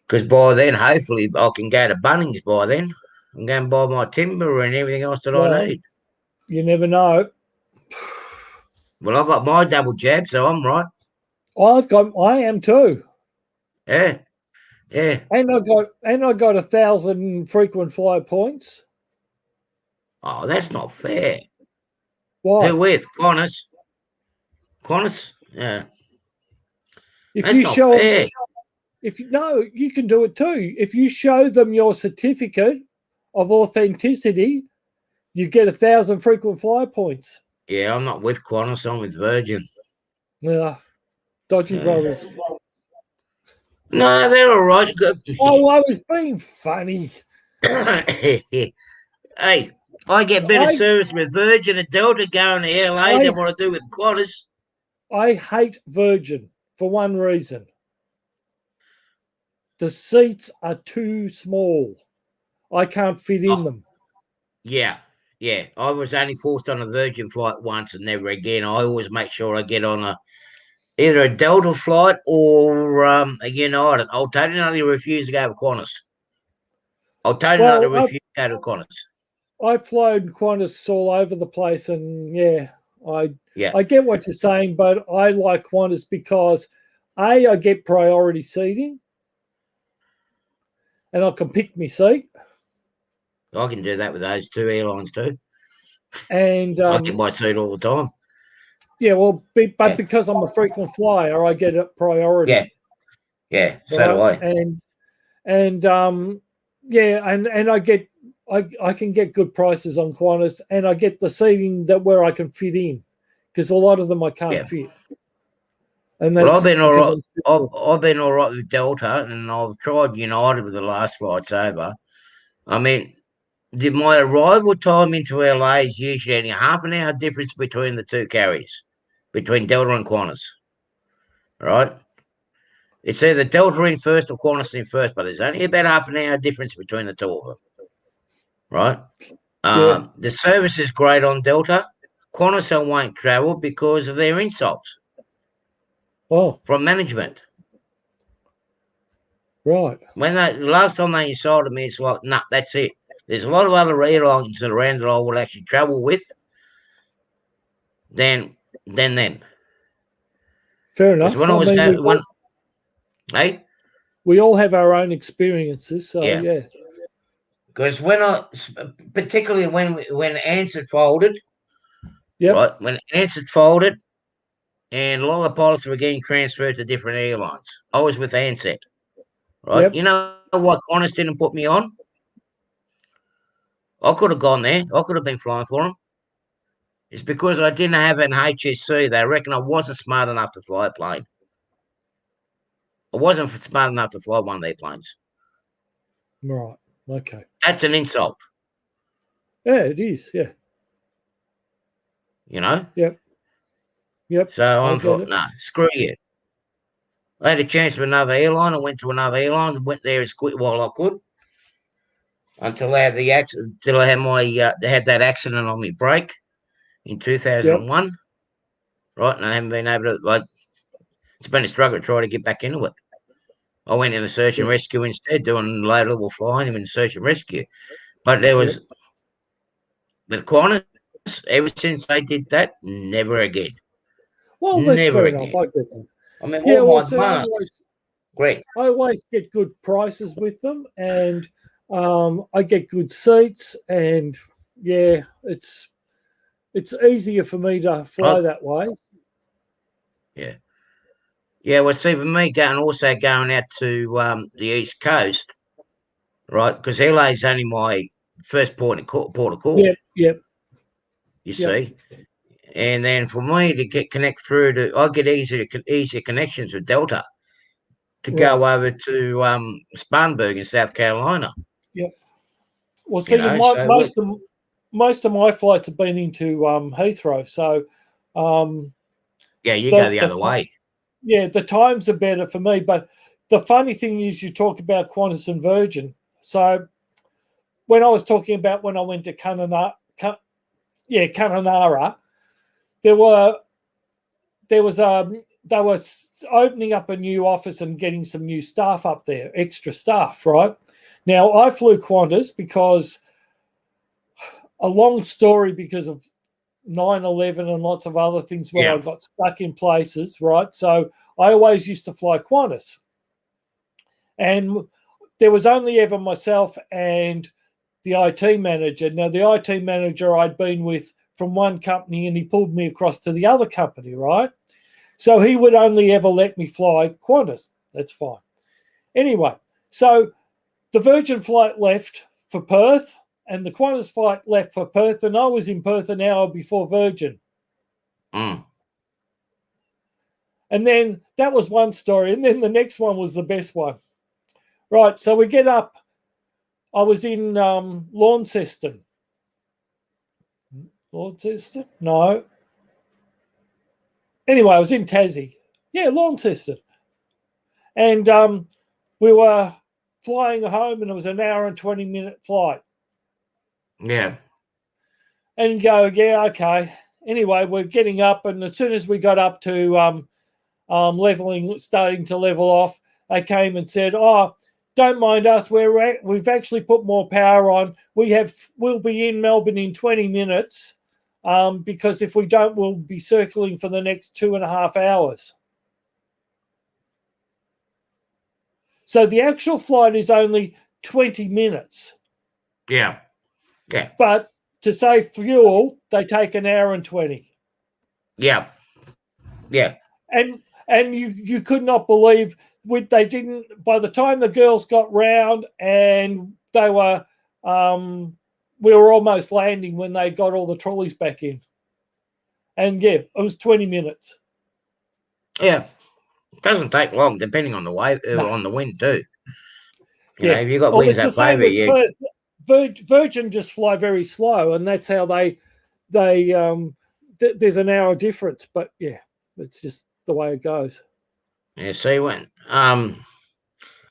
Because by then, hopefully, I can go to Bunnings by then and go and buy my timber and everything else that I need. You never know. Well, I've got my double jab, so I'm right. I am too. Yeah. Yeah. And I got 1,000 frequent flyer points. Oh, that's not fair. Why? Who with? Qantas? Yeah. If that's you not show fair. You can do it too. If you show them your certificate of authenticity, you get 1,000 frequent flyer points. Yeah, I'm not with Qantas. I'm with Virgin. Yeah, dodgy brothers. No, they're all right. Oh, I was being funny. Hey, I get better service with Virgin and Delta going to LA than what I do with Qantas. I hate Virgin for one reason. The seats are too small. I can't fit in them. Yeah. I was only forced on a Virgin flight once and never again. I always make sure I get on either a Delta flight or a United. I'll totally refuse to go with Qantas. I'll totally refuse to go to Qantas. I've flown Qantas all over the place, and I get what you're saying, but I like Qantas because I get priority seating, and I can pick my seat. I can do that with those two airlines too. And I get my seat all the time. Yeah, well, because I'm a frequent flyer, I get a priority. Yeah, so do I. And I can get good prices on Qantas, and I get the seating where I can fit in, because a lot of them I can't fit. And I've been all right. I've been all right with Delta, and I've tried United with the last flights over. I mean, my arrival time into LA is usually only half an hour difference between the two carriers, between Delta and Qantas. Right? It's either Delta in first or Qantas in first, but there's only about half an hour difference between the two of them. Right? The service is great on Delta. Qantas I won't travel because of their insults. From management. Right. When the last time they insulted me, it's like, nah, that's it. There's a lot of other airlines around that I will actually travel with than them. Fair enough. We all have our own experiences, so yeah. Because particularly when Ansett folded, right? When Ansett folded, and a lot of the pilots were getting transferred to different airlines. I was with Ansett, right? Yep. You know what Qantas didn't put me on? I could have gone there. I could have been flying for them. It's because I didn't have an HSC. They reckon I wasn't smart enough to fly a plane. I wasn't smart enough to fly one of their planes. Right. Okay. That's an insult. Yeah, it is. Yeah. Yep. Yep. So I thought, nah, screw you. I had a chance with another airline. I went to another airline and went there as quick while I could until I had the accident. Until I had they had that accident on my brake in 2001. Right, and I haven't been able to. It's been a struggle to try to get back into it. I went into search and rescue instead, doing low level flying in search and rescue. But there was with Qantas, ever since they did that, never again. Well, that's Never fair enough. again. I get that. I mean, Yeah, all well, my see, marks, great. I always get good prices with them, and I get good seats, and yeah, it's easier for me to fly that way. Yeah. Yeah, well, see, for me, going out to the East Coast, right? Because LA's only my first port of call. Yep. You see, and then for me to connect through I get easier connections with Delta to go over to Spartanburg in South Carolina. Yep. Well, see, most of my flights have been into Heathrow, so yeah, you go the other way. Yeah, the times are better for me. But the funny thing is, you talk about Qantas and Virgin. So when I was talking about when I went to Kununurra, they were opening up a new office and getting some new staff up there, extra staff, right? Now, I flew Qantas because a long story because of 9/11 and lots of other things where I got stuck in places, right? So I always used to fly Qantas. And there was only ever myself and the IT manager. Now, the IT manager I'd been with from one company and he pulled me across to the other company, right? So he would only ever let me fly Qantas. That's fine. Anyway, so the Virgin flight left for Perth and the Qantas flight left for Perth, and I was in Perth an hour before Virgin. Mm. And then that was one story. And then the next one was the best one. Right, so we get up. I was in Launceston. Launceston? No. Anyway, I was in Tassie. Yeah, Launceston. And we were flying home, and it was an hour and 20-minute flight. Yeah. And you go, yeah, okay. Anyway, we're getting up, and as soon as we got up to starting to level off, they came and said, "Oh, don't mind us. We've actually put more power on. We'll be in Melbourne in 20 minutes because if we don't, we'll be circling for the next 2.5 hours." So the actual flight is only 20 minutes. Yeah. But to save fuel, they take an hour and 20. Yeah. And you could not believe they didn't. By the time the girls got round and they were, we were almost landing when they got all the trolleys back in. And yeah, it was 20 minutes. Yeah, it doesn't take long, depending on the wave on the wind too. You know, if you've got winds that favour you. Virgin just fly very slow, and that's how they there's an hour difference. But yeah, it's just the way it goes. Yeah, see when I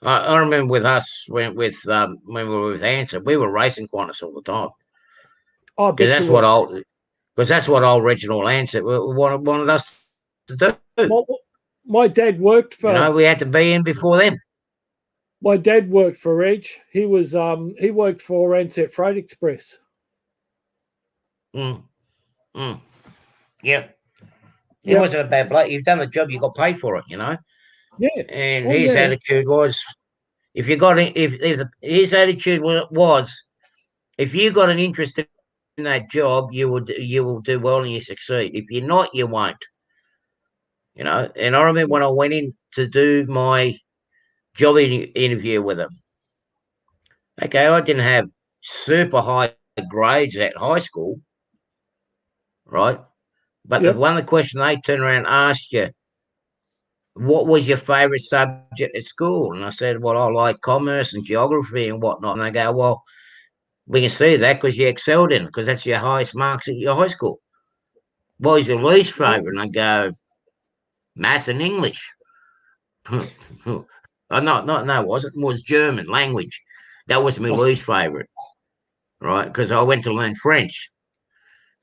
remember with us when we were with Answer, we were racing Qantas all the time. Oh, because that's what old Reginald Answer wanted us to do. My dad worked for. You know, we had to be in before them. My dad worked for Reg. He worked for Ansett Freight Express. Yep. He wasn't a bad bloke. You've done the job, you got paid for it, you know. Yeah. And his attitude was, if you got his attitude was, if you got an interest in that job, you will do well and you succeed. If you're not, you won't. You know. And I remember when I went in to do my job interview with him. Okay, I didn't have super high grades at high school, right? But one of the questions they turned around and asked you, what was your favourite subject at school? And I said, well, I like commerce and geography and whatnot. And they go, well, we can see that because you excelled in it, because that's your highest marks at your high school. What was your least favourite? And I go, maths and English. No, it wasn't. It was German language. That was my least favourite, right? Because I went to learn French.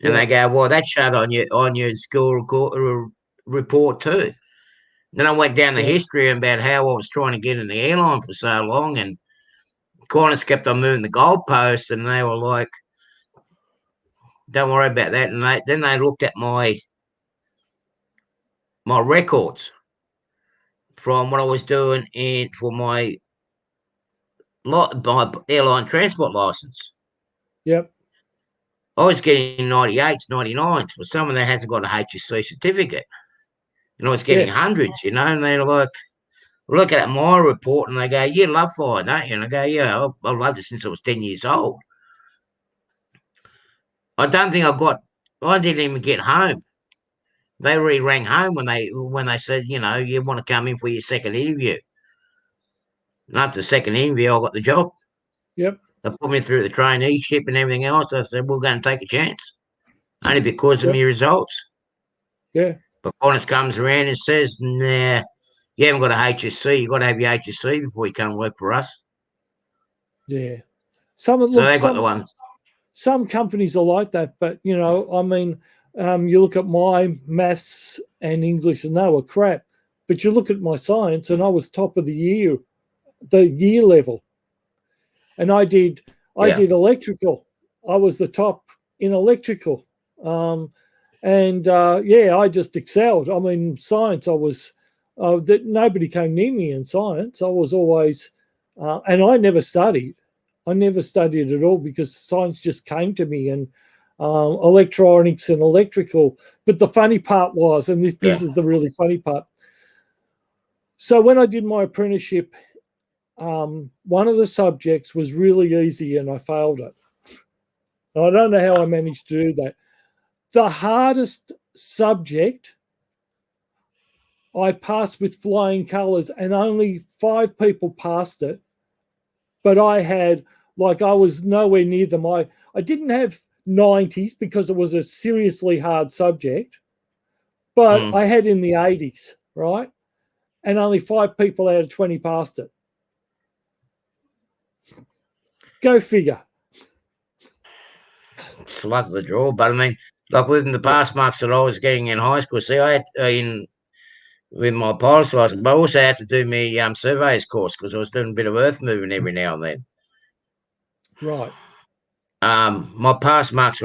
And they go, well, that showed on your school report too. Then I went down the history about how I was trying to get in the airline for so long, and Qantas kept on moving the goalposts, and they were like, don't worry about that. And then they looked at my my records from what I was doing for my airline transport license. Yep. I was getting 98s, 99s, but someone that hasn't got a HSC certificate. And I was getting hundreds, and they're like, look at my report, and they go, you love flying, don't you? And I go, yeah, I've loved it since I was 10 years old. I don't think I didn't even get home. They rang home when they said, you want to come in for your second interview. And after the second interview, I got the job. Yep. They put me through the traineeship and everything else. I said, we're going to take a chance. Only because of my results. Yeah. But Qantas comes around and says, nah, you haven't got a HSC. You've got to have your HSC before you come work for us. Yeah. Some companies are like that, but, you look at my maths and English and they were crap. But you look at my science and I was top of the year level. And I did electrical. I was the top in electrical. I just excelled. I mean, science, I was, that nobody came near me in science. I was always, and I never studied. I never studied at all because science just came to me, and electronics and electrical. But the funny part was, and this is the really funny part. So when I did my apprenticeship, one of the subjects was really easy and I failed it. I don't know how I managed to do that. The hardest subject I passed with flying colours, and only 5 people passed it. But I was nowhere near them. I didn't have 90s because it was a seriously hard subject, but I had in the 80s, right? And only 5 people out of 20 passed it. Go figure. It's luck of the draw, but I mean, like within the pass marks that I was getting in high school, see, I had with my pilot's license, but I also had to do my surveyor's course because I was doing a bit of earth moving every now and then. Right. My pass marks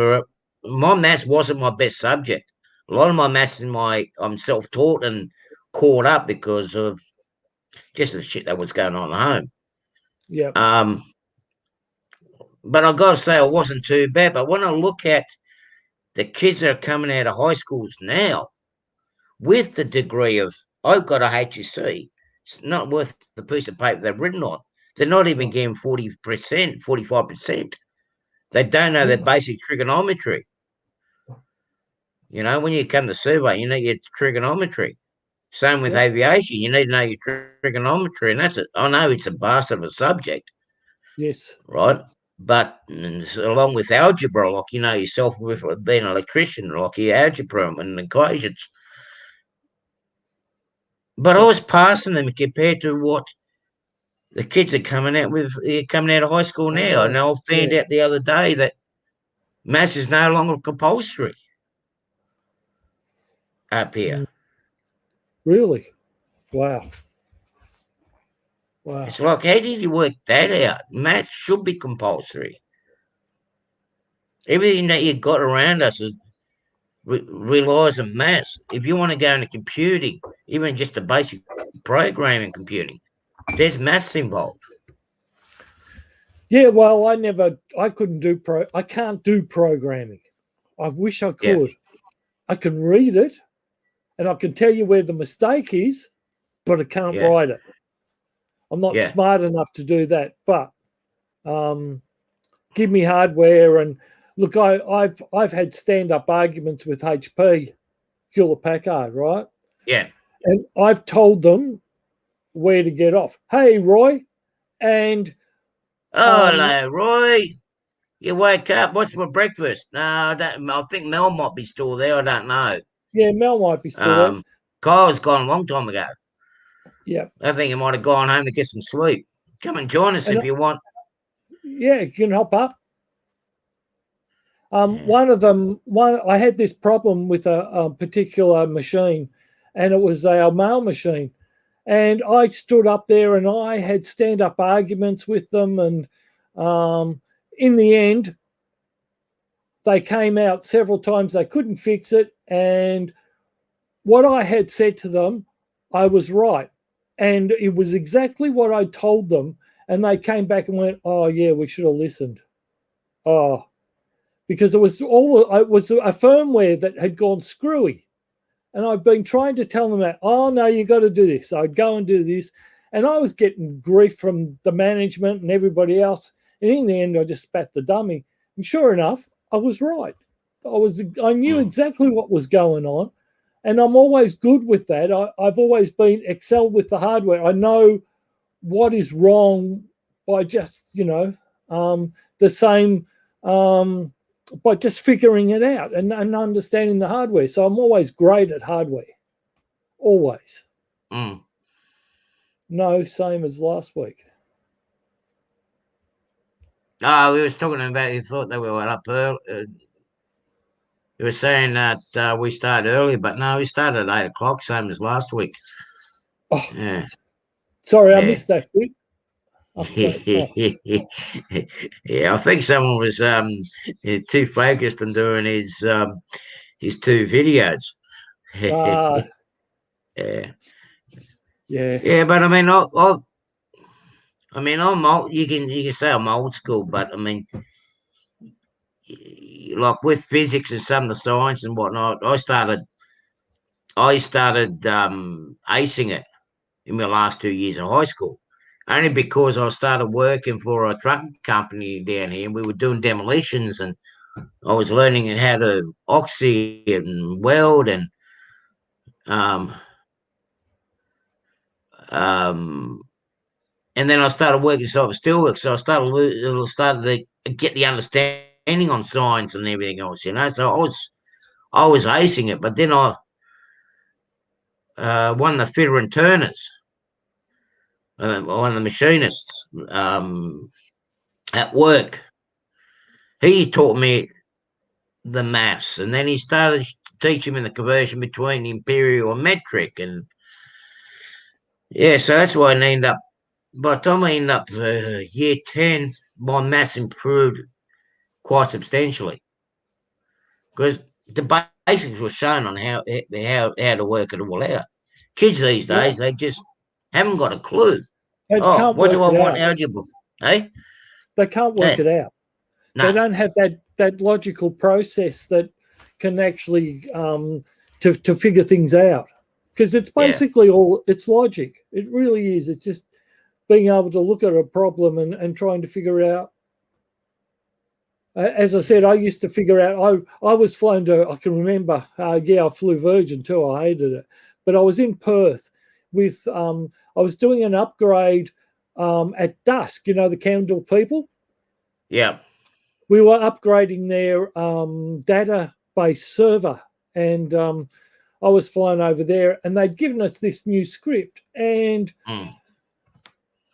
my maths wasn't my best subject. A lot of my maths I'm self-taught and caught up because of just the shit that was going on at home. Yeah. But I've got to say, it wasn't too bad. But when I look at the kids that are coming out of high schools now with the degree of, I've got a HSC, it's not worth the piece of paper they've written on. They're not even getting 40%, 45%. They don't know their basic trigonometry. When you come to survey, you need your trigonometry. Same with aviation. You need to know your trigonometry. And that's it. I know it's a bastard of a subject. Yes. Right? But along with algebra, like you know yourself with being an electrician, like your algebra and equations. But I was passing them compared to what the kids are coming out of high school now. And I found out the other day that maths is no longer compulsory up here. Really? Wow. Wow. It's like, how did you work that out? Maths should be compulsory. Everything that you got around us relies on maths. If you want to go into computing, even just the basic programming computing, there's maths involved. Yeah, well, I can't do programming. I wish I could. Yeah. I can read it and I can tell you where the mistake is, but I can't write it. I'm not smart enough to do that. But give me hardware and look, I've had stand-up arguments with HP, Hewlett Packard, right? Yeah. And I've told them where to get off. Hey, Roy, and hello, Roy. You wake up. What's for breakfast? No, I think Mel might be still there. I don't know. Yeah, Mel might be still there. Kyle's gone a long time ago. Yeah. I think he might have gone home to get some sleep. Come and join us if you want. Yeah, you can help up. I had this problem with a particular machine, and it was our mail machine. And I stood up there and I had stand-up arguments with them. And in the end, they came out several times. They couldn't fix it. And what I had said to them, I was right. And it was exactly what I told them. And they came back and went, oh, yeah, we should have listened. Oh, because it was a firmware that had gone screwy. And I've been trying to tell them that, oh, no, you got to do this. I'd go and do this. And I was getting grief from the management and everybody else. And in the end, I just spat the dummy. And sure enough, I was right. I knew exactly what was going on. And I'm always good with that. I've always been excelled with the hardware. I know what is wrong by just, the same, by just figuring it out and understanding the hardware. So I'm always great at hardware. Always. No, same as last week. Oh, we was talking about you thought they were up early. You were saying that we started early, but no, we started at 8 o'clock, same as last week. Oh, yeah. Sorry, I missed that bit. Yeah, I think someone was too focused on doing his 2 videos. Yeah. Yeah, but I mean, I'm old. You can say I'm old school, but I mean, like with physics and some of the science and whatnot, I started acing it in my last 2 years of high school, only because I started working for a trucking company down here, and we were doing demolitions, and I was learning how to oxy and weld and and then I started working for steelwork, so I started to get the understanding on science and everything else, So I was acing it, but then I one of the fitter and turners, one of the machinists at work. He taught me the maths, and then he started teaching me the conversion between imperial and metric, and so that's why I ended up. By the time I ended up year 10, my maths improved quite substantially because the basics were shown on how to work it all out. Kids these days, they just haven't got a clue. What do I want algebra? Hey, they can't work it out. No. They don't have that logical process that can actually to figure things out, because it's basically all it's logic. It really is. It's just being able to look at a problem and trying to figure it out. As I said, I used to figure out. I was flown to. I can remember. I flew Virgin too. I hated it, but I was in Perth with. I was doing an upgrade at dusk. The Candle people. Yeah. We were upgrading their database server, and I was flying over there, and they'd given us this new script, and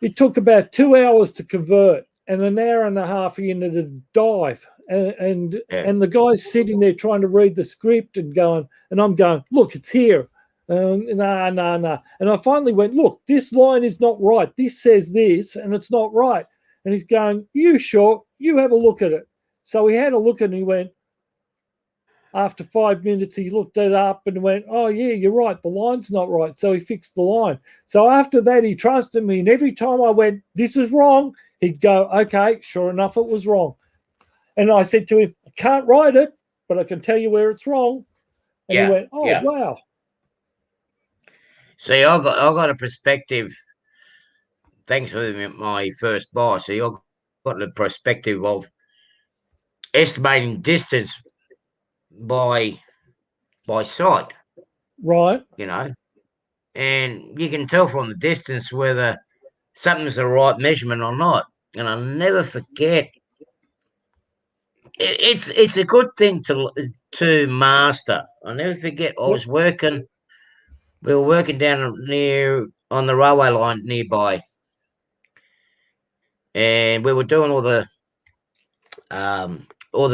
it took about 2 hours to convert, and an hour and a half into the dive, and the guy's sitting there trying to read the script and going, and I'm going, look, it's here. No. And I finally went, look, this line is not right. This says this, and it's not right. And he's going, you sure? You have a look at it. So he had a look at it, and he went, after 5 minutes, he looked it up and went, oh, yeah, you're right. The line's not right. So he fixed the line. So after that, he trusted me. And every time I went, this is wrong, he'd go, okay, sure enough, it was wrong. And I said to him, I can't write it, but I can tell you where it's wrong. And he went, oh, wow. See, I got a perspective. Thanks to my first boss. See, I got the perspective of estimating distance by sight. Right. And you can tell from the distance whether something's the right measurement or not. And I'll never forget. It's a good thing to master. I'll never forget. We were working down on the railway line nearby, and we were doing all the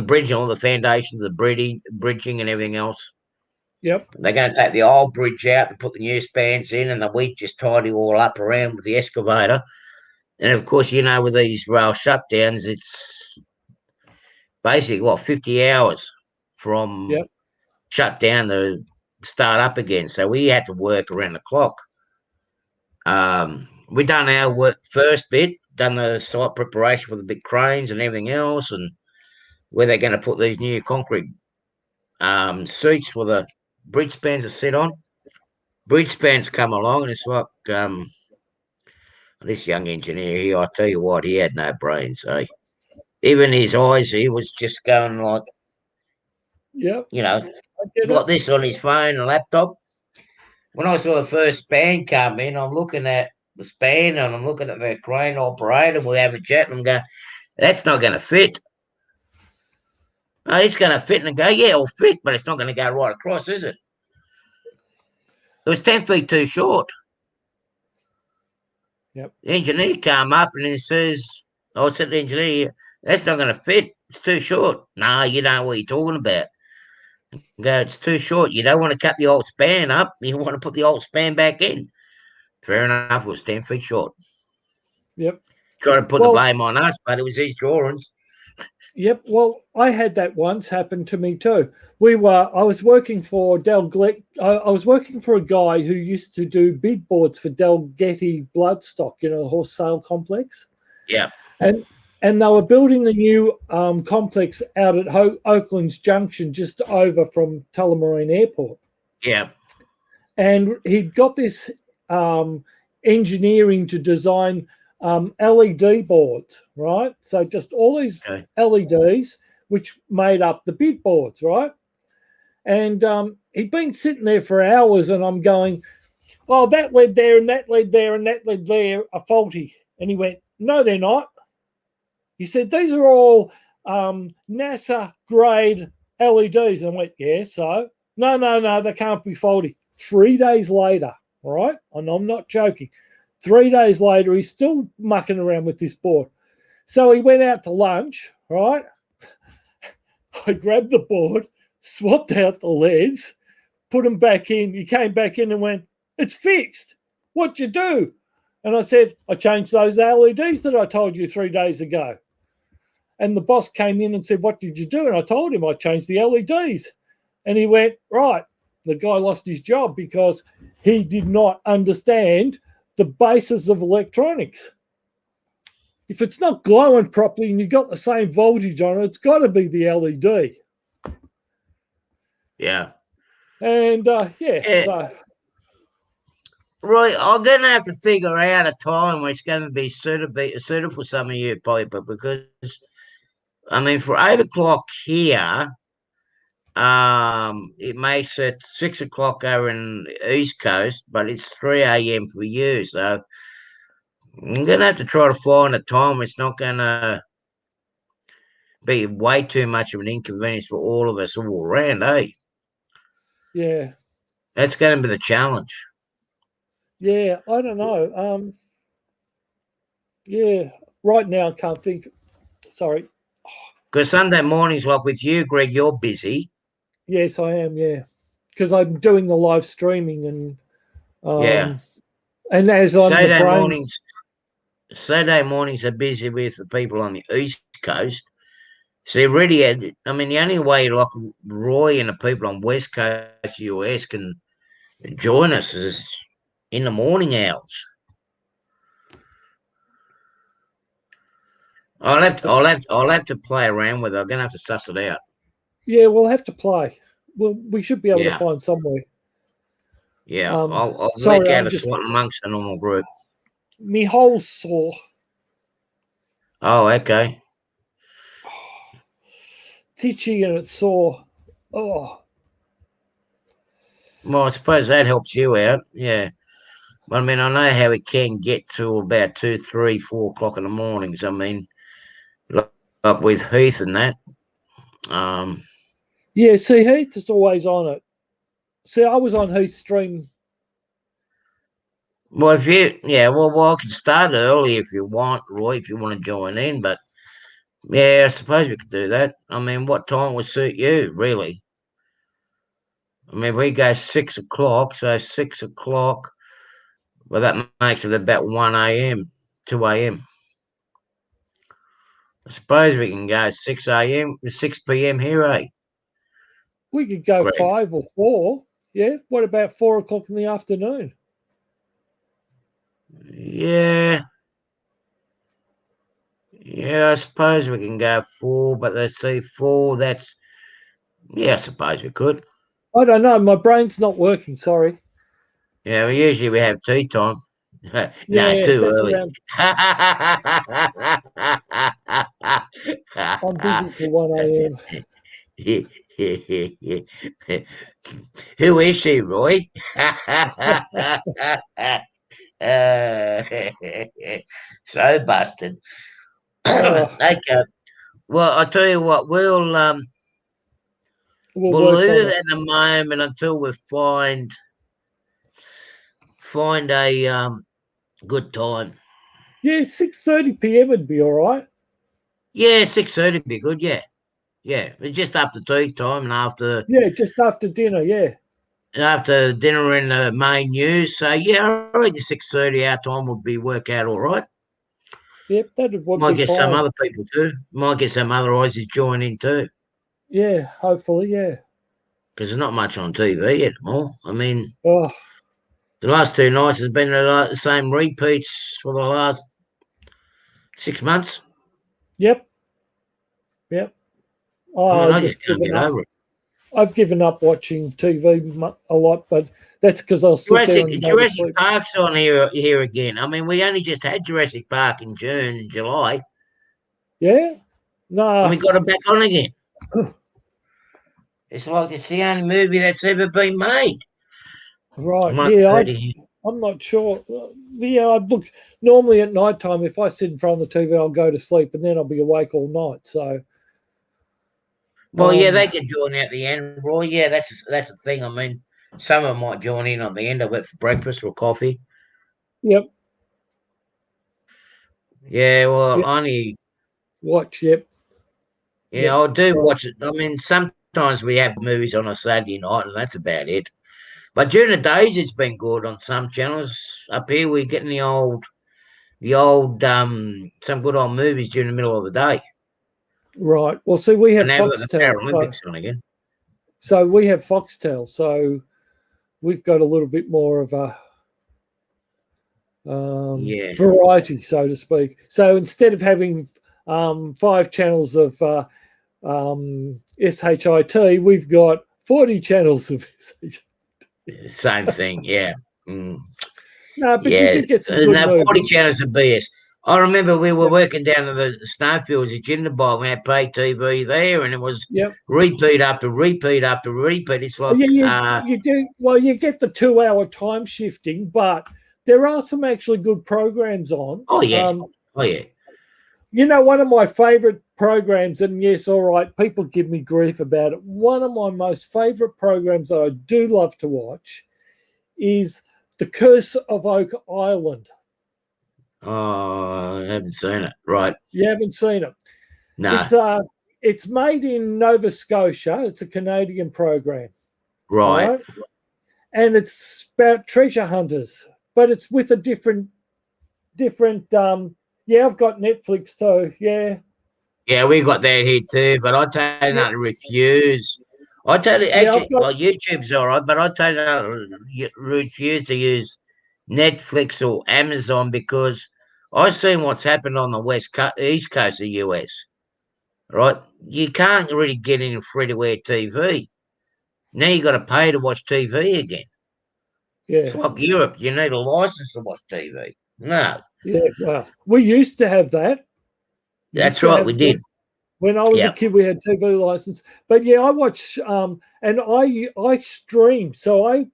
bridging, all the foundations, the bridging and everything else. Yep. They're going to take the old bridge out and put the new spans in, and we just tidy all up around with the excavator. And of course, with these rail shutdowns, it's basically 50 hours from shut down to start up again. So we had to work around the clock. We done our work first bit, done the site preparation for the big cranes and everything else, and where they're going to put these new concrete seats for the bridge spans to sit on. Bridge spans come along, and it's like this young engineer here. I tell you what, he had no brains. Eh? Even his eyes, he was just going like, Yeah, like this on his phone and laptop. When I saw the first span come in, I'm looking at the span and I'm looking at the crane operator. We have a chat and I'm going, that's not going to fit. Oh, it's going to fit, and go, yeah, it'll fit, but it's not going to go right across, is it? It was 10 feet too short. Yep. The engineer came up and he says, I said to the engineer, that's not going to fit. It's too short. No, you don't know what you're talking about. I go, it's too short. You don't want to cut the old span up. You want to put the old span back in. Fair enough. It was 10 feet short. Yep. Trying to put the blame on us, but it was his drawings. Yep. Well, I had that once happen to me too. I was working for I was working for a guy who used to do bid boards for Dalgety Bloodstock, the horse sale complex. Yeah. And they were building the new complex out at Oaklands Junction, just over from Tullamarine Airport. Yeah. And he'd got this engineering to design LED boards, right? So just all these LEDs, which made up the bid boards, right? And he'd been sitting there for hours, and I'm going, oh, that led there and that led there and that led there are faulty. And he went, no, they're not. He said, these are all NASA grade LEDs. And I went, yeah, so? No, they can't be faulty. 3 days later, all right? And I'm not joking. 3 days later, he's still mucking around with this board. So he went out to lunch, right? I grabbed the board, swapped out the LEDs, put them back in. He came back in and went, it's fixed. What'd you do? And I said, I changed those LEDs that I told you 3 days ago. And the boss came in and said, what did you do? And I told him I changed the LEDs. And he went, right. The guy lost his job because he did not understand the basis of electronics. If it's not glowing properly and you've got the same voltage on it, it's got to be the LED. Yeah. And so. Right, I'm going to have to figure out a time where it's going to be suitable for some of you people, because, I mean, for 8 o'clock here, it makes it 6 o'clock over in the East Coast, but it's 3 a.m. for you. So I'm going to have to try to find a time where it's not going to be way too much of an inconvenience for all of us all around, eh? Yeah. That's going to be the challenge. Yeah, I don't know. Yeah, right now I can't think. Sorry. Because Sunday mornings, like with you, Greg, you're busy. Yes, I am. Yeah, because I'm doing the live streaming and and as I'm Saturday mornings are busy with the people on the East Coast. So really, I mean, the only way like Roy and the people on West Coast US can join us is in the morning hours. I'll have to play around with it. I'm gonna have to suss it out. Yeah, we'll have to play. Well, we should be able to find somewhere. Yeah, I'll work out a slot amongst the normal group. Me hole's sore. Oh, okay. It's itchy and it's sore. Oh. Well, I suppose that helps you out. Yeah. But I mean, I know how it can get to about 2, 3, 4 o'clock in the mornings. I mean, like with Heath and that. Yeah, see, Heath is always on it. See, I was on Heath's stream. Well, I can start early if you want, Roy, if you want to join in. But yeah, I suppose we could do that. I mean, what time would suit you, really? I mean, we go 6 o'clock, so 6 o'clock. Well, that makes it about 1 a.m., 2 a.m. I suppose we can go 6 a.m., 6 p.m. here, eh? We could go Greg. 5 or 4. Yeah. What about 4 o'clock in the afternoon? Yeah. Yeah, I suppose we can go 4, but they say 4, that's... Yeah, I suppose we could. I don't know. My brain's not working. Sorry. Yeah, usually we have tea time. No, Yeah, too that's early. around. I'm busy till 1 a.m. Who is she, Roy? So busted. Oh, Okay. Well, I tell you what, we'll we'll work leave on it it. at the moment until we find a good time. Yeah, 6:30 p.m. would be all right. Yeah, 6:30 would be good. Yeah, yeah. It's just after tea time and Yeah, just after dinner. Yeah. after dinner and the main news. So yeah, I reckon 6:30 our time would be work out all right. Yep, that would Might be get some fine. other people too. Might get some other Aussies join in too. Yeah, hopefully. Yeah. Because there's not much on TV anymore. I mean, Oh, the last 2 nights has been the same repeats for the last 6 months. yep, yep. I Oh, mean, I've I just just can't given get up. over it. I've given up watching TV a lot, but that's because I'll sit there Jurassic and go to Jurassic sleep. Park's on here again. I mean, we only just had Jurassic Park in June and July, Yeah. and Nah. we got it back on again. It's like it's the only movie that's ever been made. Right. Like Yeah. 30. I'm not sure. Yeah. I look normally at night time. If I sit in front of the TV, I'll go to sleep, and then I'll be awake all night. So. Well, yeah, Um. they can join at the end, Roy. Yeah, that's the thing. I mean, some of them might join in on the end of it for breakfast or coffee. Yep. Yeah, well, Yep. only Watch. Yep. yeah, Yep. I do Right. watch it. I mean, sometimes we have movies on a Saturday night, and that's about it. But during the days, it's been good on some channels. Up here, we're getting the old some good old movies during the middle of the day. Right. Well, see, we have And they've got the Foxtel, Paralympics on again. so we have Foxtel, so we've got a little bit more of a Yeah. variety, so to speak. So instead of having 5 channels of SHIT, we've got 40 channels of SHIT. Same thing, yeah. Mm. No, but you Yeah. do get some And good now 40 movies. channels of BS. I remember we were Yep. working down to the snowfields at Jindabyne. We had pay TV there, and it was Yep. repeat after repeat after repeat. It's like, Yeah, you do. Well, you get the 2 hour time shifting, but there are some actually good programs on. oh, yeah. Oh, yeah. You know, one of my favorite programs, and yes, all right, people give me grief about it. One of my most favorite programs that I do love to watch is The Curse of Oak Island. Oh, I haven't seen it. Right. You haven't seen it. No. It's made in Nova Scotia. It's a Canadian program. All Right. right. And it's about treasure hunters, but it's with a different yeah, I've got Netflix too. Yeah. Yeah, we got that here too, but I tell you Yeah, not to refuse. I tell you, yeah, I've actually, got well, YouTube's all right, but I tell you not to refuse to use Netflix or Amazon because I've seen what's happened on the East Coast of the US, right? You can't really get any free-to-air TV. Now you got to pay to watch TV again. It's yeah. like Europe. You need a license to watch TV. No, Yeah, well, we used to have that. that's right, we did. When I was a Yeah, kid, we had TV license. But yeah, I watch and I stream. So I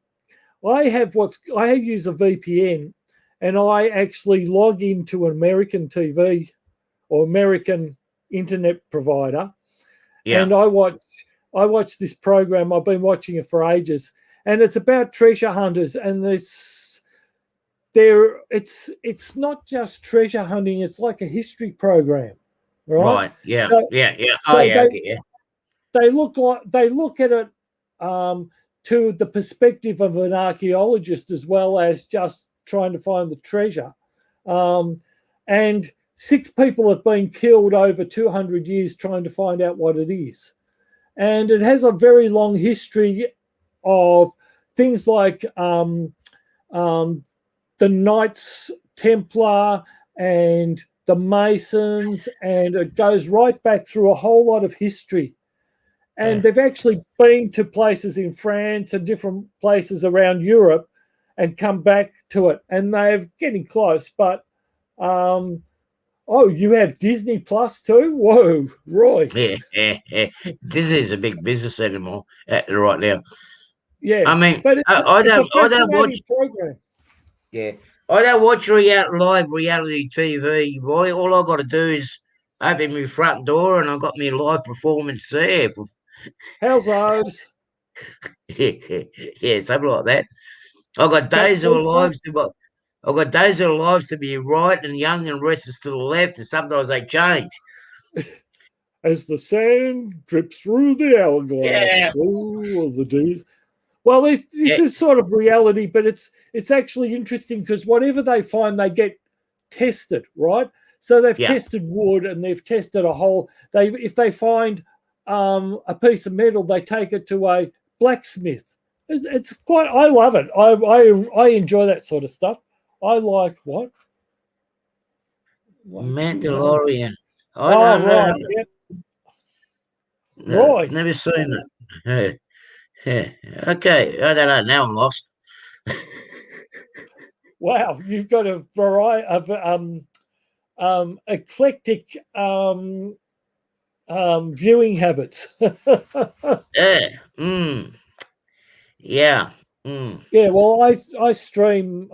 use a VPN, and I actually log into an American TV or American internet provider, yeah, and I watch this program. I've been watching it for ages, and it's about treasure hunters, and it's not just treasure hunting. It's like a history program, right? right. Yeah, So yeah, yeah. Oh, so yeah, okay, yeah. they look at it to the perspective of an archaeologist as well as just trying to find the treasure. And 6 people have been killed over 200 years trying to find out what it is. And it has a very long history of things like the Knights Templar and the Masons, and it goes right back through a whole lot of history. And they've actually been to places in France and different places around Europe and come back to it. And they're getting close. But, you have Disney Plus too? Whoa, Roy. Yeah. Disney's a big business anymore right now. Yeah. I mean, but I don't watch. Program. Yeah, I don't watch live reality TV. Boy, all I got to do is open my front door, and I got my live performance there. How's those? Yeah, something like that. I got days of lives I've got days of lives to be right and young and restless to the left, and sometimes they change. As the sand drips through the hourglass. Yeah. Oh, the days. Well, this is sort of reality, but it's actually interesting because whatever they find, they get tested, right? So they've tested wood and they've tested a whole. If they find a piece of metal, they take it to a blacksmith. It's quite. I love it. I enjoy that sort of stuff. I like what? Mandalorian. Right. Yep. No, never seen that. Yeah. Okay. I don't know. Now I'm lost. Wow, you've got a variety of eclectic viewing habits. Yeah. Mm. Yeah. Mm. Yeah. Well, I stream.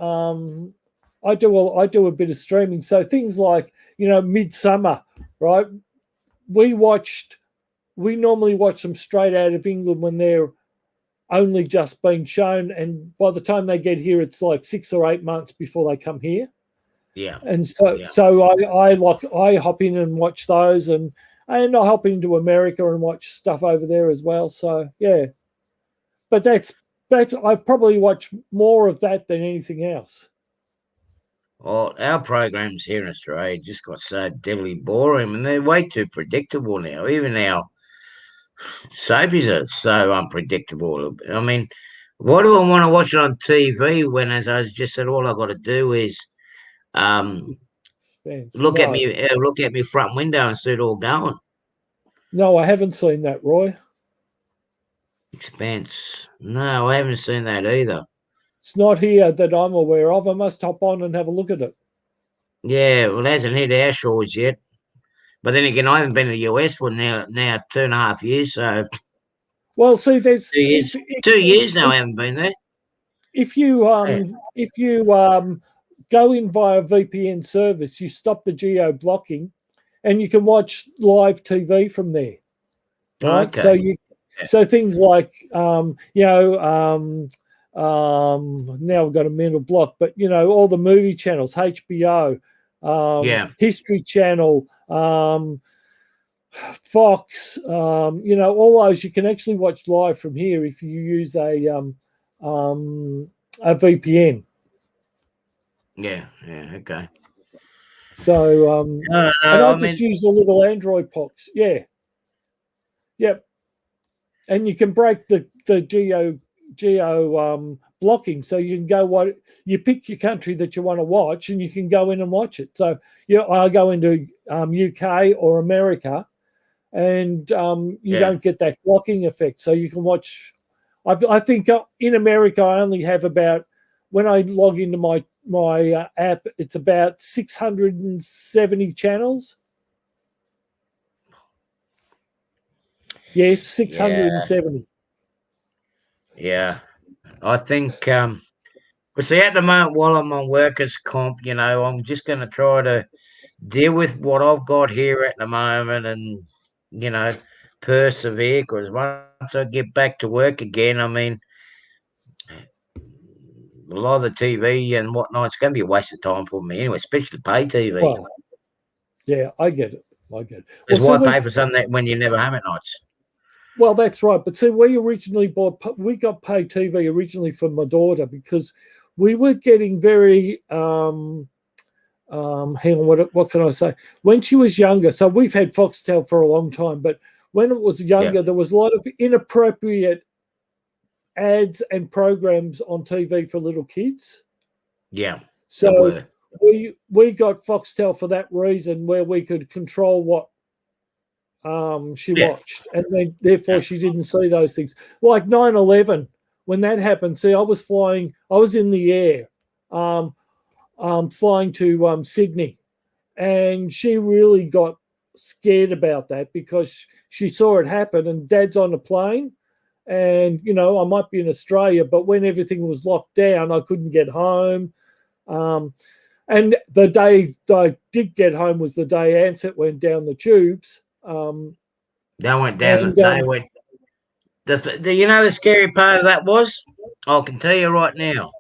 I do a bit of streaming. So things like Midsummer, right? We normally watch them straight out of England when they're only just being shown, and by the time they get here, it's like 6 or 8 months before they come here. Yeah. And so I hop in and watch those, and I hop into America and watch stuff over there as well. So yeah, but that's I probably watch more of that than anything else. Well, our programs here in Australia just got so deadly boring, and they're way too predictable now. Even our soapies are so unpredictable. I mean, why do I want to watch it on TV when, as I just said, all I got to do is look at me front window and see it all going. No, I haven't seen that, Roy. Expanse. No, I haven't seen that either. It's not here that I'm aware of. I must hop on and have a look at it. Yeah, well, it hasn't hit our shores yet. But then again, I haven't been to the US for now 2.5 years. So, well, see, there's 2 years. 2 years now. I haven't been there. If you go in via VPN service, you stop the geo blocking, and you can watch live TV from there. Right. Okay. So things like now I've got a mental block, but all the movie channels, HBO, History Channel, Fox, all those you can actually watch live from here if you use a VPN. Yeah, okay. So and I just use a little Android box. Yeah. Yep. And you can break the geo blocking, so you can go you pick your country that you want to watch, and you can go in and watch it. So I go into UK or America, and you don't get that blocking effect. So you can watch. I think in America I only have about, when I log into my app, it's about 670 channels. Yes, 670. Yeah. I think, well, see, at the moment, while I'm on workers' comp, I'm just going to try to deal with what I've got here at the moment and, persevere, because once I get back to work again, I mean, a lot of the TV and whatnot, it's going to be a waste of time for me anyway, especially pay TV. Well, yeah, I get it. Because why pay for something that when you never have it nights? Well, that's right. But see, we got pay TV originally for my daughter because we were getting very, hang on, what can I say? When she was younger, so we've had Foxtel for a long time, but when it was younger, there was a lot of inappropriate ads and programs on TV for little kids. Yeah. So we got Foxtel for that reason, where we could control what she watched, and then therefore she didn't see those things. Like 9/11, when that happened. See, I was in the air, flying to Sydney, and she really got scared about that because she saw it happen, and Dad's on a plane, and I might be in Australia, but when everything was locked down, I couldn't get home. And the day I did get home was the day Ansett went down the tubes. They went down. They went. The scary part of that was, I can tell you right now,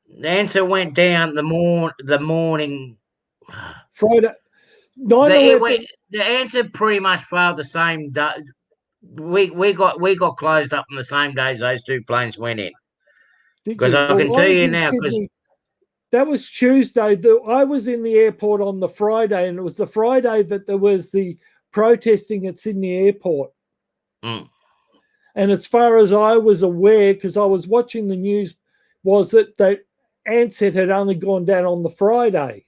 the Ansett went down the morning. Friday. 9/11. The Ansett pretty much failed the same day. We got closed up on the same days those two planes went in. Because I can tell you now, because that was Tuesday. I was in the airport on the Friday, and it was the Friday that there was the protesting at Sydney Airport. Mm. And as far as I was aware, because I was watching the news, was that Ansett had only gone down on the Friday.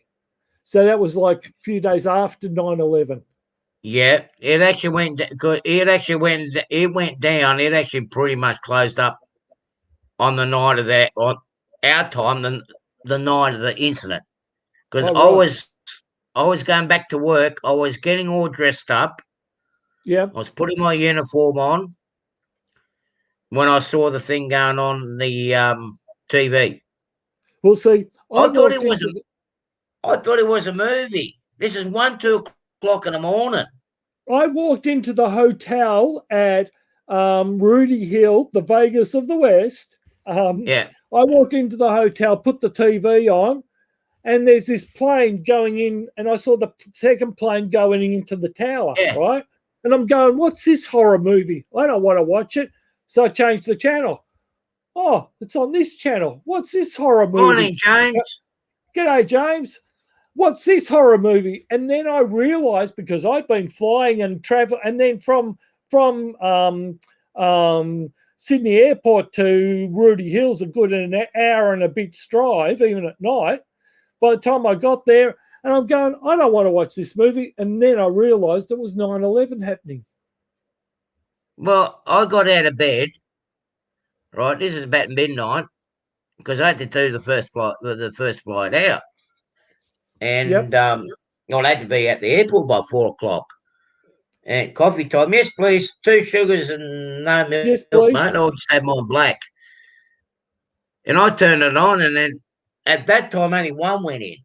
So that was like a few days after 9/11. Yeah, it actually went. It went down. It actually pretty much closed up on the night of that, on our time, the night of the incident. Because I was going back to work. I was getting all dressed up. Yeah, I was putting my uniform on when I saw the thing going on the TV. Well, see, I thought it was a movie. This is 1-2 o'clock in the morning. I walked into the hotel at Rudy Hill, the Vegas of the West. Yeah. I walked into the hotel, put the TV on, and there's this plane going in, and I saw the second plane going into the tower, right? And I'm going, what's this horror movie? I don't want to watch it. So I changed the channel. Oh, it's on this channel. What's this horror movie? Morning, James. G'day, James. What's this horror movie? And then I realized, because I've been flying and travel, and then from Sydney Airport to Rudy Hill's a good an hour and a bit drive, even at night. By the time I got there, and I'm going, I don't want to watch this movie. And then I realized it was 9/11 happening. Well, I got out of bed, right? This is about midnight, because I had to do the first flight out. And I had to be at the airport by 4 o'clock. And coffee time, yes, please. 2 sugars and no milk, yes, please, mate. I'll just have mine black. And I turned it on, and then at that time, only one went in.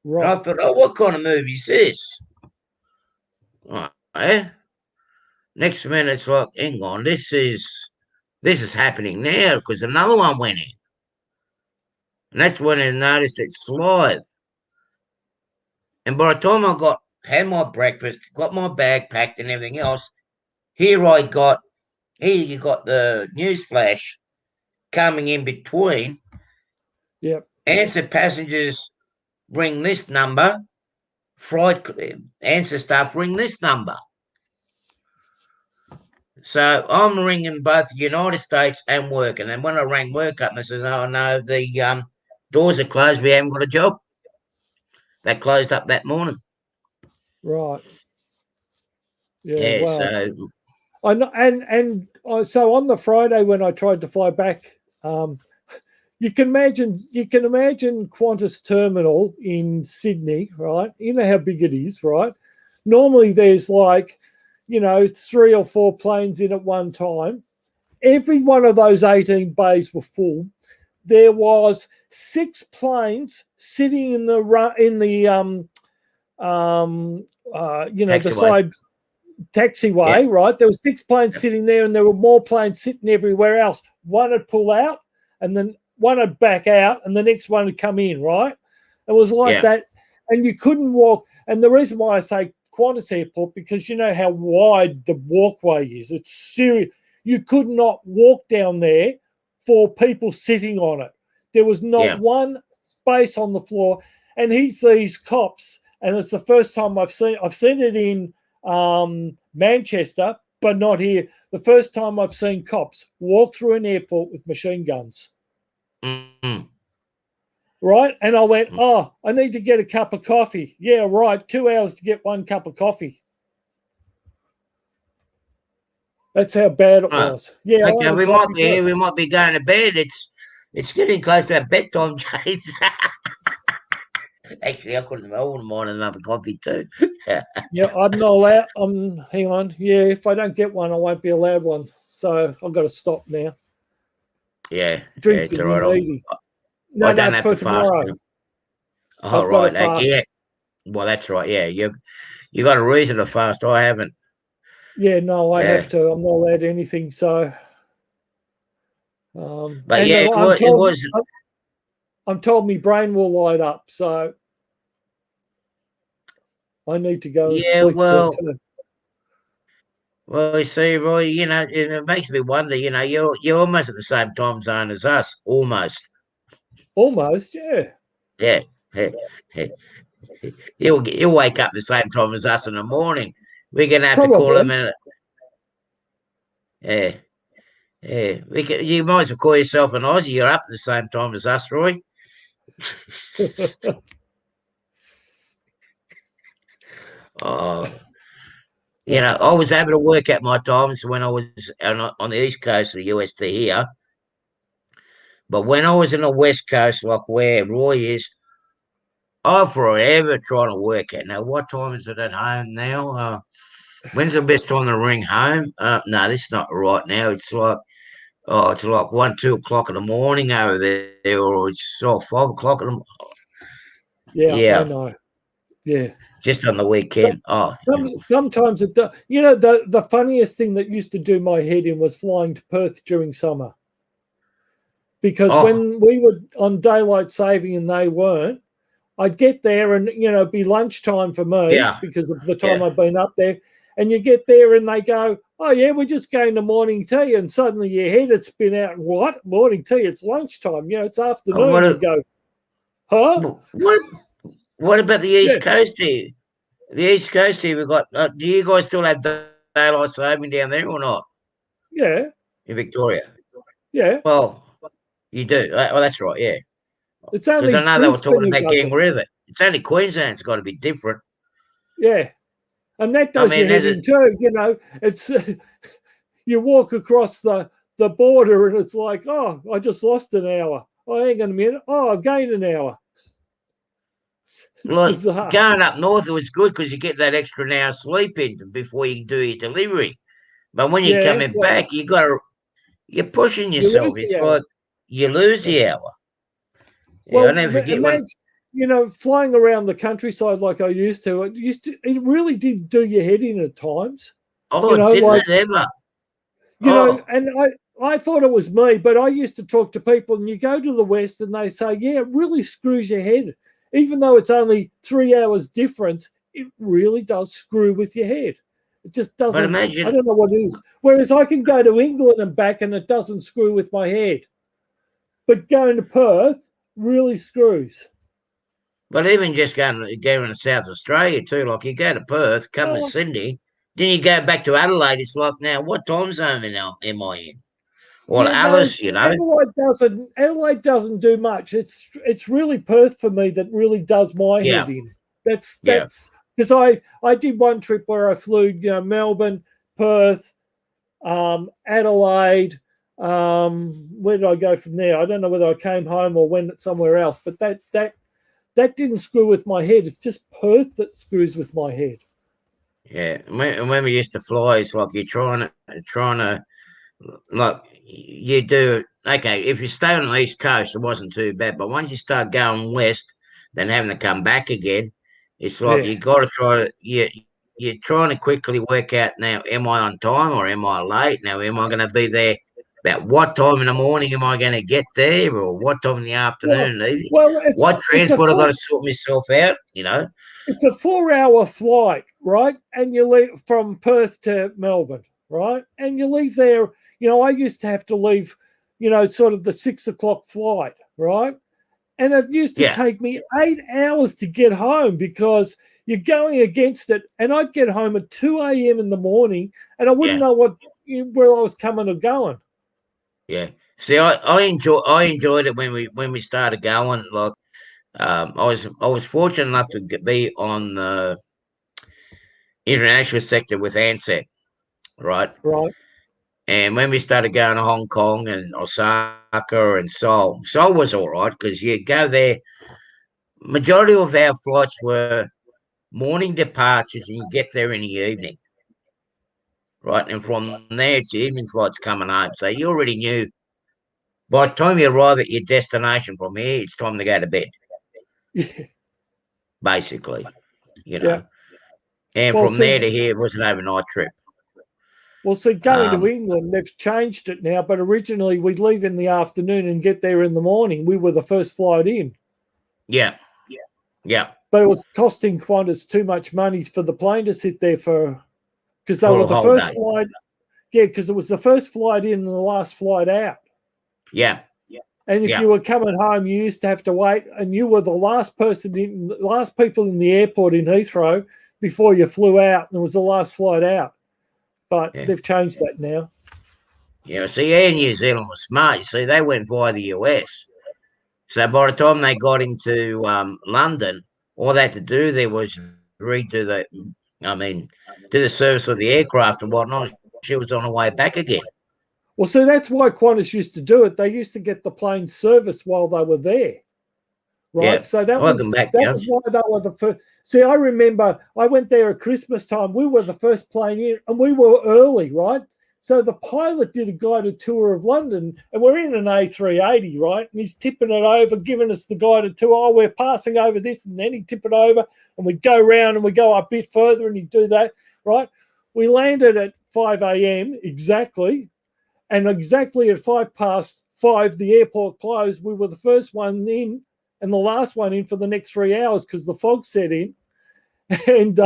Right. And I thought, oh, what kind of movie is this? Right. Next minute, it's like, hang on, this is happening now, because another one went in. And that's when I noticed it's live. And by the time I had my breakfast, got my bag packed and everything else, here you got the news flash coming in between. Yep. Ansett passengers ring this number. Ansett staff ring this number. So I'm ringing both the United States and work. And then when I rang work up, they said, oh, no, the doors are closed. We haven't got a job. That closed up that morning. Right. Yeah. Wow. So I know, and so on the Friday when I tried to fly back, you can imagine Qantas Terminal in Sydney, right? You know how big it is, right? Normally there's 3 or 4 planes in at one time. Every one of those 18 bays were full. There was 6 planes sitting in the the side taxiway, right? There were 6 planes sitting there, and there were more planes sitting everywhere else. One would pull out, and then one would back out, and the next one would come in, right? It was like that, and you couldn't walk. And the reason why I say Qantas Airport, because you know how wide the walkway is. It's serious. You could not walk down there for people sitting on it. There was not one space on the floor. And he sees cops, and it's the first time I've seen it in Manchester, but not here. The first time I've seen cops walk through an airport with machine guns. Mm-hmm. Right? And I went, oh, I need to get a cup of coffee. Yeah, right. 2 hours to get one cup of coffee. That's how bad it was. Yeah. Okay, we might be going to bed. It's getting close to our bedtime, James. Actually, I wouldn't mind another coffee too. Yeah, I'm not allowed. Hang on. Yeah, if I don't get one, I won't be allowed one. So I've got to stop now. Yeah, Drinking it's all right. I don't have for to fast. tomorrow. Oh, right. Yeah. Well, that's right. Yeah, you got a reason to fast. I haven't. Yeah, no, I have to. I'm not allowed anything. So, but yeah, I'm told my brain will light up. So I need to go and sleep for it. Well, you see, Roy, it makes me wonder. You're almost at the same time zone as us, almost. Almost, yeah. Yeah. He'll wake up the same time as us in the morning. We're gonna have to call him in. Yeah. You might as well call yourself an Aussie. You're up at the same time as us, Roy. I was able to work out my times when I was on the east coast of the US to here. But when I was in the west coast, like where Roy is, I'm forever trying to work out. Now, what time is it at home now? When's the best time to ring home? No, this is not right now. It's like 1, 2 o'clock in the morning over there, or it's 5 o'clock in the morning. Yeah, I know. Yeah. Just on the weekend. Sometimes it does. The funniest thing that used to do my head in was flying to Perth during summer. Because when we were on daylight saving and they weren't, I'd get there and, it'd be lunchtime for me because of the time I've been up there. And you get there and they go, oh, yeah, we're just going to morning tea. And suddenly your head had spin out. What? Morning tea? It's lunchtime. It's afternoon. You go, huh? What about the East Coast here? The East Coast here, we've got, do you guys still have daylight saving down there or not? Yeah. In Victoria? Yeah. Well, you do. Well, that's right, yeah. It's only because I know they were talking about getting rid of it. It's only Queensland's got to be different. Yeah. And that does your head in too. It's you walk across the border and it's like, oh, I just lost an hour. Oh, hang on a minute. Oh, I've gained an hour. Look, going up north, it was good because you get that extra hour sleep in before you do your delivery. But when you're coming back, you're pushing yourself. It's like you lose the hour. Well, I never forget flying around the countryside like I used to. It really did do your head in at times. Oh, didn't it ever? And I thought it was me, but I used to talk to people, and you go to the West, and they say, yeah, it really screws your head. Even though it's only 3 hours difference, it really does screw with your head. It just doesn't. I don't know what it is. Whereas I can go to England and back, and it doesn't screw with my head. But going to Perth really screws. But even just going to South Australia too, like you go to Perth, come to Sydney, then you go back to Adelaide. It's like, now what time zone am I in? Or Alice, Adelaide doesn't do much. It's really Perth for me that really does my head in. That's because I did one trip where I flew, Melbourne, Perth, Adelaide. Where did I go from there? I don't know whether I came home or went somewhere else, but that didn't screw with my head. It's just Perth that screws with my head. Yeah, when we used to fly, it's like you're trying to, like you do. Okay, if you stay on the East Coast, it wasn't too bad. But once you start going west, then having to come back again, it's like you got to try to. You're trying to quickly work out now. Am I on time or am I late? Now, am I going to be there? About what time in the morning am I going to get there, or what time in the afternoon? What transport I got to sort myself out? It's a 4-hour flight, right? And you leave from Perth to Melbourne, right? And you leave there. I used to have to leave, sort of the 6 o'clock flight, right? And it used to take me 8 hours to get home because you're going against it. And I'd get home at 2 a.m. in the morning, and I wouldn't know where I was coming or going. Yeah. See, I enjoyed it when we started going. Like, I was fortunate enough to be on the international sector with Ansett, right? Right. And when we started going to Hong Kong and Osaka and Seoul was all right because you go there. Majority of our flights were morning departures, and you get there in the evening, right? And from there, it's evening flights coming home. So you already knew by the time you arrive at your destination from here, it's time to go to bed. Yeah. Basically, you know. Yeah. And Well, from there to here, it was an overnight trip. Well, see, going to England, they've changed it now, but originally we'd leave in the afternoon and get there in the morning. We were the first flight in. Yeah. But it was costing Qantas too much money for the plane to sit there because they For were a the whole first day. flight. Yeah, because it was the first flight in and the last flight out. Yeah. And if you were coming home, you used to have to wait, and you were the last people in the airport in Heathrow before you flew out, and it was the last flight out. But they've changed that now. Yeah, see, Air New Zealand was smart. You see, they went via the US. So by the time they got into London, all they had to do there was do the service of the aircraft and whatnot. She was on her way back again. Well, see, that's why Qantas used to do it. They used to get the plane serviced while they were there. Right. Yeah. So that was why they were the first. See, I remember I went there at Christmas time. We were the first plane in, and we were early, right? So the pilot did a guided tour of London, and we're in an A380, right? And he's tipping it over, giving us the guided tour. Oh, we're passing over this, and then he'd tip it over, and we'd go round and we go a bit further, and he'd do that, right? We landed at 5 a.m. exactly, and exactly at 5:05, the airport closed. We were the first one in and the last one in for the next 3 hours because the fog set in. And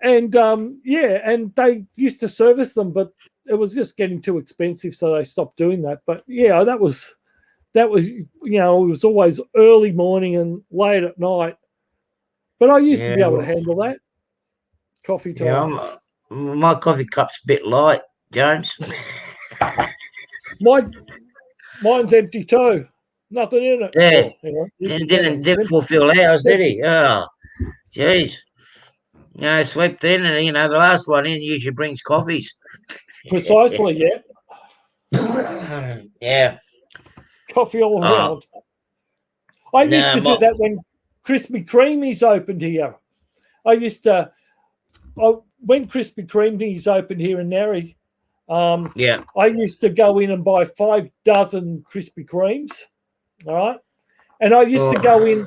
and they used to service them, but it was just getting too expensive, so they stopped doing that. But yeah, that was it was always early morning and late at night. But I used to be able to handle that. Coffee time. Yeah, my coffee cup's a bit light, James. Mine's empty too. Nothing in it. Yeah. Oh, Didn't fulfill ours, did he? Oh, jeez. Slept in, and the last one in usually brings coffees. Precisely, yeah. Yeah. Coffee all around. I used to do that when Krispy Kreme's opened here. When Krispy Kreme's opened here in Narry, I used to go in and buy 5 dozen Krispy Kremes, all right? And I used to go in,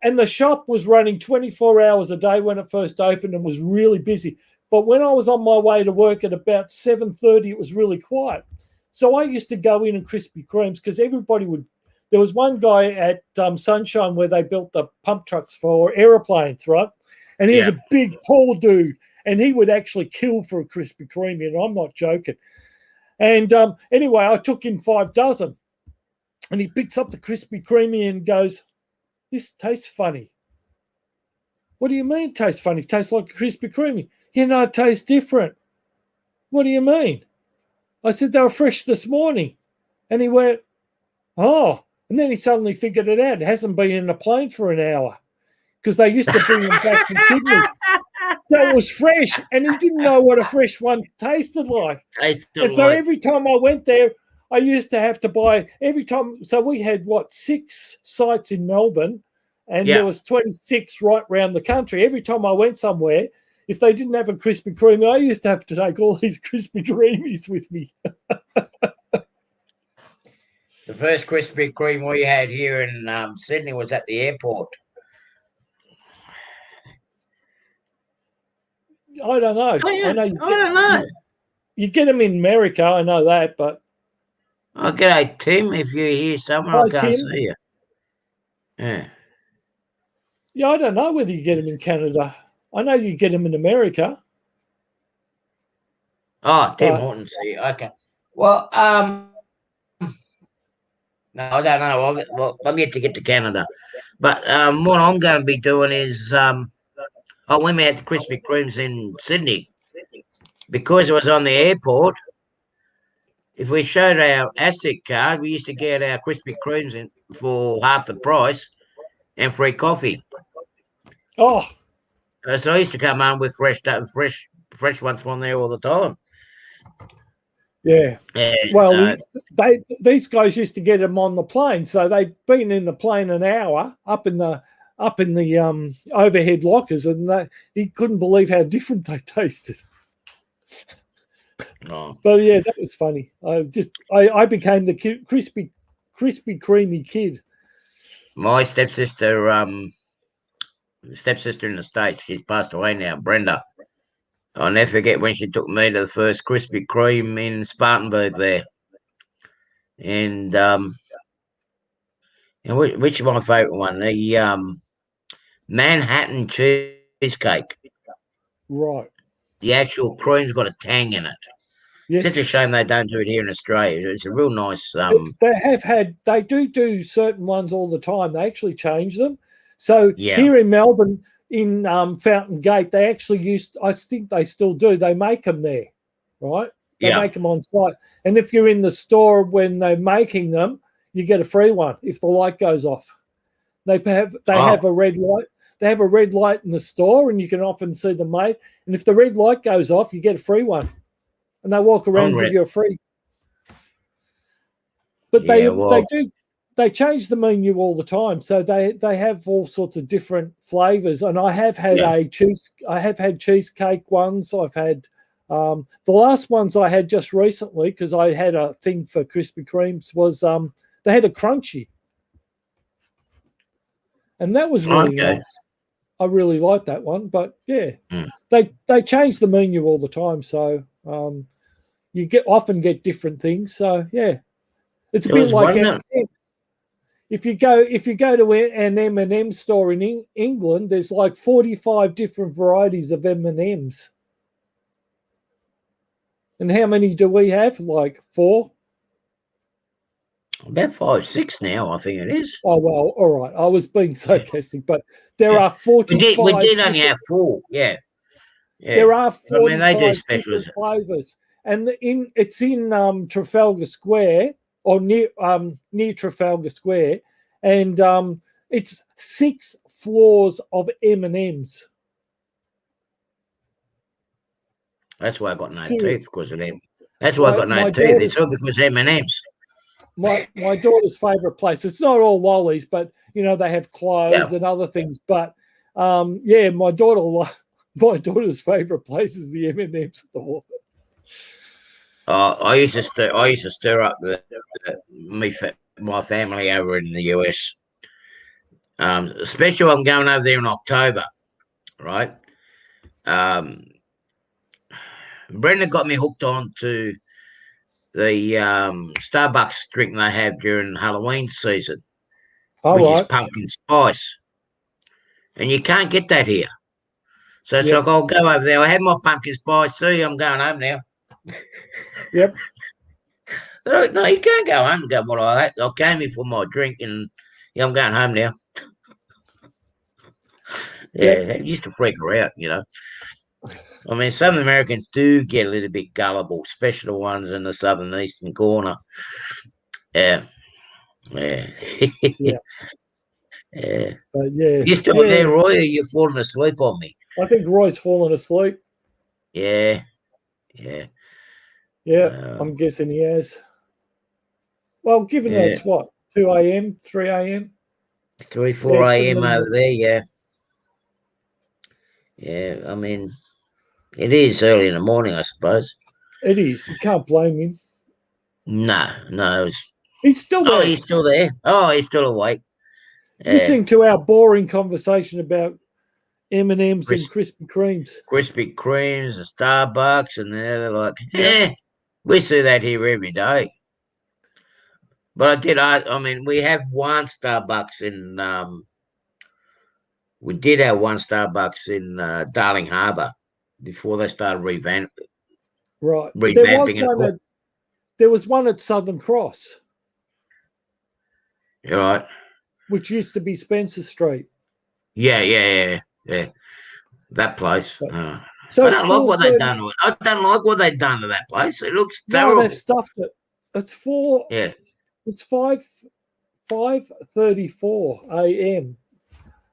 and the shop was running 24 hours a day when it first opened and was really busy. But when I was on my way to work at about 7:30, it was really quiet. So I used to go in and Krispy Kremes because everybody would. There was one guy at Sunshine where they built the pump trucks for aeroplanes, right? And he was a big, tall dude, and he would actually kill for a Krispy Kreme, and I'm not joking. And anyway, I took him 5 dozen, and he picks up the Krispy Kreme and goes, "This tastes funny." "What do you mean it tastes funny? It tastes like a Krispy Kreme." It tastes different." "What do you mean?" I said, "They were fresh this morning." And he went, "Oh." And then he suddenly figured it out. It hasn't been in a plane for an hour because they used to bring them back from Sydney. So it was fresh, and he didn't know what a fresh one tasted like. So every time I went there, I used to have to buy every time. So we had 6 sites in Melbourne, and there was 26 right around the country. Every time I went somewhere, if they didn't have a Krispy Kreme, I used to have to take all these Krispy Kremes with me. The first Krispy Kreme we had here in Sydney was at the airport. I don't know. I don't know. You get them in America, I know that, but. Oh, g'day, Tim. If you're here somewhere, I can't see you. Yeah. Yeah, I don't know whether you get them in Canada. I know you get them in America. Oh, Tim Hortons here. Okay. Well, No, I don't know. I'm yet to get to Canada. But what I'm going to be doing is when we had the Krispy Kremes in Sydney, because it was on the airport, if we showed our asset card, we used to get our Krispy Kremes in for half the price and free coffee. Oh, So I used to come home with fresh ones from there all the time. yeah. Yeah, Well, so, these guys used to get them on the plane, so they'd been in the plane an hour up in the overhead lockers, and he couldn't believe how different they tasted. oh, But yeah, that was funny. I became the crispy creamy kid. my stepsister in the States, she's passed away now, Brenda. I'll never forget when she took me to the first Krispy Kreme in Spartanburg there. And which is my favourite one? The Manhattan cheesecake. Right. The actual cream's got a tang in it. Yes. It's just a shame they don't do it here in Australia. It's a real nice. They do certain ones all the time. They actually change them. So Yeah. here in Melbourne, in Fountain Gate, they actually I think they still do. They make them there, right? They make them on site. And if you're in the store when they're making them, you get a free one if the light goes off. They have a red light. They have a red light in the store, and you can often see them made. And if the red light goes off, you get a free one. And they walk around and give you a free. But they change the menu all the time, so they have all sorts of different flavors. And I have had cheesecake ones. I've had the last ones I had just recently, because I had a thing for Krispy Kremes, was they had a crunchy, and that was really nice. I really liked that one. But yeah, they change the menu all the time, so you often get different things. So yeah. It's a bit like M&Ms. If you go to an M&M store in England, there's like 45 different varieties of M&Ms. And how many do we have? Like 4? About 5, 6 now, I think it is. Oh well, all right. I was being sarcastic, but there are 45. We did only have 4. Yeah. There are 45 they do specials. Flavors, and it's in Trafalgar Square, or near Trafalgar Square, and it's 6 floors of M&Ms. That's why I got no teeth, because of them. That's why I got no teeth. It's all because of M&Ms. My daughter's favourite place. It's not all lollies, but they have clothes and other things. But my daughter's favourite place is the M&M store. I used to stir up my family over in the US. Especially I'm going over there in October, right? Brenda got me hooked on to the Starbucks drink they have during Halloween season, which is pumpkin spice, and you can't get that here. So it's like, I'll go over there. I had my pumpkin spice. See, I'm going home now. Yep. No, you can't go home and go, well, I came here for my drink, and I'm going home now. It used to freak her out, I mean, Southern Americans do get a little bit gullible, especially the ones in the southern eastern corner. Yeah. Yeah. But you still there, Roy, or you're falling asleep on me? I think Roy's fallen asleep. Yeah. I'm guessing he has. Well, given that it's what, 2 a.m., 3 a.m.? 3, 4 a.m. over there, Yeah, I mean, it is early in the morning, I suppose. It is. You can't blame him. No. He's still there. Oh, he's still there. Oh, he's still awake. Listening to our boring conversation about M&Ms and Krispy Kremes. Krispy Kremes and Starbucks, and they're like, we see that here every day. But I mean, we have one Starbucks in, we did have one Starbucks in Darling Harbour before they started revamping it. There was one at Southern Cross. You're right. which used to be Spencer Street. Yeah. That place. So I it's don't like what they've 4:30. done to it. I don't like what they've done to that place. It looks No, terrible. they've stuffed it. It's four. Yeah. It's 5:34 a.m.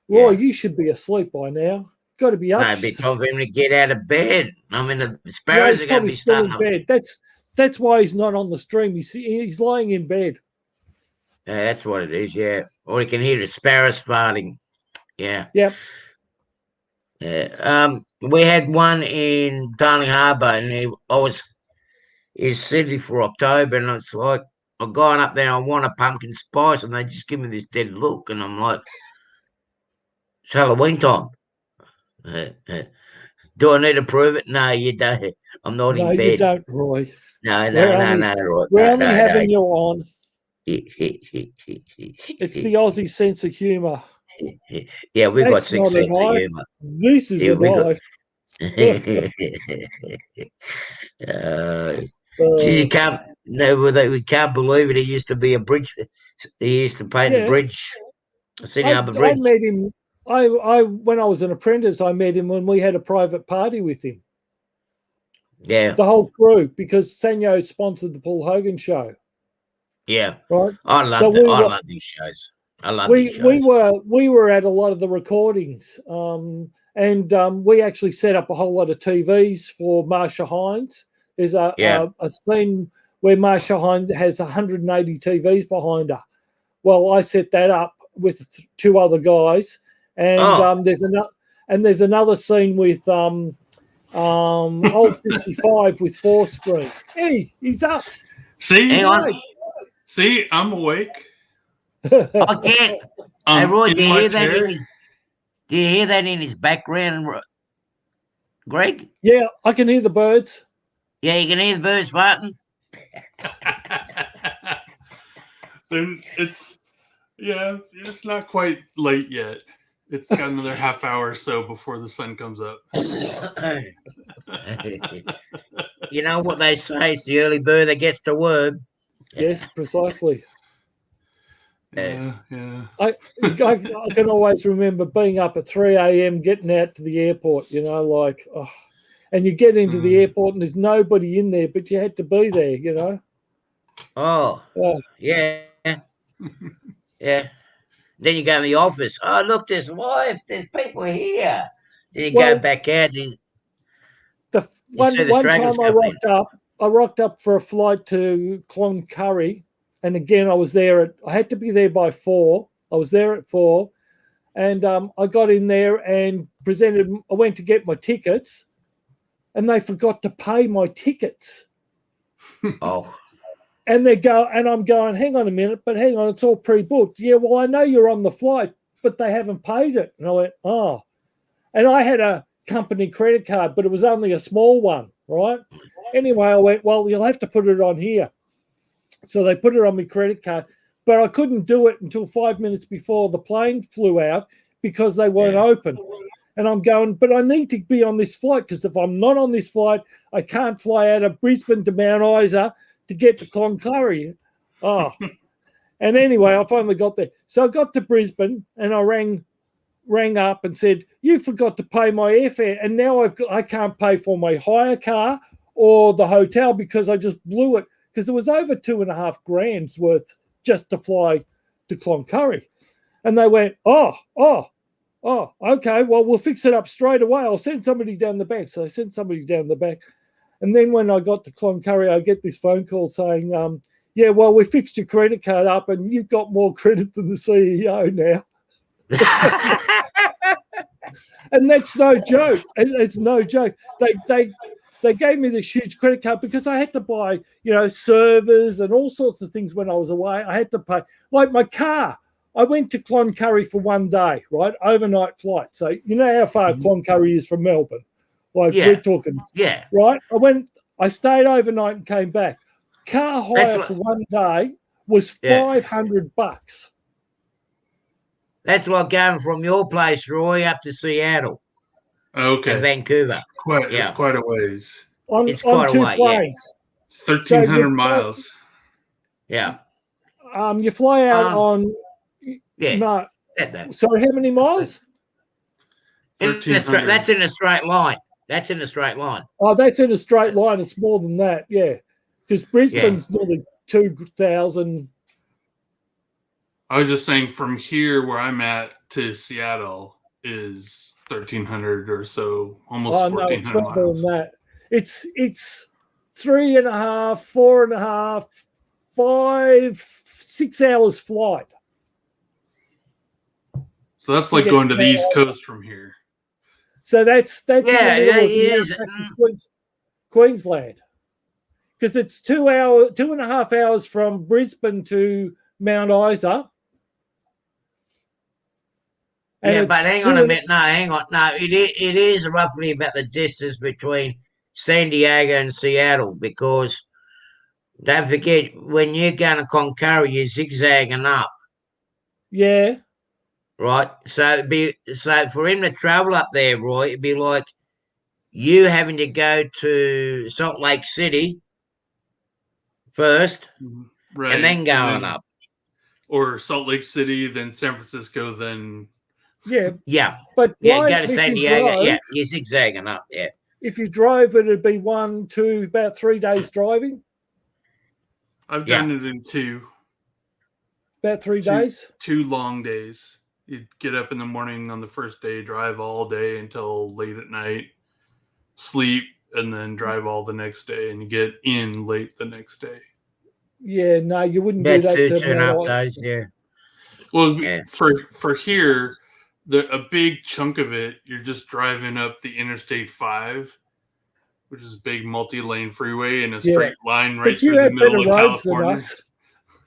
Roy, you should be asleep by now. Got to be up. No, it'd be time for him to get out of bed. I mean, the Yeah, sparrows he's are going to probably be still in starting. bed. That's why he's not on the stream. He's lying in bed. Yeah, that's what it is. Yeah, or you can hear the sparrows farting. Yeah. Yep. Yeah. We had one in Darling Harbour, and he's Sydney for October, and it's like I've gone up there. I want a pumpkin spice, and they just give me this dead look, and I'm like, it's Halloween time. Do I need to prove it? No, you don't. I'm not No, in bed. you don't, Roy. No, We're only having you on. It's the Aussie sense of humour. Yeah, we've got That's 6 not a sense of knife. humour. This is Yeah, a knife. You can't. No, we can't believe it. He used to be a bridge. He used to paint the bridge, Sydney Harbour Bridge. I met him. I when I was an apprentice, I met him when we had a private party with him. Yeah, the whole crew, because Sanyo sponsored the Paul Hogan show. Yeah, right. I love these shows. I love these shows. We were at a lot of the recordings, and we actually set up a whole lot of TVs for Marsha Hines. There's a scene where Marsha Hines has 180 TVs behind her. Well, I set that up with 2 other guys, and there's another scene with old 55 with 4 screens. Hey, he's up. See, I'm awake. I can't. Hey, Roy, do you hear that in his background, Greg? Yeah, I can hear the birds. Yeah, you can hear the birds, Martin. It's not quite late yet. It's got another half hour or so before the sun comes up. You know what they say? It's the early bird that gets the worm. Yes, precisely. Yeah. I can always remember being up at 3 a.m. getting out to the airport, and you get into the airport and there's nobody in there, but you had to be there, Oh, yeah. Yeah. Then you go in the office. Oh, look, there's people here. Then you go back out. One time I rocked up for a flight to Cloncurry. And again, I had to be there by 4. I was there at 4. And I got in there and I went to get my tickets. And they forgot to pay my tickets. Oh. And I'm going, hang on a minute, but hang on, it's all pre-booked. Yeah, well, I know you're on the flight, but they haven't paid it. And I went, oh. And I had a company credit card, but it was only a small one, right? Anyway, I went, well, you'll have to put it on here. So they put it on my credit card, but I couldn't do it until 5 minutes before the plane flew out because they weren't open. And I'm going, but I need to be on this flight, because if I'm not on this flight, I can't fly out of Brisbane to Mount Isa to get to Cloncurry. Oh. And anyway, I finally got there. So I got to Brisbane and I rang up and said, you forgot to pay my airfare, and now I can't pay for my hire car or the hotel because I just blew it, because it was over $2.5 grand worth just to fly to Cloncurry. And they went, oh, okay, well, we'll fix it up straight away. I'll send somebody down the back. So I sent somebody down the back. And then when I got to Cloncurry, I get this phone call saying, yeah, well, we fixed your credit card up and you've got more credit than the CEO now. And that's no joke. It's no joke. They gave me this huge credit card because I had to buy, servers and all sorts of things when I was away. I had to pay, like my car. I went to Cloncurry for 1 day, right? Overnight flight. So you know how far Cloncurry is from Melbourne? We're talking, right? I stayed overnight and came back. Car hire for 1 day was $500. That's like going from your place, Roy, up to Seattle. Okay. And Vancouver. It's quite a ways. On 2 planes. 1,300 miles. Yeah. You fly out on. Yeah. No. That. Sorry, how many miles? That's in a straight line. That's in a straight line. Oh, that's in a straight line. It's more than that, yeah. Because Brisbane's nearly 2,000. I was just saying from here where I'm at to Seattle is 1,300 or so, almost 1,400 it's further miles. than that. It's 3.5, 4.5, 5, 6 hours flight. So that's like going to the East Coast from here. So that's in the middle of Queensland. Because it's 2.5 hours from Brisbane to Mount Isa. Yeah, but hang on a minute. No, hang on. No, it is roughly about the distance between San Diego and Seattle, because don't forget, when you're going to Concarry, you're zigzagging up. Yeah. Right? So for him to travel up there, Roy, it'd be like you having to go to Salt Lake City first, right, and then going up. Or Salt Lake City, then San Francisco, then... Yeah. But go to San Diego. You're zigzagging up, yeah. If you drove, it'd be 1, 2, about 3 days driving. I've done it in 2. About 3 days? 2 long days. You'd get up in the morning on the first day, drive all day until late at night, sleep, and then drive all the next day, and you get in late the next day. Yeah, no, you wouldn't do that. 2.5 days, yeah. Well, for here, a big chunk of it, you're just driving up the Interstate 5, which is a big multi-lane freeway in a straight line right through the middle of California.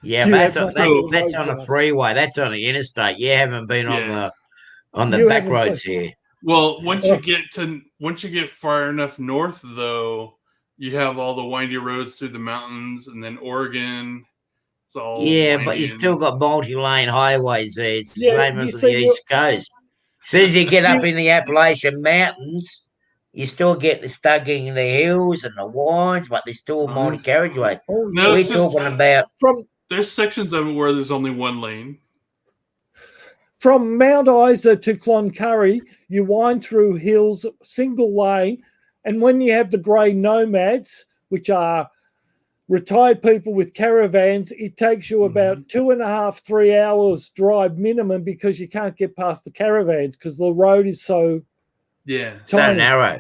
Yeah, that's on a freeway. That's on the interstate. You haven't been on the back roads here. Well, once you get far enough north, though, you have all the windy roads through the mountains, and then Oregon. It's all but you still got multi-lane highways there. It's the same as the East Coast. As soon as you get up in the Appalachian Mountains, you still get stuck in the hills and the winds, but there's still a multi-carriageway. No, we're talking about there's sections of it where there's only one lane. From Mount Isa to Cloncurry, you wind through hills, single lane, and when you have the grey nomads, which are retired people with caravans, it takes you about 2.5, 3 hours drive minimum, because you can't get past the caravans because the road is so so narrow.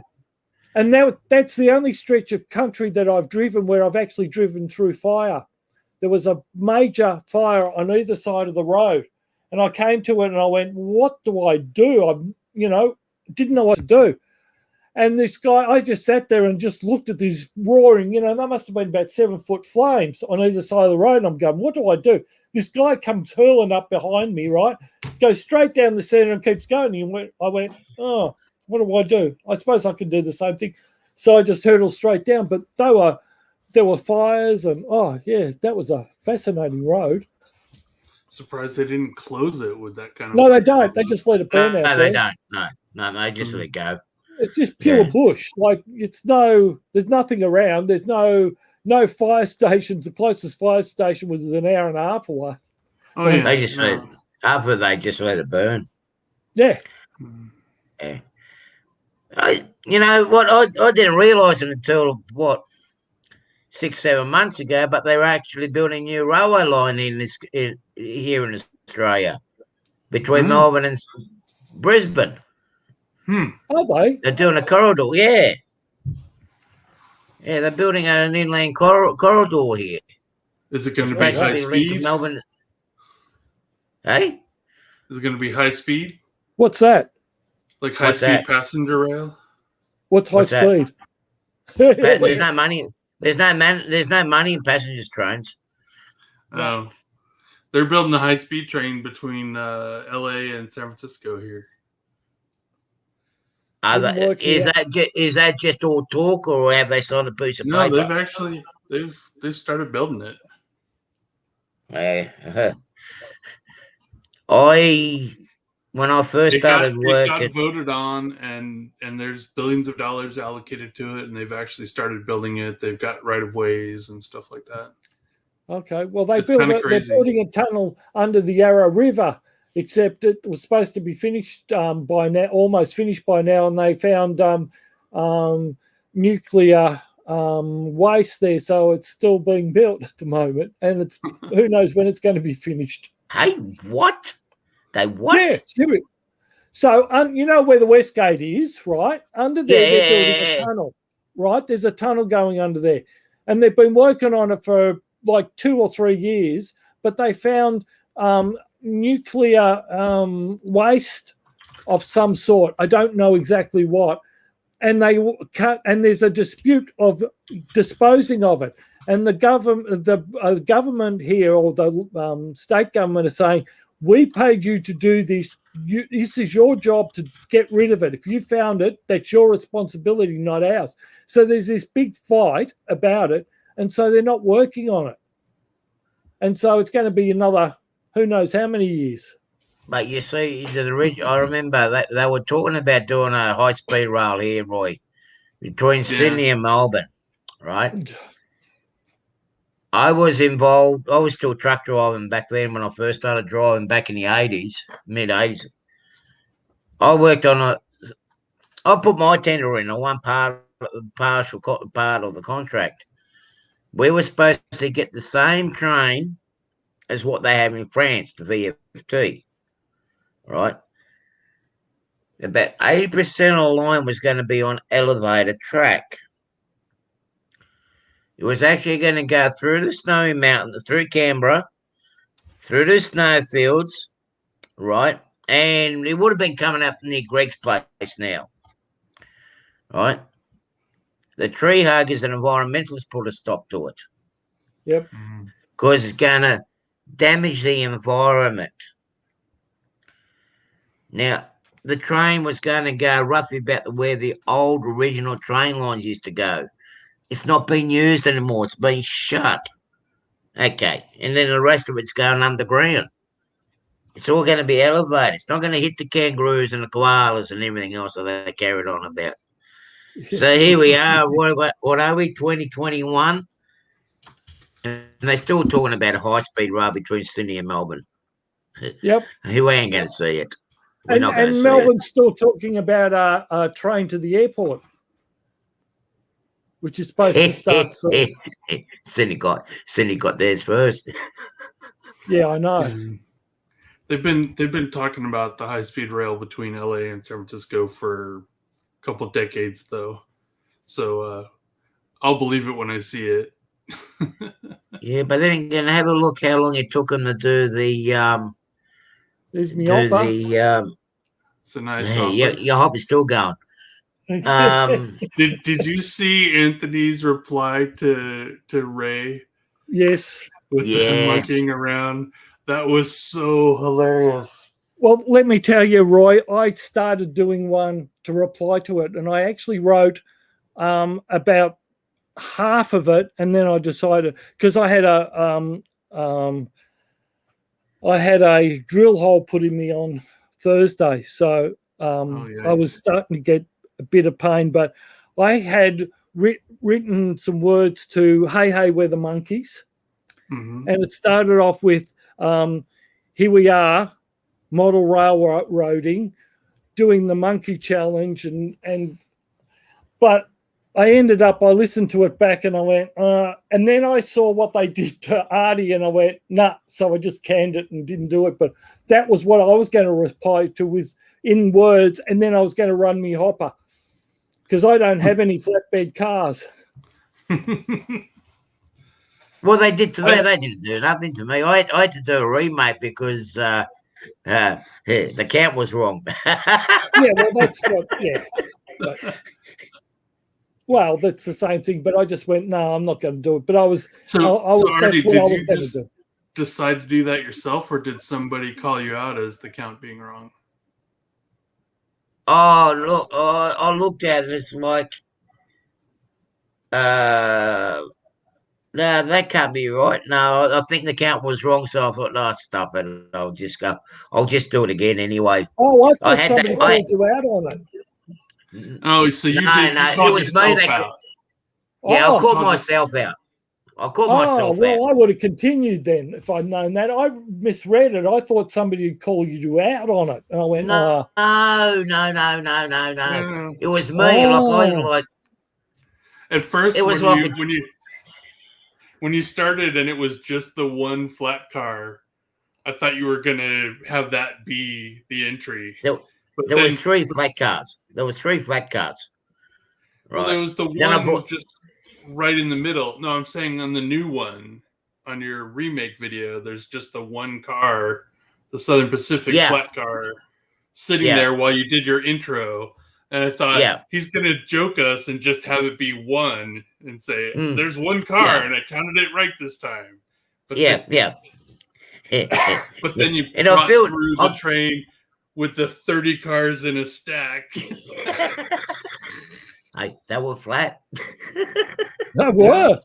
And that's the only stretch of country that I've driven where I've actually driven through fire. There was a major fire on either side of the road, and I came to it and I went, what do I do? I didn't know what to do. And this guy, I just sat there and just looked at this roaring, there must have been about 7-foot flames on either side of the road. And I'm going, what do I do? This guy comes hurling up behind me, right? Goes straight down the center and keeps going. And I went, oh, what do I do? I suppose I can do the same thing. So I just hurtled straight down. But there were fires, and that was a fascinating road. Surprised they didn't close it with that kind of... No, they don't. They just let it burn out. No, they don't. No, they just let it go. It's just pure bush. Like there's nothing around. There's no fire stations. The closest fire station was an hour and a half away. Oh yeah, they just they just let it burn. Yeah. Yeah. You know what? I didn't realise it until 6-7 months ago. But they were actually building a new railway line here in Australia between Melbourne and Brisbane. Are they? They're doing a corridor, yeah. Yeah, they're building an inland corridor here. Is it going to be high speed? Melbourne. Hey? Is it going to be high speed? What's that? Like high speed passenger rail? What's high speed? There's no money. There's no money in passengers trains. Oh. They're building a high speed train between LA and San Francisco here. Is that just all talk, or have they signed a piece of paper? No, they've started building it. When I first started working, it got voted on, and there's billions of dollars allocated to it, and they've actually started building it. They've got right of ways and stuff like that. Okay. Well, they're crazy. building a tunnel under the Yarra River, except it was supposed to be finished by now, almost finished by now, and they found nuclear waste there, so it's still being built at the moment, and it's who knows when it's going to be finished. Hey, what? They what? Yeah, seriously. So you know where the West Gate is, right? Under there, they're building a tunnel, right? There's a tunnel going under there, and they've been working on it for like 2 or 3 years, but they found nuclear waste of some sort. I don't know exactly what. And there's a dispute of disposing of it. And the government here, or the state government, are saying, we paid you to do this. This is your job to get rid of it. If you found it, that's your responsibility, not ours. So there's this big fight about it. And so they're not working on it. And so it's going to be another, who knows how many years. But you see, I remember that they were talking about doing a high-speed rail here, Roy, between Sydney and Melbourne, right? I was involved. I was still truck driving back then when I first started driving back in the 80s, mid-80s. I worked on I put my tender in on one partial part of the contract. We were supposed to get the same train as what they have in France, the VFT, right? About 80% of the line was going to be on elevated track. It was actually going to go through the Snowy Mountains, through Canberra, through the snowfields, right? And it would have been coming up near Greg's place now, right? The tree huggers and environmentalists put a stop to it. Yep. Because it's going to damage the environment. Now, the train was going to go roughly about where the old original train lines used to go. It's not being used anymore. It's been shut. Okay. And then the rest of it's going underground. It's all going to be elevated. It's not going to hit the kangaroos and the koalas and everything else that they carried on about. So here we are. What are we, 2021? And they're still talking about a high-speed rail between Sydney and Melbourne. Yep. Who ain't going to see it? And Melbourne's still talking about a train to the airport, which is supposed to start soon. Sydney got theirs first. Yeah, I know. They've been talking about the high-speed rail between LA and San Francisco for a couple of decades, though. So I'll believe it when I see it. Yeah, but then again, have a look how long it took them to do the There's me hopper. It's a nice your hopper's still going. Did you see Anthony's reply to Ray? Yes. With the monkeying around. That was so hilarious. Well, let me tell you, Roy, I started doing one to reply to it, and I actually wrote about half of it, and then I decided, because I had a drill hole put in me on Thursday, so I was starting to get a bit of pain, but I had written some words to Hey, we're the monkeys. And it started off with, here we are, model railroading, doing the monkey challenge, but I listened to it back and I went, and then I saw what they did to Artie and I went, nah, so I just canned it and didn't do it. But that was what I was going to reply to, was in words, and then I was going to run me hopper because I don't have any flatbed cars. Well, they did to me. They didn't do nothing to me. I had to do a remake because the count was wrong. Well, that's what. Yeah. Well, that's the same thing. But I just went, no, I'm not going to do it. But I was. Artie, did you just decide to do that yourself, or did somebody call you out as the count being wrong? Oh, look! I looked at it. It's like, no, that can't be right. No, I think the count was wrong, so I thought, no, stop it. I'll just do it again anyway. Oh, I thought somebody called you out on it. Oh, so you did? No, it was me that. Yeah, I called myself out. I caught myself out. I would have continued then if I'd known that. I misread it. I thought somebody would call you out on it. And I went, No. It was me. Like at first, it was when you started and it was just the one flat car, I thought you were going to have that be the entry. There was 3 flat cars. Right. Well, there was the one just right in the middle. No, I'm saying on the new one, on your remake video, there's just the one car, the Southern Pacific flat car, sitting there while you did your intro. And I thought, he's going to joke us and just have it be one and say, there's one car, and I counted it right this time. But but then you brought through the train with the 30 cars in a stack. That were flat. That were.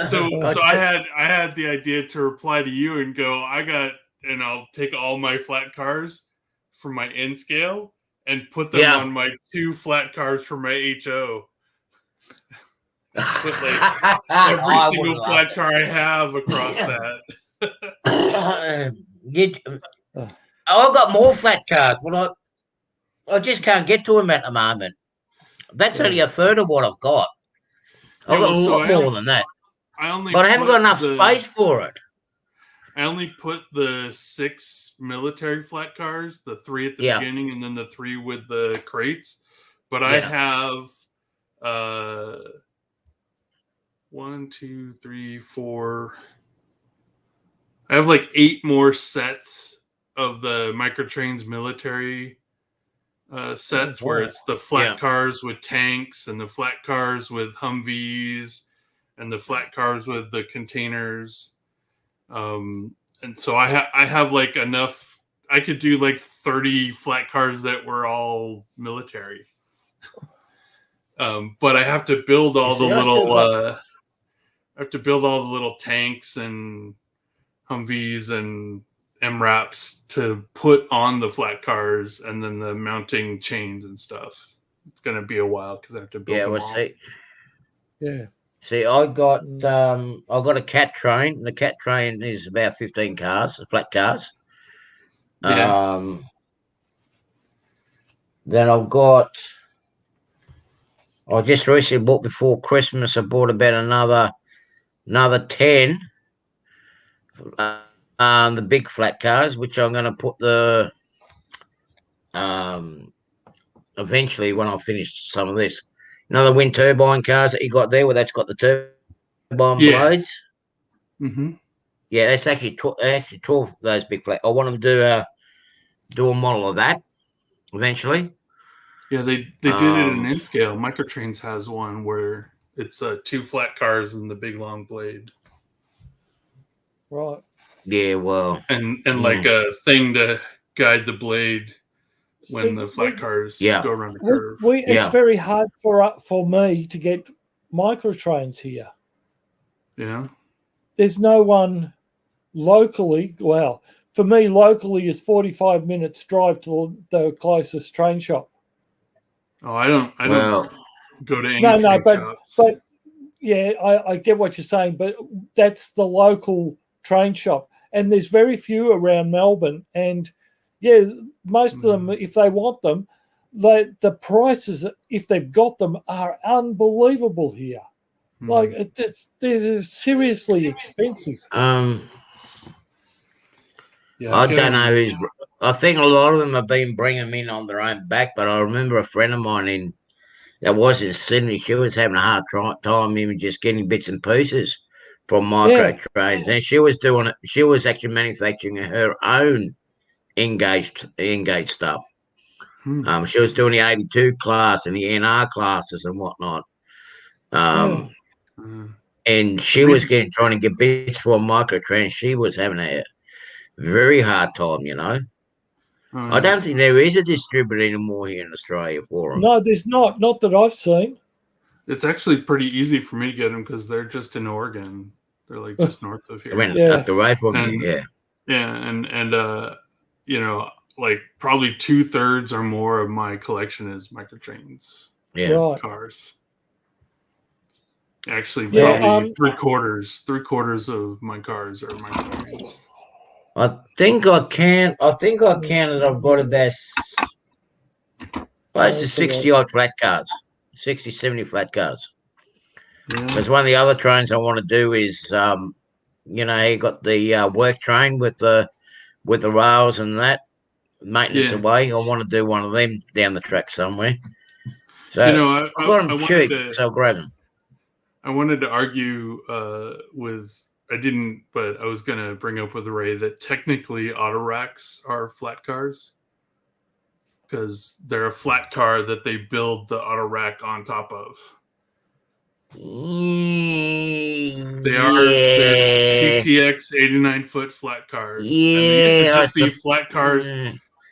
So I had the idea to reply to you and go, I'll take all my flat cars from my N scale and put them on my 2 flat cars for my HO. Put every single flat car I have across that. I've got more flat cars, but I just can't get to them at the moment. That's only a third of what I've got. I've got a lot more than that. But I haven't got enough space for it. I only put the 6 military flat cars, the 3 at the beginning, and then the 3 with the crates. But I have 1, 2, 3, 4. I have like 8 more sets of the Microtrains military sets where it's the flat cars with tanks and the flat cars with Humvees and the flat cars with the containers. And so I have like enough. I could do like 30 flat cars that were all military. But I have to build all the little tanks and Humvees and MRAPs to put on the flat cars, and then the mounting chains and stuff. It's going to be a while because I have to build them all. See, I got a cat train. The cat train is about 15 cars, flat cars. Then I've got. I just recently bought before Christmas. I bought about another 10. The big flat cars, which I'm going to put eventually when I finish some of this. The wind turbine cars that you got there, where that's got the turbine blades. Mm-hmm. Yeah, that's actually 12 of those big flat. I want to do a model of that eventually. Yeah, they did it in N scale. Microtrains has one where it's 2 flat cars and the big long blade. Right. Yeah, well, and like a thing to guide the blade when the flat cars go around the curve. It's very hard for me to get Microtrains here. Yeah. There's no one locally. Well, for me, locally is 45 minutes drive to the closest train shop. Oh, I don't go to any train shops. But yeah, I get what you're saying, but that's the local train shop. And there's very few around Melbourne. And most of them, if they want them, the prices, if they've got them, are unbelievable here. Like they're seriously expensive. I don't know I think a lot of them have been bringing them in on their own back, but I remember a friend of mine that was in Sydney. She was having a hard time even just getting bits and pieces from Microtrains, and she was doing it. She was actually manufacturing her own engaged stuff. She was doing the 82 class and the NR classes and whatnot. And she was trying to get bits for Microtrains. She was having a very hard time, I don't think there is a distributor anymore here in Australia for them. No, there's not that I've seen. It's actually pretty easy for me to get them because they're just in Oregon. They're like just north of here. Up the way from you, and like probably 2/3 or more of my collection is Microtrains cars. Actually, Yeah, probably three-quarters of my cars are micro trains. I think I counted. I've got about close to 60 odd flat cars, 60, 70 flat cars. Because one of the other trains I want to do is, you got the work train with the rails and that maintenance away. I want to do one of them down the track somewhere. So I got them cheap, so I'll grab them. I wanted to argue I didn't, but I was going to bring up with Ray that technically auto racks are flat cars because they're a flat car that they build the auto rack on top of. They are TTX 89-foot flat cars. Yeah, and they used to just be flat cars.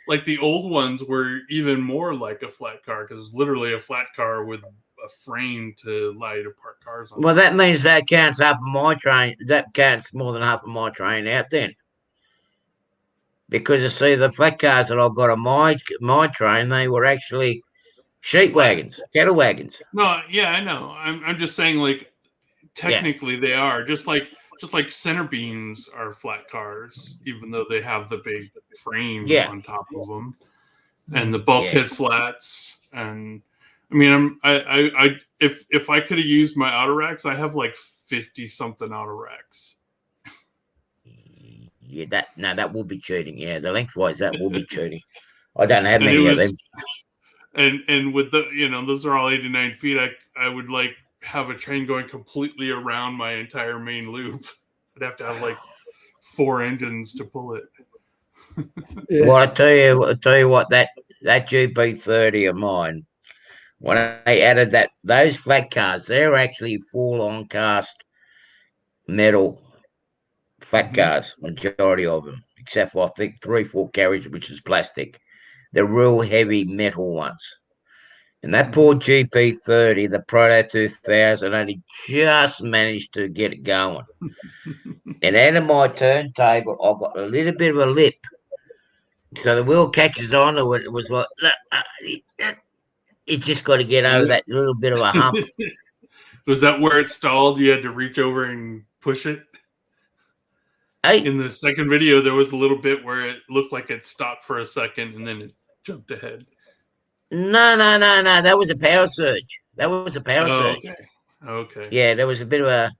Like the old ones were even more like a flat car because it's literally a flat car with a frame to allow you to park cars on. Well, that means that counts half of my train. That counts more than half of my train out then. Because you see, the flat cars that I've got on my train, they were actually sheep wagons, cattle wagons. No, yeah, I know. I'm just saying, like, technically they are just like center beams are flat cars, even though they have the big frame on top of them, and the bulkhead flats. And I mean, if I could have used my auto racks, I have like 50 something auto racks. Yeah, that will be cheating. Yeah, the lengthwise that will be cheating. I don't have many of them. And with the those are all 89 feet. I would like have a train going completely around my entire main loop. I'd have to have like 4 engines to pull it. Well, I tell you what, that GP30 of mine, when I added those flat cars, they're actually full-on cast metal flat cars, majority of them, except for I think 3/4 carriage, which is plastic. They're real heavy metal ones. And that poor GP30, the Proto 2000, only just managed to get it going. And out of my turntable, I've got a little bit of a lip. So the wheel catches on to it. It was like, it just got to get over that little bit of a hump. Was that where it stalled? You had to reach over and push it? In the second video, there was a little bit where it looked like it stopped for a second and then it jumped ahead. No. That was a power surge. Surge. Okay. Yeah, there was a bit of a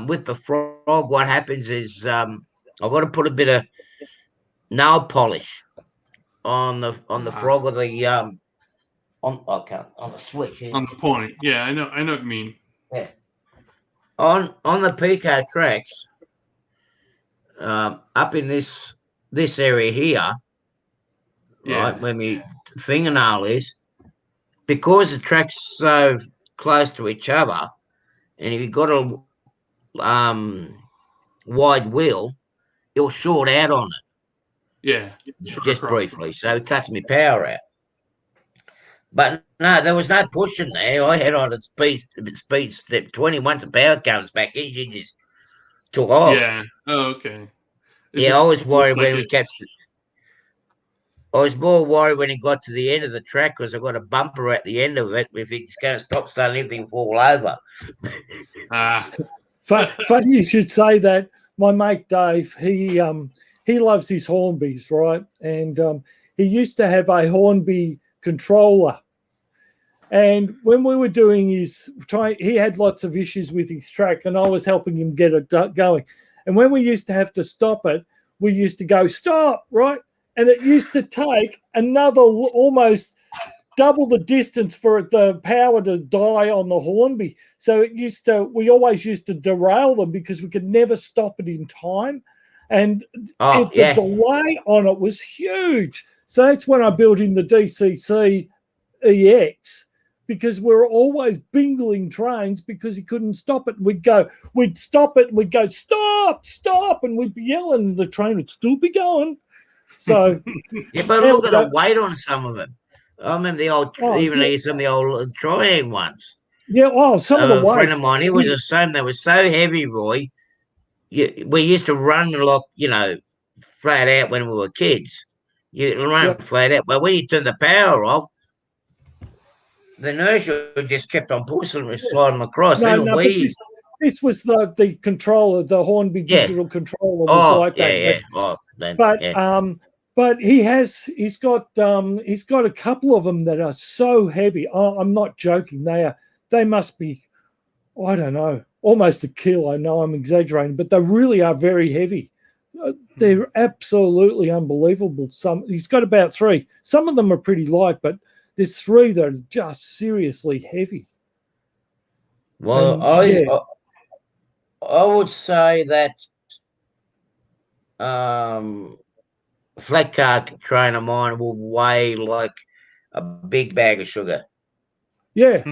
with the frog. What happens is I've got to put a bit of nail polish on the frog of the on the switch here. On the point. Yeah, I know what you mean. Yeah. On the Pico tracks, up in this area here, right, where my fingernail is, because the track's so close to each other, and if you've got a wide wheel, it'll short out on it. Yeah, just briefly. So it cuts my power out. But no, there was no pushing there. I had on speed step 20. Once the power comes back in, you just took off. Yeah. Oh, okay. I was worried when we kept. I was more worried when it got to the end of the track because I got a bumper at the end of it. If it's going to stop, suddenly everything fall over. Funny you should say that. My mate Dave, he loves his Hornbys, right? And he used to have a Hornby controller. And when we were doing he had lots of issues with his track, and I was helping him get it going. And when we used to have to stop it, we used to go, stop, right? And it used to take another almost double the distance for the power to die on the Hornby. So we always used to derail them because we could never stop it in time. And the delay on it was huge. So that's when I built in the DCC EX, because we're always bingling trains because he couldn't stop it. We'd stop it, we'd go, stop, and we'd be yelling, and the train would still be going. So but look at the weight on some of them. I remember the old, some of the old Triang ones. Yeah, some of the weight. A friend of mine, he was the same. They were so heavy, Roy. We used to run flat out when we were kids. You run flat out, but when you turn the power off, the inertia just kept on pushing and sliding across. No, Even no, but this was the controller, the Hornby digital controller was like that. Yeah. But he's got a couple of them that are so heavy. I'm not joking. They must be, I don't know, almost a kilo. I know I'm exaggerating, but they really are very heavy. They're absolutely unbelievable. He's got about 3. Some of them are pretty light, but there's 3 that are just seriously heavy. Well, I would say that flat car train of mine will weigh like a big bag of sugar. Yeah.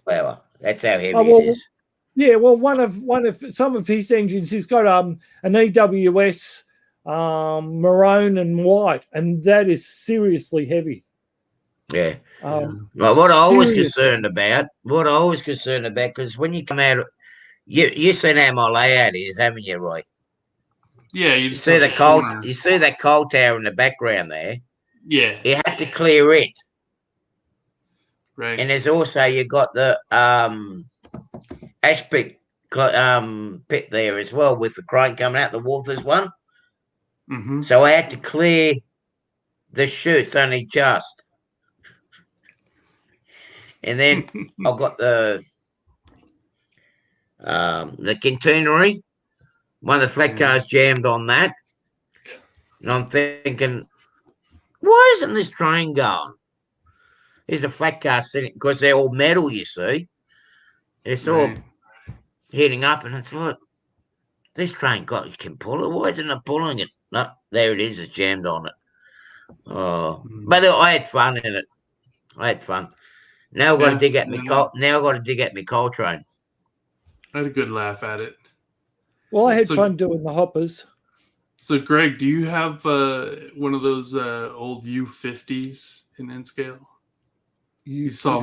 Wow, that's how heavy it is. Yeah, well, one of some of his engines, he's got an EWS maroon and white, and that is seriously heavy. Yeah. Well, what I was concerned about, because when you come out, you've seen how my layout is, haven't you, Roy? Yeah, you see the coal. You see that coal tower in the background there. Yeah, you had to clear it. Right. And there's also you got the ash pit there as well with the crane coming out. The Walters one. Mm-hmm. So I had to clear the chutes only just. And then I've got the catenary. One of the flat cars jammed on that. And I'm thinking, why isn't this train going? There's a flat car sitting, because they're all metal, you see. It's all heading up, and it's like, this train can pull it. Why isn't it pulling it? No, there it is. It's jammed on it. Oh, but I had fun in it. I had fun. Now I've got to dig at me coal. Now I've got to dig at me coal train. I had a good laugh at it. Well, I had fun doing the hoppers. So, Greg, do you have one of those old U50s in N-scale? You saw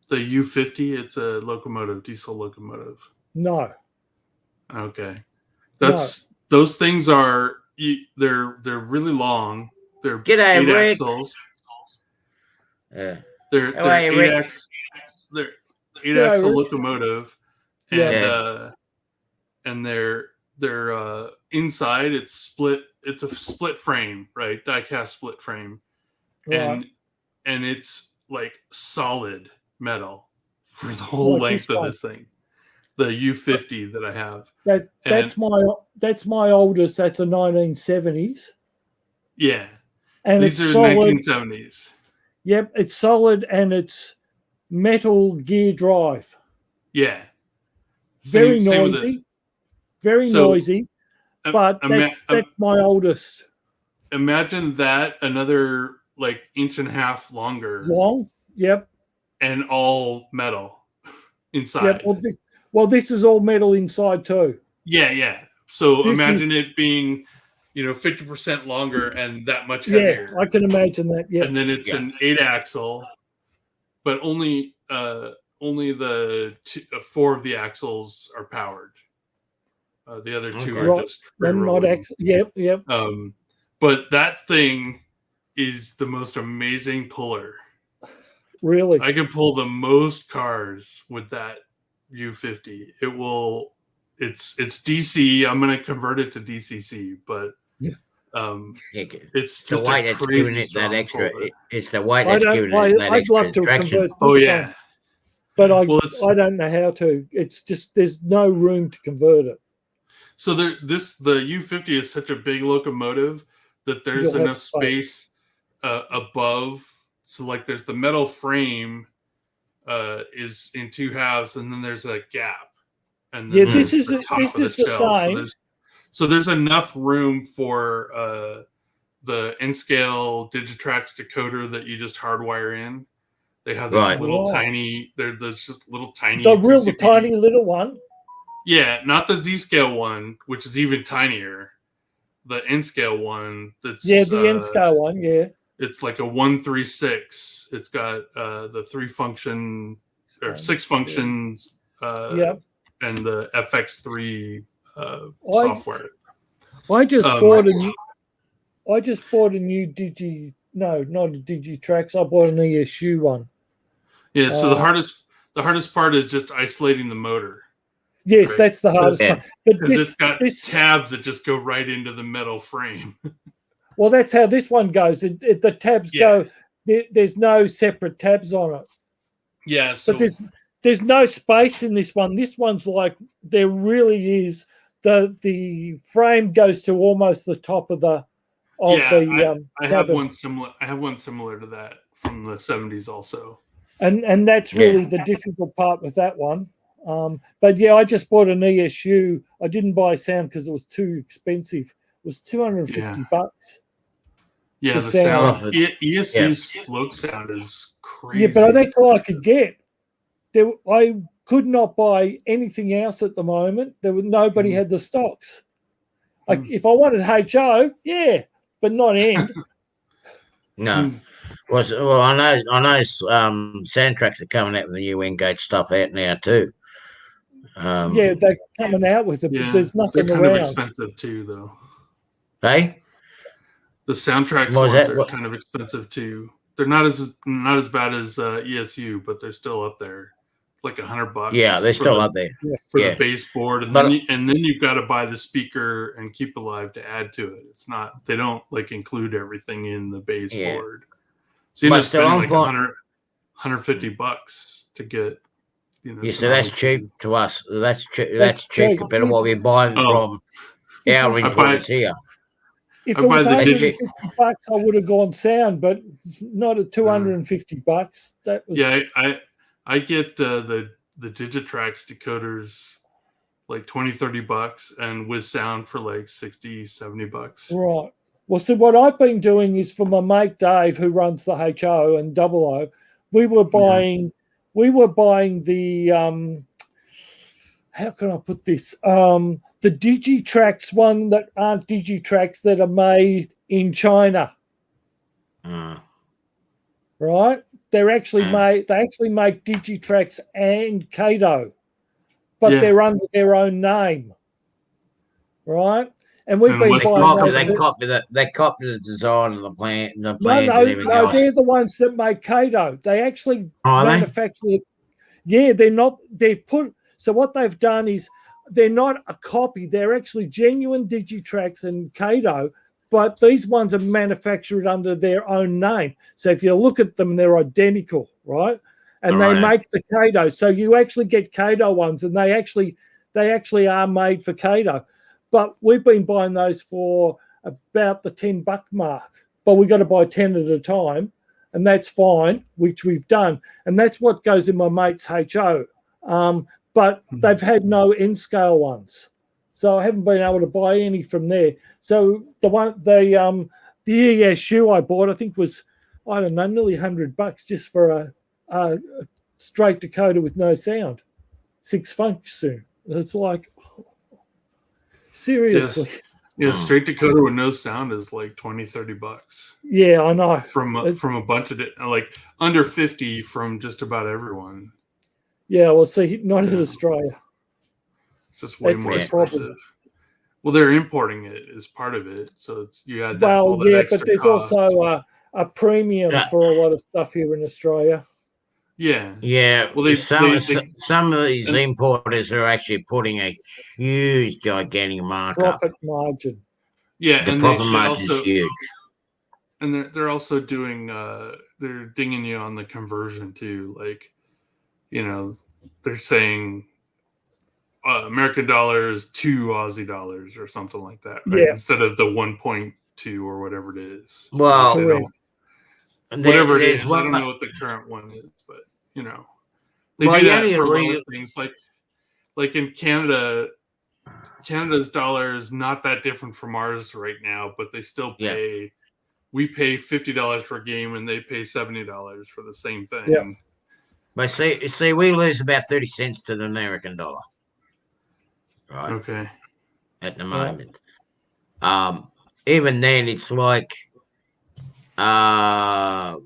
the U50. It's a locomotive, diesel locomotive. No. Okay, those things are they're really long. They're 8 axles. Yeah. They're 8 axle locomotive, and and they're inside it's split. It's a split frame, right? Die-cast split frame, and it's like solid metal for the whole length of this thing. The U50 that I have. That's my oldest. That's a 1970s. Yeah, and these it's are solid. 1970s. Yep, it's solid and it's metal gear drive. Yeah, very noisy. Very noisy. But that's my oldest. Imagine that another like inch and a half longer. Long. Yep. And all metal inside. Yep. Well, this is all metal inside too. Yeah. So imagine it being, 50% longer and that much heavier. Yeah, I can imagine that. Yeah. And then it's an 8 axle, but only the 4 of the axles are powered. The other 2 are just not axle. Yep. But that thing is the most amazing puller. Really, I can pull the most cars with that U50. It's DC. I'm going to convert it to DCC, but it's the weight that's giving it that extra. It's the weight that's giving it that I'd extra love to traction. convert but I don't know how to. It's just there's no room to convert it. So the U50 is such a big locomotive that there's enough space above. So like there's the metal frame is in 2 halves, and then there's a gap. And then this is the same. So there's enough room for the N-scale Digitrax decoder that you just hardwire in. They have these little tiny. There's just little tiny. The tiny little one. Yeah, not the Z-scale one, which is even tinier. The N-scale one. The N-scale one. Yeah. It's like a 136. It's got the 3 function or 6 functions. And the FX3 software. I just bought a new. Not a Digitrax. I bought an ESU one. Yeah. So the hardest part is just isolating the motor. Yes, right? That's the hardest part. Because it's got tabs that just go right into the metal frame. Well, that's how this one goes. The tabs go. There's no separate tabs on it. Yeah. So, but there's no space in this one. This one's like there really is. The frame goes to almost the top of the. I have one similar. I have one similar to that from the 70s also. And that's really the difficult part with that one. But yeah, I just bought an ESU. I didn't buy sound because it was too expensive. It was $250. Yeah, the sound ESU slope sound is crazy. Yeah, but that's all I could get. I could not buy anything else at the moment. Nobody had the stocks. Like if I wanted HO, yeah, but not end. No. Well, I know. Soundtracks are coming out with the new N-Gage stuff out now too. Yeah, they're coming out with it, but there's nothing they're kind around. Of expensive too, though. Hey, the Soundtracks ones are kind of expensive too. They're not as bad as ESU, but they're still up there, like $100. Yeah, they're still up there for the baseboard, and then you've got to buy the speaker and Keep Alive to add to it. It's not they don't like include everything in the baseboard. So you end up spending like $150 to get. So that's cheap to us. That's cheap compared to what we're buying from our importers here. If it was $150, I would have gone sound, but not at $250. That was I get the Digitrax decoders like $20-$30 and with sound for like $60-$70. Right. Well, so what I've been doing is for my mate Dave, who runs the HO and 00, we were buying the how can I put this? The Digitrax one that aren't Digitrax that are made in China. Right? They're actually made. They actually make Digitrax and Kato, but they're under their own name. Right? And we've been buying. They copy the design of the plant. The plans and everything else. They're the ones that make Kato. They actually manufacture it. Yeah, they're not. They've put. So what they've done is they're not a copy. They're actually genuine Digitrax and Kato, but these ones are manufactured under their own name. So if you look at them, they're identical, right? And they make the Kato. So you actually get Kato ones, and they actually are made for Kato. But we've been buying those for about the $10 mark. But we got to buy 10 at a time, and that's fine, which we've done. And that's what goes in my mate's HO. But they've had no N-scale ones. So I haven't been able to buy any from there. So the ESU I bought, I think was, I don't know, nearly $100 just for a straight decoder with no sound. 6 function. It's like, seriously. Yeah, straight decoder with no sound is like $20-$30. Yeah, I know. From a bunch of it, like under 50 from just about everyone. Yeah, well, see, not in Australia. It's just way more expensive. Well, they're importing it as part of it, so it's you had all that extra but there's cost. Also a premium for a lot of stuff here in Australia. Yeah. Well, some of these importers are actually putting a huge, gigantic markup. Profit margin. Yeah, the profit margin is huge. And they're also doing they're dinging you on the conversion too, like. They're saying American dollars to Aussie dollars or something like that, right? Yeah. Instead of the 1.2 or whatever it is. Well, whatever it is, I don't know what the current one is, but they do that for a lot of things. Like in Canada, Canada's dollar is not that different from ours right now, but they still pay. Yeah. We pay $50 for a game, and they pay $70 for the same thing. Yeah. But see, we lose about 30 cents to the American dollar, right? Okay. At the moment, even then, it's like, for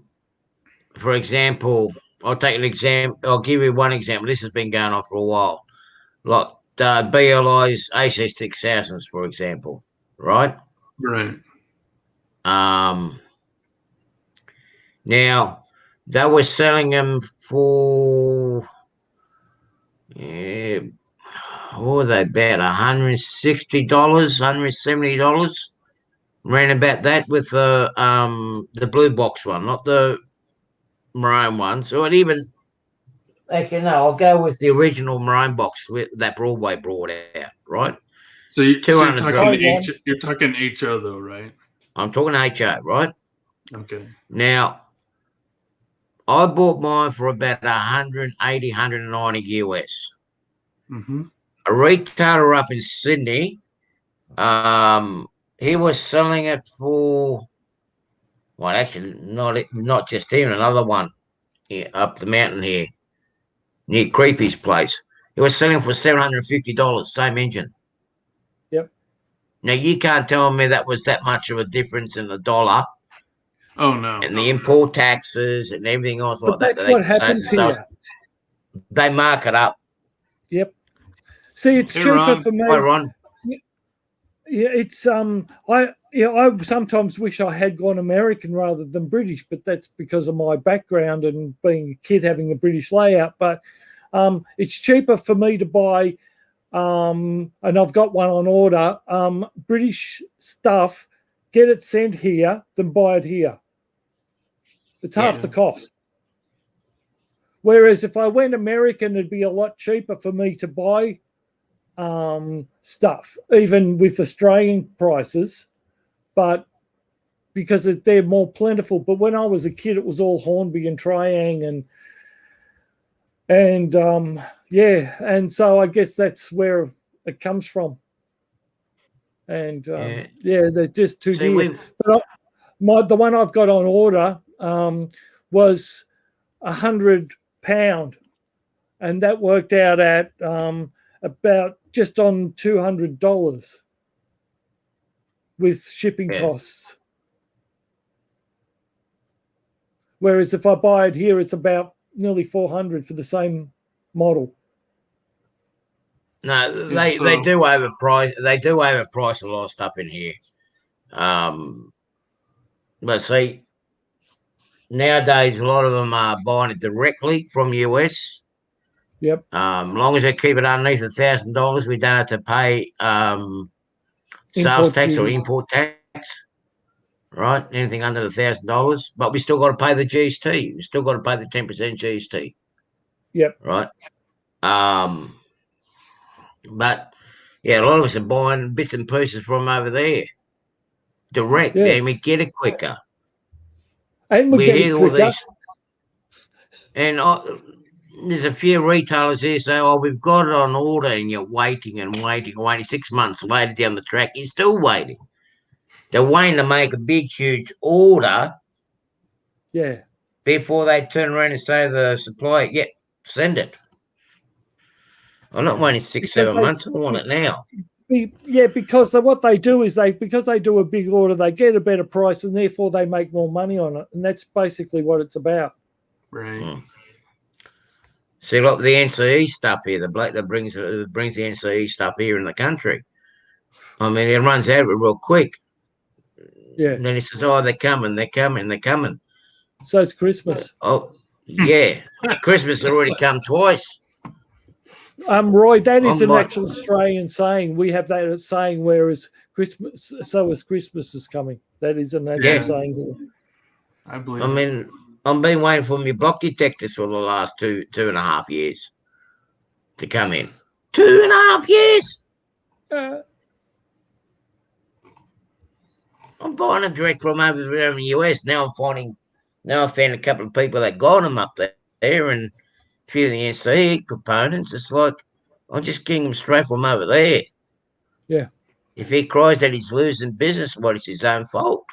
example, I'll take an example. I'll give you one example. This has been going on for a while, like BLI's AC6000s, for example, right? Right. Now. They were selling them for, yeah, what were they, about $160, $170, ran about that with the blue box one, not the maroon one. So it even, actually, no, I'll go with the original maroon box that Broadway brought out, right? So, you're 200 talking drum. you're talking HO though, right? I'm talking HO, right? Okay. Now, I bought mine for about 180, 190 US. Mm-hmm. A retailer up in Sydney, he was selling it for, well, actually, not just him, another one here, up the mountain here, near Creepy's place. He was selling for $750, same engine. Yep. Now, you can't tell me that was that much of a difference in the dollar. Oh no. And the import taxes and everything else But like that's what happens here. They mark it up. Yep. See, it's cheaper Ron. for me. Hi, Ron. Yeah, it's I sometimes wish I had gone American rather than British, but that's because of my background and being a kid having a British layout. But it's cheaper for me to buy, and I've got one on order, British stuff, get it sent here than buy it here. It's half the cost. Whereas if I went American, it'd be a lot cheaper for me to buy stuff, even with Australian prices, but because they're more plentiful. But when I was a kid, it was all Hornby and Triang and and so I guess that's where it comes from. And they're just too dear. But the one I've got on order was £100, and that worked out at about just on $200 with shipping costs. Whereas if I buy it here, it's about nearly $400 for the same model. No, they do overprice. They do overprice a lot of stuff in here. But see, nowadays a lot of them are buying it directly from US. Yep. As long as they keep it underneath $1,000, we don't have to pay sales tax or import tax, right? Anything under $1,000, but we still got to pay the GST. We still got to pay the 10% GST. Yep. Right. But yeah, a lot of us are buying bits and pieces from over there, direct, and we get it quicker. And we get it quicker. And there's a few retailers here say, "Oh, we've got it on order," and you're waiting and waiting and waiting. 6 months later down the track, you're still waiting. They're waiting to make a big, huge order. Yeah. Before they turn around and say to the supplier, "Yeah, send it." I'm not waiting 6-7 months. I want it now. Yeah, because what they do is because they do a big order, they get a better price, and therefore they make more money on it, and that's basically what it's about. Right. See, look, the NCE stuff here, the bloke that brings the NCE stuff here in the country. I mean, it runs out of it real quick. Yeah. And then he says, "Oh, they're coming, they're coming, they're coming." So it's Christmas. Oh, yeah. Christmas has already come twice. Roy, that is an actual Australian saying. We have that saying, whereas Christmas, so as Christmas is coming. That is an actual saying. I believe. I mean, I've been waiting for my block detectors for the last two and a half years to come in. 2.5 years. I'm buying them direct from over there in the US. Now I found a couple of people that got them up there, and a few of the NCE components. It's like I'm just getting them straight from over there. Yeah. If he cries that he's losing business, well, it's his own fault.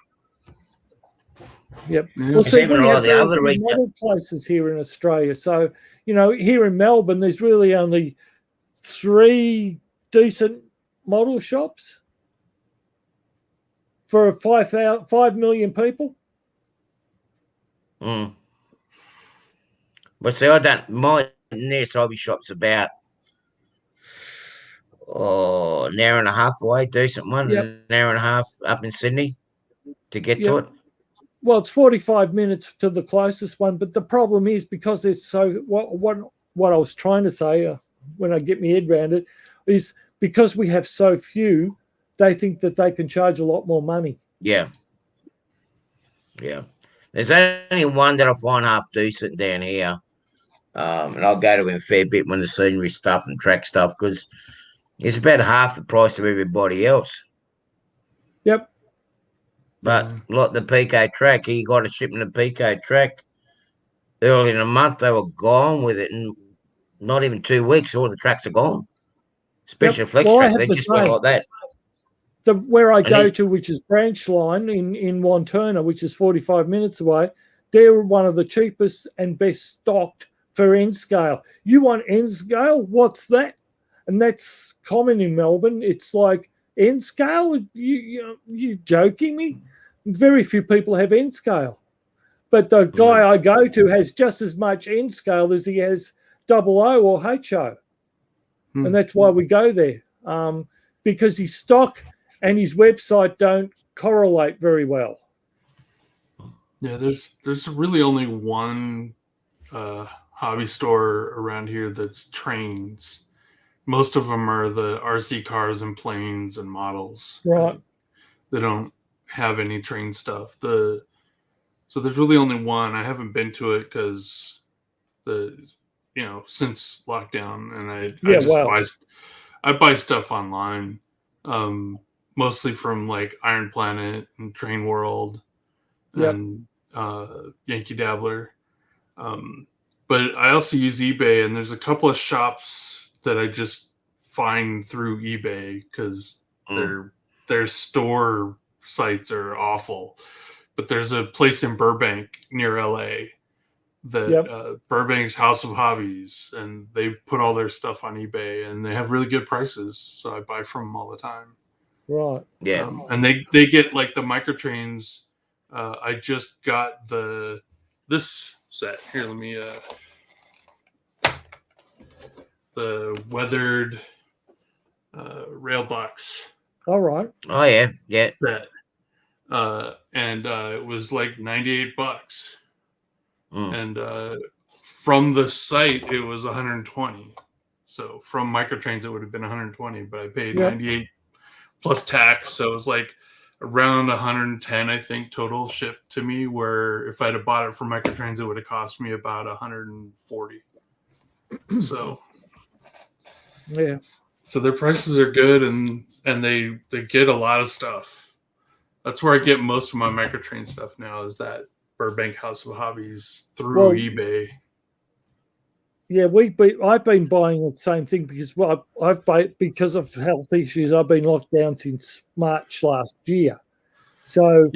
Yep. Well, see, we have the other model places here in Australia. So, here in Melbourne, there's really only 3 decent model shops for 5 million people. But see, my nearest hobby shop's about an hour and a half away, decent one, an hour and a half up in Sydney to get to it. Well, it's 45 minutes to the closest one, but the problem is because it's so. What I was trying to say when I get my head around it is because we have so few, they think that they can charge a lot more money. Yeah. Yeah. There's only one that I find half decent down here. And I'll go to him a fair bit when the scenery stuff and track stuff, because it's about half the price of everybody else. Yep. But like the PK track, he got a shipment of PK track early in the month. They were gone with it, and not even 2 weeks, all the tracks are gone. Especially flex track, they just went like that. Where I go to, which is Branch Line in Wanturna, which is 45 minutes away, they're one of the cheapest and best stocked for N scale. You want N scale? What's that? And that's common in Melbourne. It's like, N scale? You joking me? Very few people have N scale. But the guy I go to has just as much N scale as he has OO or HO. And that's why we go there. Because his stock and his website don't correlate very well. Yeah, there's really only one hobby store around here that's trains. Most of them are the RC cars and planes and models. Right. They don't have any train stuff. So there's really only one. I haven't been to it because since lockdown, and I buy stuff online, mostly from like Iron Planet and Train World and Yankee Dabbler. But I also use eBay, and there's a couple of shops that I just find through eBay because their store sites are awful. But there's a place in Burbank near LA that Burbank's House of Hobbies, and they put all their stuff on eBay, and they have really good prices. So I buy from them all the time. Right. Yeah. And they get like the microtrains. I just got this set here. Let me the weathered rail box. All right. Oh yeah. Yeah. Set. And it was like $98. And from the site it was 120. So from microtrains it would have been 120, but I paid 98 plus tax, so it was like around 110, I think, total shipped to me, where if I'd have bought it from microtrains it would have cost me about 140. So their prices are good, and they get a lot of stuff. That's where I get most of my microtrain stuff now, is that Burbank House of Hobbies through eBay. Yeah, I've been buying the same thing because because of health issues, I've been locked down since March last year. So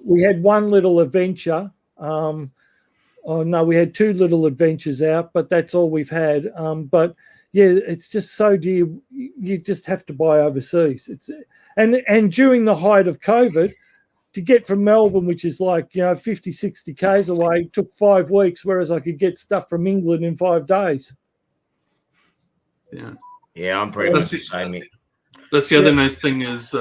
we had one little adventure. We had two little adventures out, but that's all we've had. But yeah, it's just so dear. You just have to buy overseas. And during the height of COVID, to get from Melbourne, which is like 50, 60 k's away, took 5 weeks, whereas I could get stuff from England in 5 days. Yeah, I'm pretty much the same. That's the other nice thing is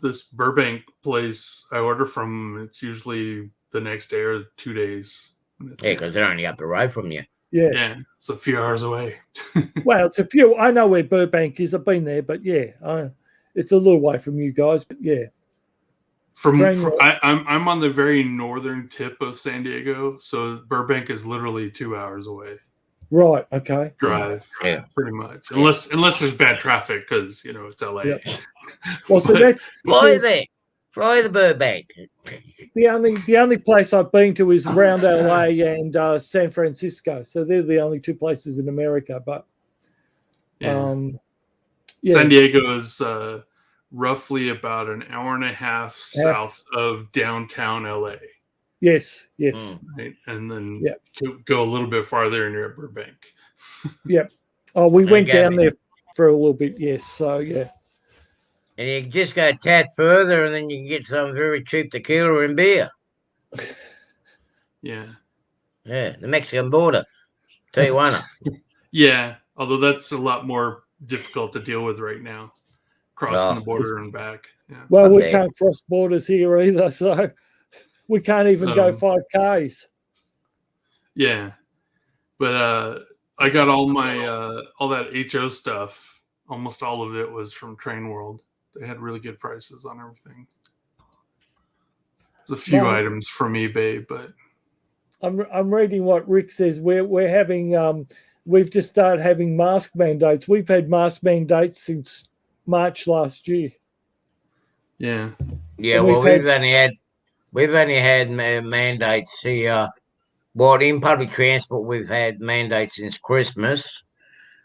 this Burbank place I order from. It's usually the next day or 2 days. Yeah, because they're only up the road from you. Yeah, it's a few hours away. Well, it's a few. I know where Burbank is. I've been there, but it's a little way from you guys. But yeah. I'm on the very northern tip of San Diego, so Burbank is literally 2 hours away. Right. Okay. Drive. Yeah. Pretty much, unless there's bad traffic, because it's LA. Yep. Well, so that's fly the Burbank. The only place I've been to is around LA and San Francisco. So they're the only two places in America. But San Diego is roughly about an hour and a half south of downtown LA. Yes. Right? And then go a little bit farther and you're at Burbank. Yep. Oh, we went down there for a little bit. Yes. So yeah. And you can just go a tad further, and then you can get some very cheap tequila and beer. Yeah, the Mexican border, Tijuana. Yeah, although that's a lot more difficult to deal with right now, crossing the border and back. Yeah. Well, we can't cross borders here either, so. We can't even go 5Ks. Yeah, but I got all my all that HO stuff. Almost all of it was from Train World. They had really good prices on everything. There's a few items from eBay, but I'm reading what Rick says. We're having we've just started having mask mandates. We've had mask mandates since March last year. Yeah. Yeah. Well, we've only had mandates here. Well, in public transport, we've had mandates since Christmas.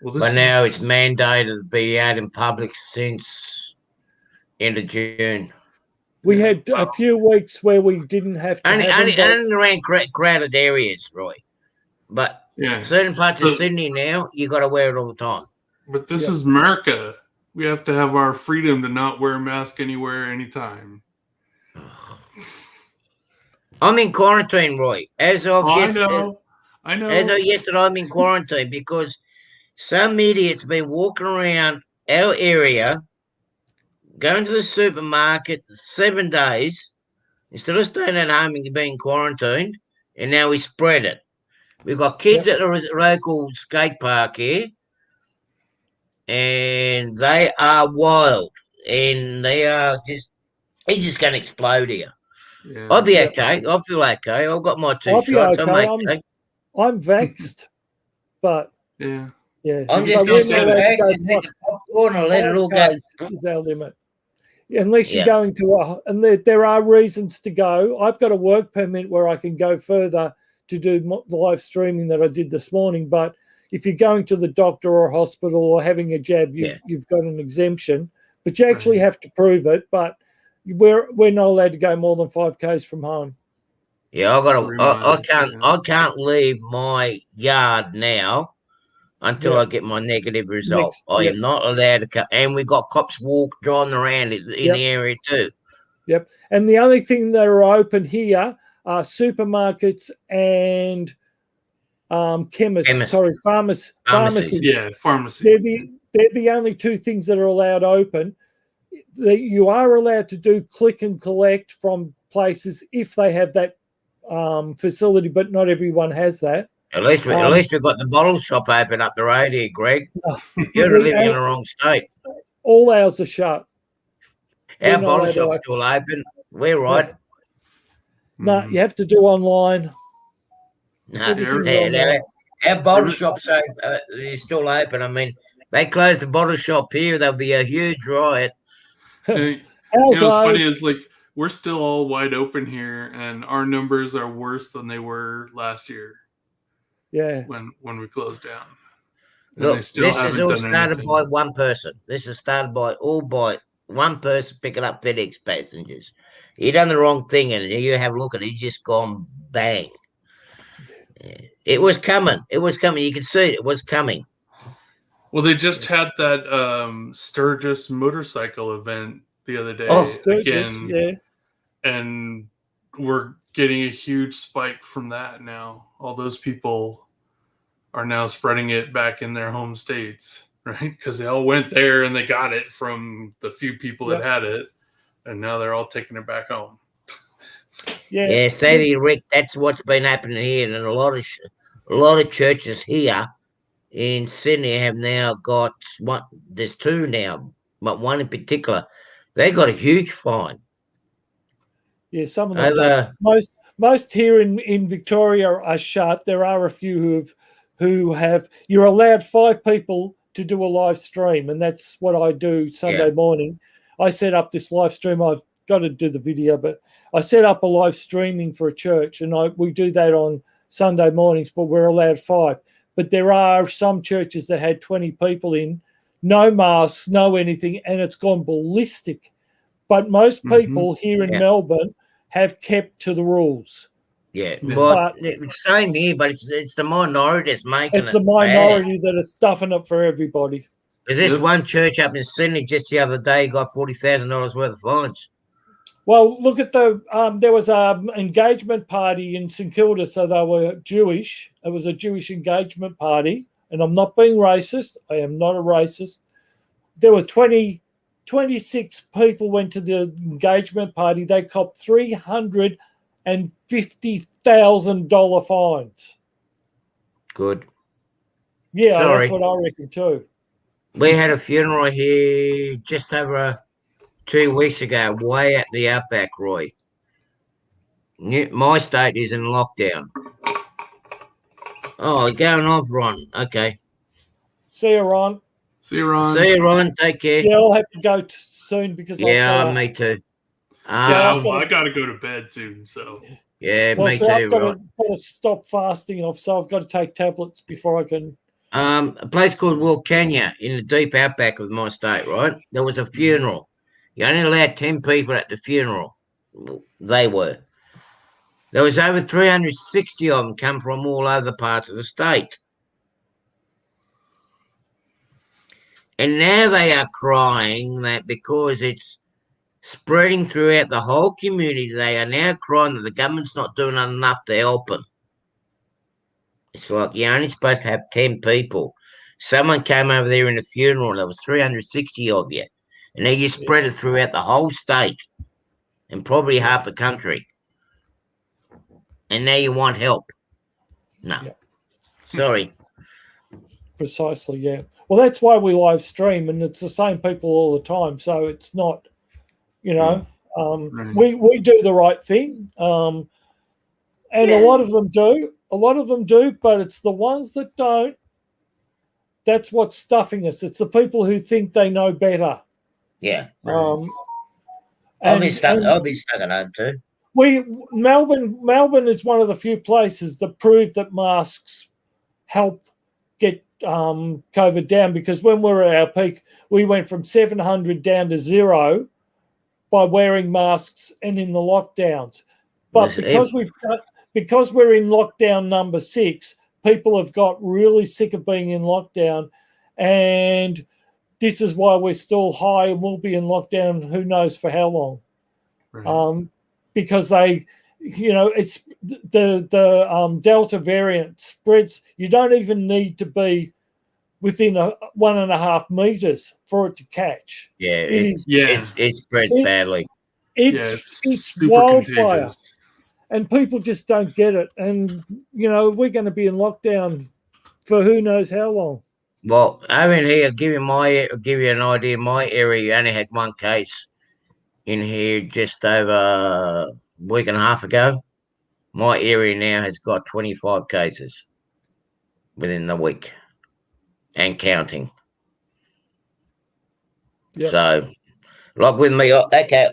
Well, but now it's mandated to be out in public since end of June. We had a few weeks where we didn't have to only around crowded areas, right? But certain parts of Sydney now, you got to wear it all the time. But this is America. We have to have our freedom to not wear a mask anywhere, anytime. I'm in quarantine, Roy. As of I know. As of yesterday, I'm in quarantine because some idiot's been walking around our area, going to the supermarket 7 days, instead of staying at home and being quarantined, and now we spread it. We've got kids at the local skate park here, and they are wild, and it's just going to explode here. Yeah. I'll be okay. I'll feel okay. I've got my 2 shots. Okay. I'm okay. I'm vexed, but yeah. I'm just going to sit back and take the popcorn and let it all go. Is our limit. Unless you're going to, and there are reasons to go. I've got a work permit where I can go further to do the live streaming that I did this morning. But if you're going to the doctor or hospital or having a jab, you've got an exemption. But you actually have to prove it. But we're not allowed to go more than 5Ks from home. Yeah, I can't leave my yard now until I get my negative result. I am not allowed to come. And we've got cops driving around in the area too. Yep. And the only thing that are open here are supermarkets and chemists. Sorry, pharmacies. Yeah, pharmacy. They're the only 2 things that are allowed open. You are allowed to do click and collect from places if they have that facility, but not everyone has that. At least we've got the bottle shop open up the road here, Greg. You're living in the wrong state. All ours are shut. Our bottle shop's still open. We're right. No, you have to do online. No, our bottle shop's is still open. I mean, they close the bottle shop here, there'll be a huge riot. What's funny is we're still all wide open here, and our numbers are worse than they were last year. Yeah, when we closed down. Look, this is all started by one person. This is started by one person picking up FedEx passengers. You done the wrong thing, and you have a look at it. He's just gone bang. It was coming. It was coming. You can see it was coming. Well, they just had that Sturgis motorcycle event the other day again, and we're getting a huge spike from that now. All those people are now spreading it back in their home states, right? Because they all went there and they got it from the few people that had it, and now they're all taking it back home. Say to you, Rick, that's what's been happening here, and a lot of churches here in Sydney have now got one. There's 2 now, but one in particular, they got a huge fine. Yeah, some of them. Most here in Victoria are shut. There are a few who have. You're allowed 5 people to do a live stream, and that's what I do Sunday morning. I set up this live stream. I've got to do the video, but I set up a live streaming for a church, and we do that on Sunday mornings. But we're allowed 5. But there are some churches that had 20 people in, no masks, no anything, and it's gone ballistic. But most people here in Melbourne have kept to the rules. Yeah, but same here, but it's the minority that's making it. It's the minority that are stuffing it for everybody. There's this one church up in Sydney just the other day got $40,000 worth of fines. Well, look at there was an engagement party in St Kilda, so they were Jewish. It was a Jewish engagement party, and I'm not being racist. I am not a racist. There were 26 people went to the engagement party. They copped $350 and $50,000 fines. Good. Yeah, Sorry. that's what I reckon too. We had a funeral here just over 2 weeks ago, way at the outback, Roy. My state is in lockdown. Oh, going off, Ron. Okay. See you, Ron. See you, Ron. See you, Ron. Take care. Yeah, I'll have to go soon because me too. I got to go to bed soon. So me too. I've got to stop fasting off, so I've got to take tablets before I can. A place called Wilcannia in the deep outback of my state, right? There was a funeral. You only allowed 10 people at the funeral. They were. There was over 360 of them come from all other parts of the state. And now they are crying that because it's spreading throughout the whole community, they are now crying that the government's not doing enough to help them. It's like you're only supposed to have 10 people. Someone came over there in a funeral, there was 360 of you. And now you spread it throughout the whole state and probably half the country. And now you want help. No. Yeah. Sorry. Precisely, yeah. Well, that's why we live stream, and it's the same people all the time. So it's not, right. we do the right thing. And a lot of them do. A lot of them do, but it's the ones that don't. That's what's stuffing us. It's the people who think they know better. Yeah. I'll be stuck at home too. Melbourne is one of the few places that prove that masks help get COVID down, because when we were at our peak, we went from 700 down to 0 by wearing masks and in the lockdowns. But because we're in lockdown number 6, people have got really sick of being in lockdown, and this is why we're still high and we'll be in lockdown who knows for how long. Right. Because they, it's the Delta variant spreads. You don't even need to be within 1.5 meters for it to catch. Yeah, it spreads badly. It's wildfire. Contagious. And people just don't get it. And, we're going to be in lockdown for who knows how long. Well, over here, I'll give you an idea. My area, you only had one case in here just over a week and a half ago. My area now has got 25 cases within the week and counting. Yep. So, like with me, okay,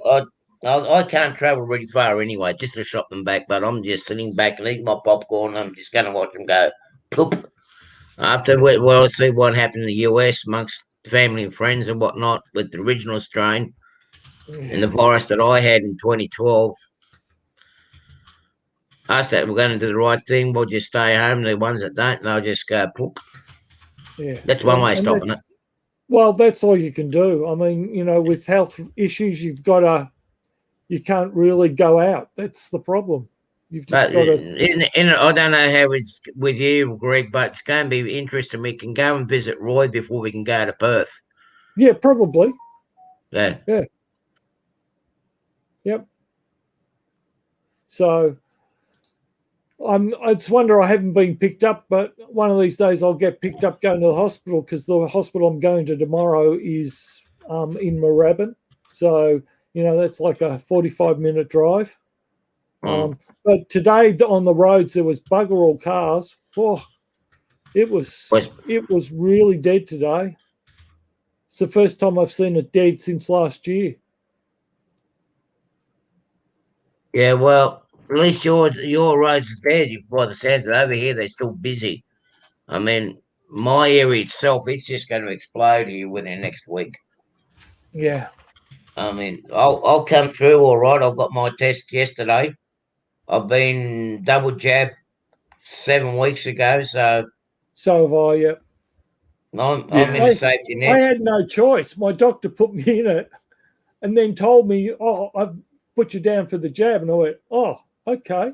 I can't travel really far anyway, just to shop them back, but I'm just sitting back and eating my popcorn. I'm just going to watch them go poop. After I see what happened in the US amongst family and friends and whatnot with the original strain and the virus that I had in 2012, I said we're going to do the right thing. We'll just stay home. The ones that don't, they'll just go poop. Yeah, that's one way of stopping it. Well, that's all you can do. I mean, with health issues, you can't really go out. That's the problem. You've just got to. I don't know how it's with you, Greg, but it's going to be interesting. We can go and visit Roy before we can go to Perth. Yeah, probably. Yeah. Yeah. Yep. So, I just wonder I haven't been picked up, but one of these days I'll get picked up going to the hospital, because the hospital I'm going to tomorrow is in Moorabbin. So, that's like a 45-minute drive. But today on the roads there was bugger all cars. Oh, it was really dead today. It's the first time I've seen it dead since last year. Yeah, well, at least your road's dead. By the sounds of it, over here they're still busy. I mean, my area itself, it's just going to explode here within next week. Yeah. I mean, I'll come through all right. I've got my test yesterday. I've been double jabbed 7 weeks ago, so have I. Yeah. I'm in a safety net. I had no choice. My doctor put me in it, and then told me, "Oh, I've put you down for the jab," and I went, "Oh, okay."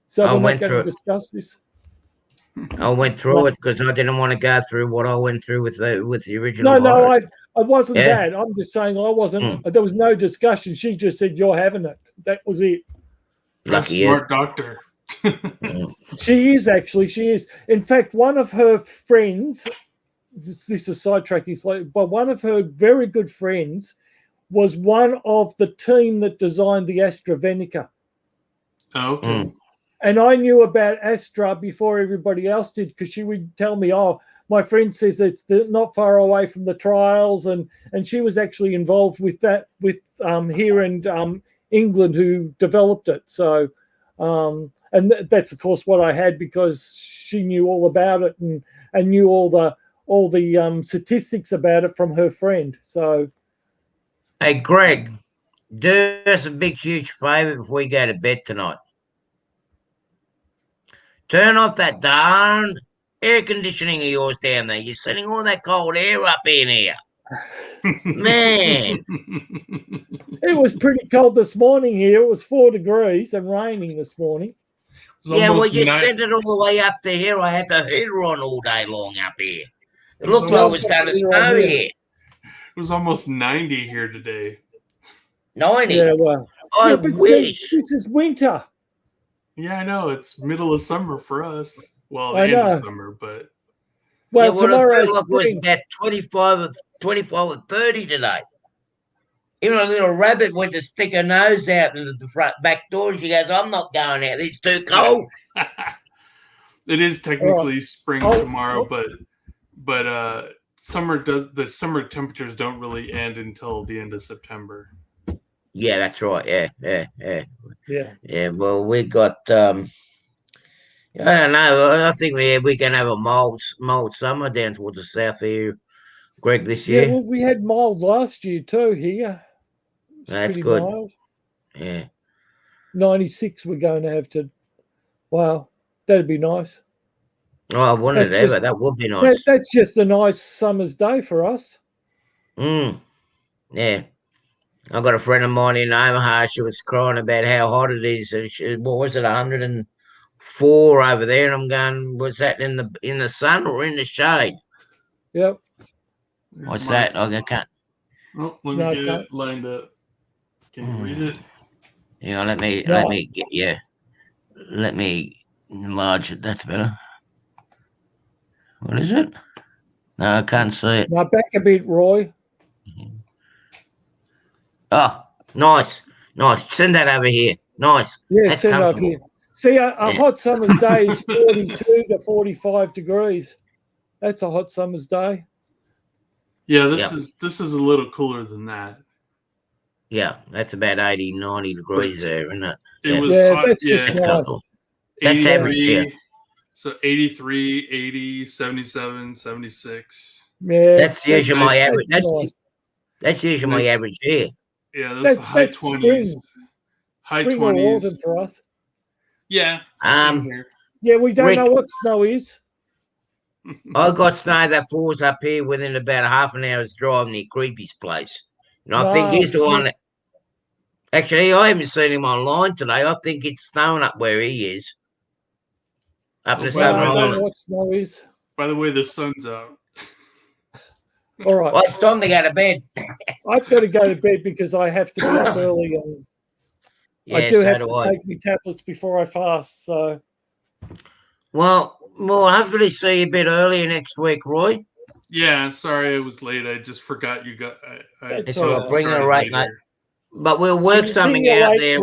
So we're not going to discuss this. I went through it because I didn't want to go through what I went through with the original. No, I wasn't that. I'm just saying I wasn't. There was no discussion. She just said, "You're having it." That was it. Lucky smart doctor. She is actually. She is. In fact, one of her friends. This is sidetracking slightly, but one of her very good friends was one of the team that designed the AstraZeneca. Oh, okay. And I knew about Astra before everybody else did, because she would tell me, "Oh, my friend says it's not far away from the trials," and she was actually involved with that with here in England, who developed it. So, and that's of course what I had, because she knew all about it and knew all the statistics about it from her friend. So, hey, Greg, do us a big, huge favour before we go to bed tonight. Turn off that darn air conditioning of yours down there. You're sending all that cold air up in here. Man. It was pretty cold this morning here. It was 4 degrees and raining this morning. Yeah, well, you sent it all the way up to here. I had the heater on all day long up here. It looked like it was going to snow here. It was almost 90 here today. 90? Yeah, well. I wish. This is winter. Yeah, I know. It's middle of summer for us. Well, the I end know. of summer, but... Well, tomorrow it was about 25 or 30 today. Even a little rabbit went to stick her nose out into the front back door. She goes, "I'm not going out. It's too cold." It is technically spring tomorrow, but the summer temperatures don't really end until the end of September. Yeah, that's right. Yeah. Well, we got. I don't know. I think we're gonna have a mild summer down towards the south here, Greg, this year. Yeah, well, we had mild last year too here. That's good. Mild. Yeah. 96 we're going to have to. Wow, that'd be nice. Oh, I wouldn't it ever. That would be nice. That's just a nice summer's day for us. Yeah. I've got a friend of mine in Omaha. She was crying about how hot it is. And what was it, 104 over there? And I'm going, was that in the sun or in the shade? Yep. What's that? I can't. Oh, let me get it lined up. Can you read it? Yeah, let me enlarge it. That's better. What is it? No, I can't see it. Now back a bit, Roy. Oh, nice. Send that over here. Nice. Yeah, that's send it over here. See, a hot summer's day is 42 to 45 degrees. That's a hot summer's day. Yeah, this is a little cooler than that. Yeah, that's about 80, 90 degrees there, isn't it? It was hot. That's just nice. Comfortable. That's average, yeah. So 83, 80, 77, 76. Yeah, that's usually my average. That's usually my average here. Yeah, that's the high 20s. High 20s for us. Yeah. Yeah, we don't know what snow is. I got snow that falls up here within about a half an hour's drive near Creepy's place. And I think he's the one that... Actually, I haven't seen him online today. I think it's snowing up where he is. Up in the Southern Islands. I don't know what snow is. By the way, the sun's out. All right. Well, it's time to go to bed. I've got to go to bed because I have to be up early. And I do have to take my tablets before I fast. So, well, we'll hopefully see you a bit earlier next week, Roy. Yeah, sorry I was late. I just forgot you got. It's all right. Bring it right, mate. But we'll work something out there.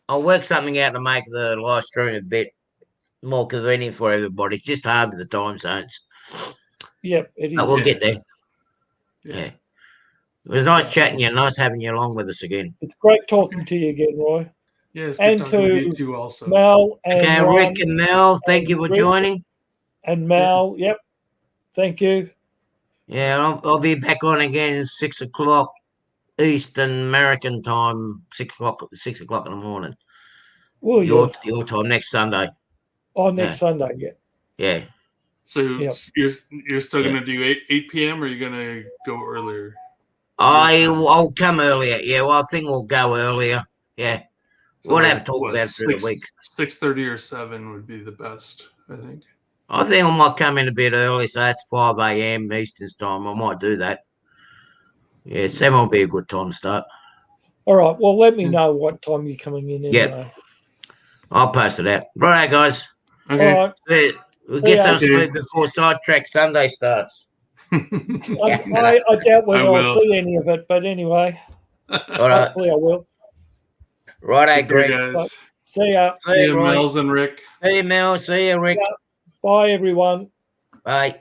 I'll work something out to make the live stream a bit more convenient for everybody. It's just hard with the time zones. Yep, it is. But we'll get there. Yeah. It was nice chatting you. Nice having you along with us again. It's great talking to you again, Roy. Yeah, it's good talking to you too also. Mel and Rick and Mel, thank you for joining. And Mel, yep. Thank you. Yeah, I'll be back on again 6 o'clock Eastern American time, 6 o'clock in the morning. Well, your time next Sunday. Oh, next Sunday, yeah. Yeah. So you're still gonna do 8 p.m. or are you gonna go earlier? I'll come earlier. Yeah, well, I think we'll go earlier. Yeah. So we'll have to talk about it through the week. 6:30 or 7 would be the best, I think. I think I might come in a bit early, so that's 5 a.m. Eastern time. I might do that. Yeah, 7 will be a good time to start. All right. Well, let me know what time you're coming in anyway. I'll post it out. Right, guys. Okay. All right. We'll get some sleep before Sidetrack Sunday starts. I doubt whether I'll see any of it, but anyway. Hopefully I will. Right, Greg. Guys. See ya. See you, Mills and Rick. See you, Mel. See you, Rick. Yeah. Bye, everyone. Bye.